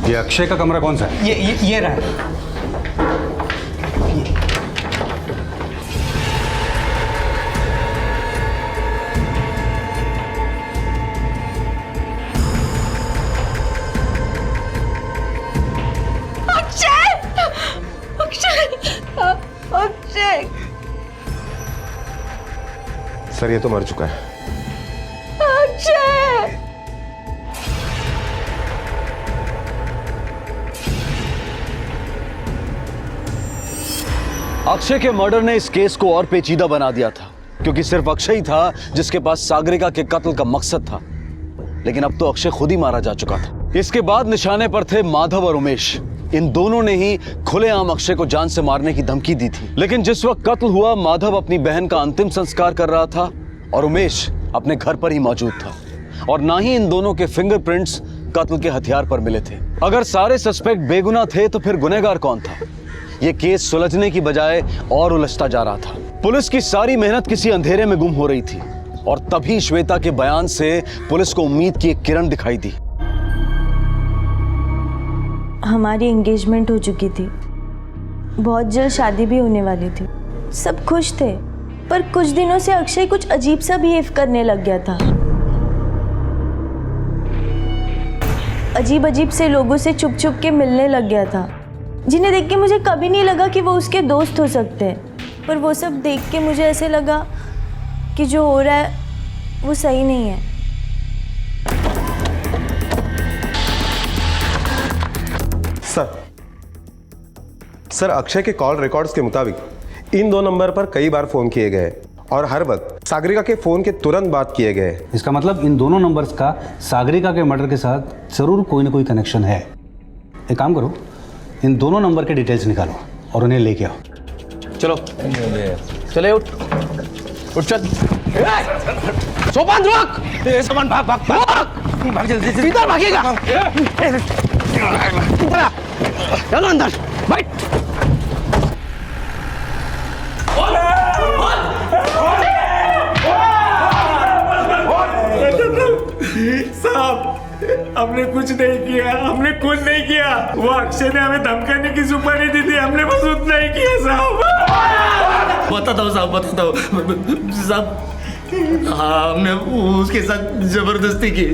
ये अक्षय का कमरा कौन सा है? ये रहा। अक्षय! अक्षय! अक्षय! सर ये तो मर चुका है। अक्षय! अक्षय के मर्डर ने इस केस को और पेचीदा बना दिया था, क्योंकि सिर्फ अक्षय ही था जिसके पास सागरिका के कत्ल का मकसद था। लेकिन अब तो अक्षय खुद ही मारा जा चुका था। इसके बाद निशाने पर थे माधव और उमेश। इन दोनों ने ही खुलेआम अक्षय को जान से मारने की धमकी दी थी। लेकिन जिस वक्त कत्ल हुआ, माधव अपनी बहन का अंतिम संस्कार कर रहा था और उमेश अपने घर पर ही मौजूद था। और ना ही इन दोनों के फिंगरप्रिंट्स कत्ल के हथियार पर मिले थे। अगर सारे सस्पेक्ट बेगुनाह थे तो फिर गुनहगार कौन था? ये केस सुलझने की बजाय और उलझता जा रहा था। पुलिस की सारी मेहनत किसी अंधेरे में गुम हो रही थी और तभी श्वेता के बयान से पुलिस को उम्मीद की एक किरण दिखाई दी। हमारी एंगेजमेंट हो चुकी थी, बहुत जल्द शादी भी होने वाली थी। सब खुश थे, पर कुछ दिनों से अक्षय कुछ अजीब सा बिहेव करने लग गया था। अजीब अजीब से लोगों से छुप छुप के मिलने लग गया था, जिन्हें देख के मुझे कभी नहीं लगा कि वो उसके दोस्त हो सकते हैं। पर वो सब देख के मुझे ऐसे लगा कि जो हो रहा है वो सही नहीं है। सर अक्षय के कॉल रिकॉर्ड्स के मुताबिक इन दो नंबर पर कई बार फोन किए गए और हर वक्त सागरिका के फोन के तुरंत बाद किए गए। इसका मतलब इन दोनों नंबर्स का सागरिका के मर्डर के साथ जरूर कोई ना कोई कनेक्शन है। एक काम करो, इन दोनों नंबर के डिटेल्स निकालो और उन्हें लेके आओ। चलो चले, उठ चल। सोपान रुक! सोपान भाग भाग भाग भाग जल्दी से। किधर भागेगा? इधर आ, चलो अंदर बैठ। साहब, हमने कुछ नहीं किया, हमने कुछ नहीं किया। वो अक्षय ने हमें धमकाने की सुपारी दी थी, हमने बस उतना ही किया साहब। बताता हूँ साहब, बताता हूँ साहब। हाँ, हमने उसके साथ जबरदस्ती की।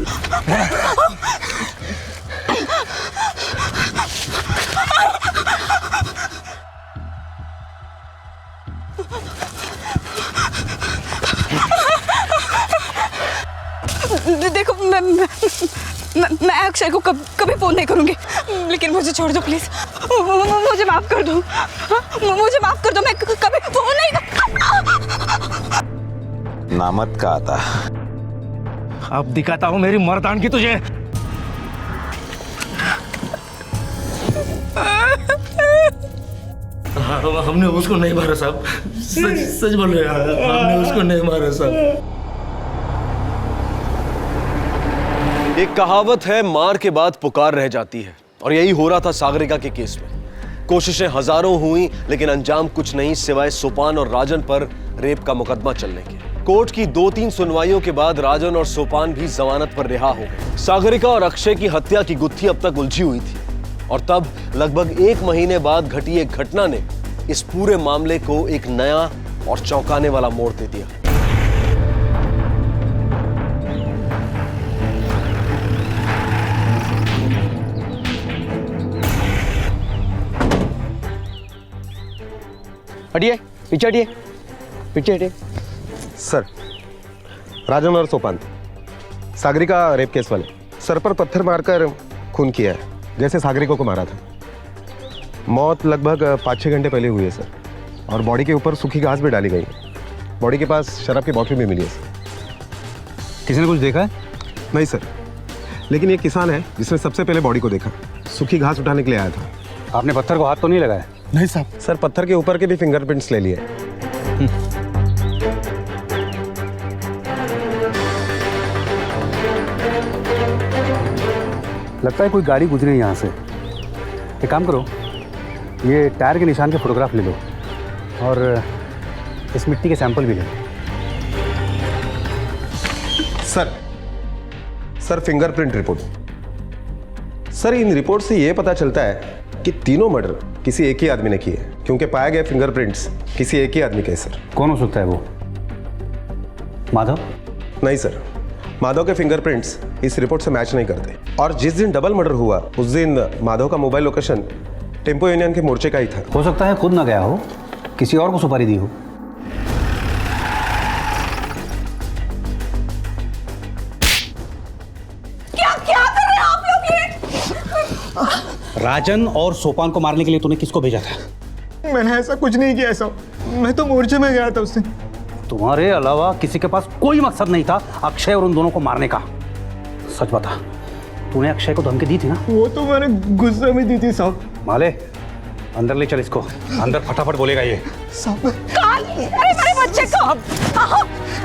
देखो, मैं अक्षय को कभी फोन नहीं करूंगी, लेकिन मुझे छोड़ दो प्लीज। मुझे माफ कर दो, मुझे माफ कर दो। मैं कभी फोन नहीं नामत का आता। अब दिखाता हूँ मेरी मर्दानगी तुझे। हाँ, हमने उसको नहीं मारा साहब, सच बोल रहे हैं, हमने उसको नहीं मारा साहब। एक कहावत है, मार के बाद पुकार रह जाती है, और यही हो रहा था सागरिका के केस में। कोशिशें हजारों हुई, लेकिन अंजाम कुछ नहीं सिवाय सोपान और राजन पर रेप का मुकदमा चलने के। कोर्ट की 2-3 सुनवाइयों के बाद राजन और सोपान भी जमानत पर रिहा हो गए। सागरिका और अक्षय की हत्या की गुत्थी अब तक उलझी हुई थी, और तब लगभग 1 महीने बाद घटी एक घटना ने इस पूरे मामले को एक नया और चौंकाने वाला मोड़ दे दिया। हटिए, पीछे हटिए, पीछे हटिए। सर, राजन और सोपान, सागरिका रेप केस वाले, सर पर पत्थर मारकर खून किया है, जैसे सागरिका को मारा था। मौत लगभग 5-6 घंटे पहले हुई है सर, और बॉडी के ऊपर सूखी घास भी डाली गई है। बॉडी के पास शराब की बोतल भी मिली है सर। किसी ने कुछ देखा है? नहीं सर, लेकिन ये किसान है जिसने सबसे पहले बॉडी को देखा, सूखी घास उठाने के लिए आया था। आपने पत्थर को हाथ तो नहीं लगाया? नहीं साहब। सर, पत्थर के ऊपर के भी फिंगरप्रिंट्स ले लिए। लगता है कोई गाड़ी गुजरी यहाँ से। एक काम करो, ये टायर के निशान के फोटोग्राफ ले लो और इस मिट्टी के सैंपल भी ले लो। Sir, fingerprint report. सर, इन रिपोर्ट से ये पता चलता है कि तीनों मर्डर किसी एक ही आदमी ने किए, क्योंकि पाए गए फिंगरप्रिंट्स किसी एक ही आदमी के। सर, कौन हो सकता है वो? माधव? नहीं सर, माधव के फिंगरप्रिंट्स इस रिपोर्ट से मैच नहीं करते, और जिस दिन डबल मर्डर हुआ उस दिन माधव का मोबाइल लोकेशन टेम्पो यूनियन के मोर्चे का ही था। हो सकता है खुद ना गया हो, किसी और को सुपारी दी हो। क्या कर रहे हैं आप लोग ये? राजन और सोपान को मारने के लिए तूने किसको भेजा था? मैंने ऐसा कुछ नहीं किया साहब, मैं तो मोर्चे में गया था उस दिन। तुम्हारे अलावा किसी के पास कोई मकसद नहीं था अक्षय और उन दोनों को मारने का। सच बता, तूने अक्षय को धमकी दी थी ना? वो तो मैंने गुस्से में दी थी साहब। माले, अंदर ले चल इसको, अंदर फटाफट बोलेगा ये। काल, अरे मेरे बच्चे को आओ,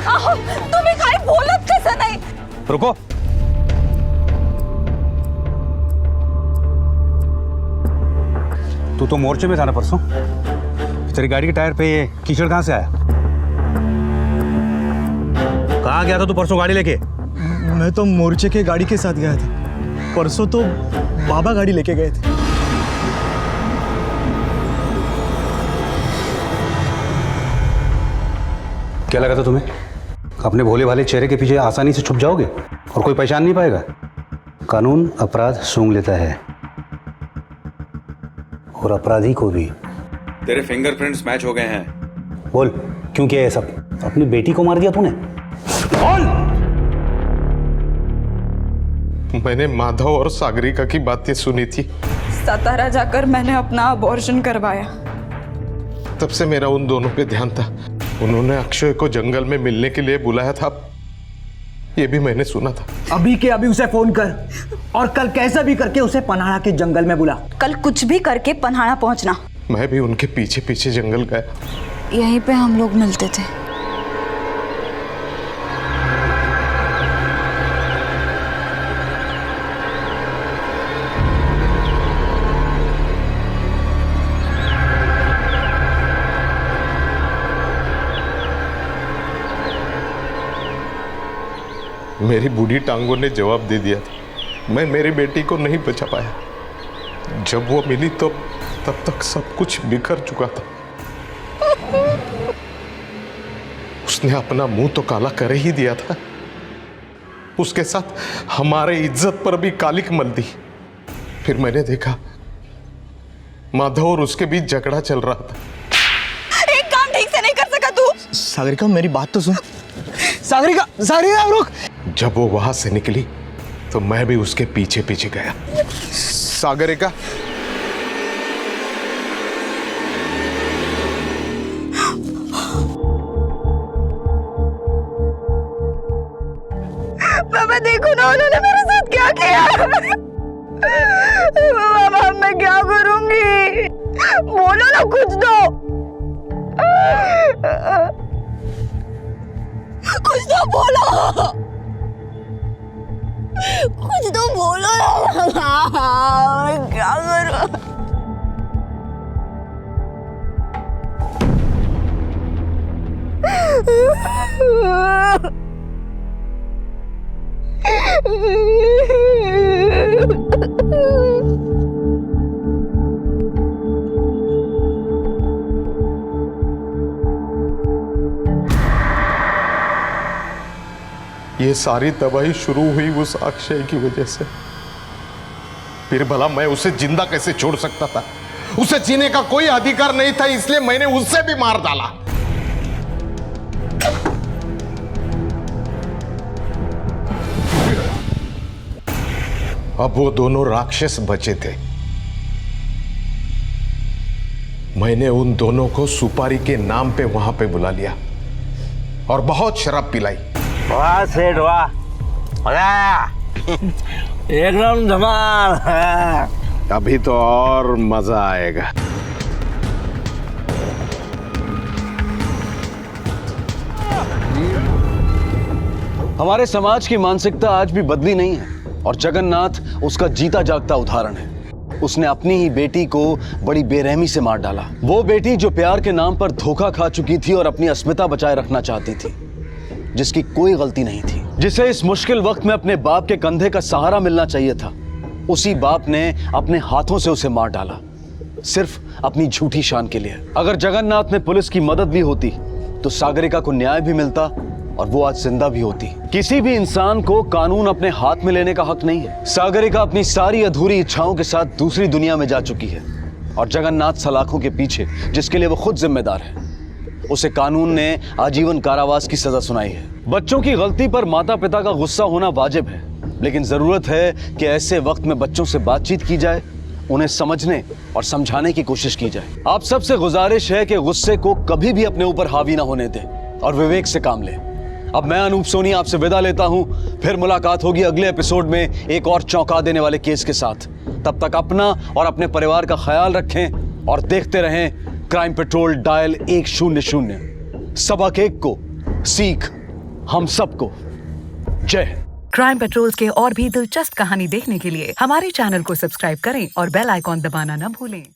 आओ, तुम्हें काहे बोलत कैसे नहीं? रुको, तू तो मोर्चे में था ना परसों? तेरी गाड़ी के टायर पे ये कीचड़ कहाँ से आया? कहाँ गया था तू परसों गाड़ी लेके? मैं तो मोर्चे के गाड़ी के साथ गया था, परसों तो बाबा गाड़ी लेके गए थे। क्या लगा था तुम्हें अपने भोले भाले चेहरे के पीछे आसानी से छुप जाओगे और कोई पहचान नहीं पाएगा? कानून अपराध सूंघ लेता है, और अपराधी को भी। तेरे फिंगरप्रिंट्स मैच हो गए हैं। बोल, क्यों किया ये सब? अपनी बेटी को मार दिया तूने? बोल। मैंने माधव और सागरिका की बातें सुनी थी। सातारा जाकर मैंने अपना अबॉर्शन करवाया। तब से मेरा उन दोनों पे ध्यान था। उन्होंने अक्षय को जंगल में मिलने के लिए बुलाया था, ये भी मैंने सुना था। अभी के अभी उसे फोन कर और कल कैसा भी करके उसे पन्हाड़ा के जंगल में बुला। कल कुछ भी करके पन्हाड़ा पहुंचना। मैं भी उनके पीछे पीछे जंगल गया। यहीं पे हम लोग मिलते थे। मेरी बूढ़ी टांगों ने जवाब दे दिया था। मैं मेरी बेटी को नहीं बचा पाया। जब वो मिली तो तब तक सब कुछ बिखर चुका था। उसने अपना मुंह तो काला कर ही दिया था, उसके साथ हमारे इज्जत पर भी कालिक मल दी। फिर मैंने देखा माधव और उसके बीच झगड़ा चल रहा था। एक काम ठीक से नहीं कर सका तू? सागरिका मेरी बात तो सुन। सागरिका, सागरिका रुक। जब वो वहां से निकली तो मैं भी उसके पीछे पीछे गया। सागरिका, पापा देखो ना उन्होंने मेरे साथ क्या किया। पापा मैं क्या करूंगी? बोलो ना कुछ तो। कुछ तो बोलो। कुछ तो बोलो ना। मैं क्या करूं? ये सारी तबाही शुरू हुई उस अक्षय की वजह से। फिर भला मैं उसे जिंदा कैसे छोड़ सकता था? उसे जीने का कोई अधिकार नहीं था, इसलिए मैंने उससे भी मार डाला। अब वो दोनों राक्षस बचे थे। मैंने उन दोनों को सुपारी के नाम पे वहां पे बुला लिया और बहुत शराब पिलाई। वाह सेठ वाह, एकदम धमाल। अभी तो और मजा आएगा। हमारे समाज की मानसिकता आज भी बदली नहीं है और जगन्नाथ उसका जीता जागता उदाहरण है। उसने अपनी ही बेटी को बड़ी बेरहमी से मार डाला। वो बेटी जो प्यार के नाम पर धोखा खा चुकी थी और अपनी अस्मिता बचाए रखना चाहती थी, जिसकी कोई गलती नहीं थी, जिसे इस मुश्किल वक्त में अपने बाप के कंधे का सहारा मिलना चाहिए था, उसी बाप ने अपने हाथों से उसे मार डाला, सिर्फ अपनी झूठी शान के लिए। अगर जगन्नाथ में पुलिस की मदद भी होती तो सागरिका को न्याय भी मिलता और वो आज जिंदा भी होती। किसी भी इंसान को कानून अपने हाथ में लेने का हक नहीं है। सागरिका अपनी सारी अधूरी इच्छाओं के साथ दूसरी दुनिया में जा चुकी है और जगन्नाथ सलाखों के पीछे, जिसके लिए वो खुद जिम्मेदार है, उसे कानून ने आजीवन कारावास की सजा सुनाई है। बच्चों की गलती पर माता पिता का गुस्सा होना वाजिब है, लेकिन जरूरत है कि ऐसे वक्त में बच्चों से बातचीत की जाए, उन्हें समझने और समझाने की कोशिश की जाए। आप सबसे गुजारिश है कि गुस्से को कभी भी अपने ऊपर हावी ना होने दें और विवेक से काम लें। अब मैं अनूप सोनी आपसे विदा लेता हूं। फिर मुलाकात होगी अगले एपिसोड में एक और चौंका देने वाले केस के साथ। तब तक अपना और अपने परिवार का ख्याल रखें और देखते रहें क्राइम पेट्रोल डायल 100। सबक एक को, सीख हम सबको। जय हिंद। क्राइम पेट्रोल्स के और भी दिलचस्प कहानी देखने के लिए हमारे चैनल को सब्सक्राइब करें और बेल आइकॉन दबाना न भूलें।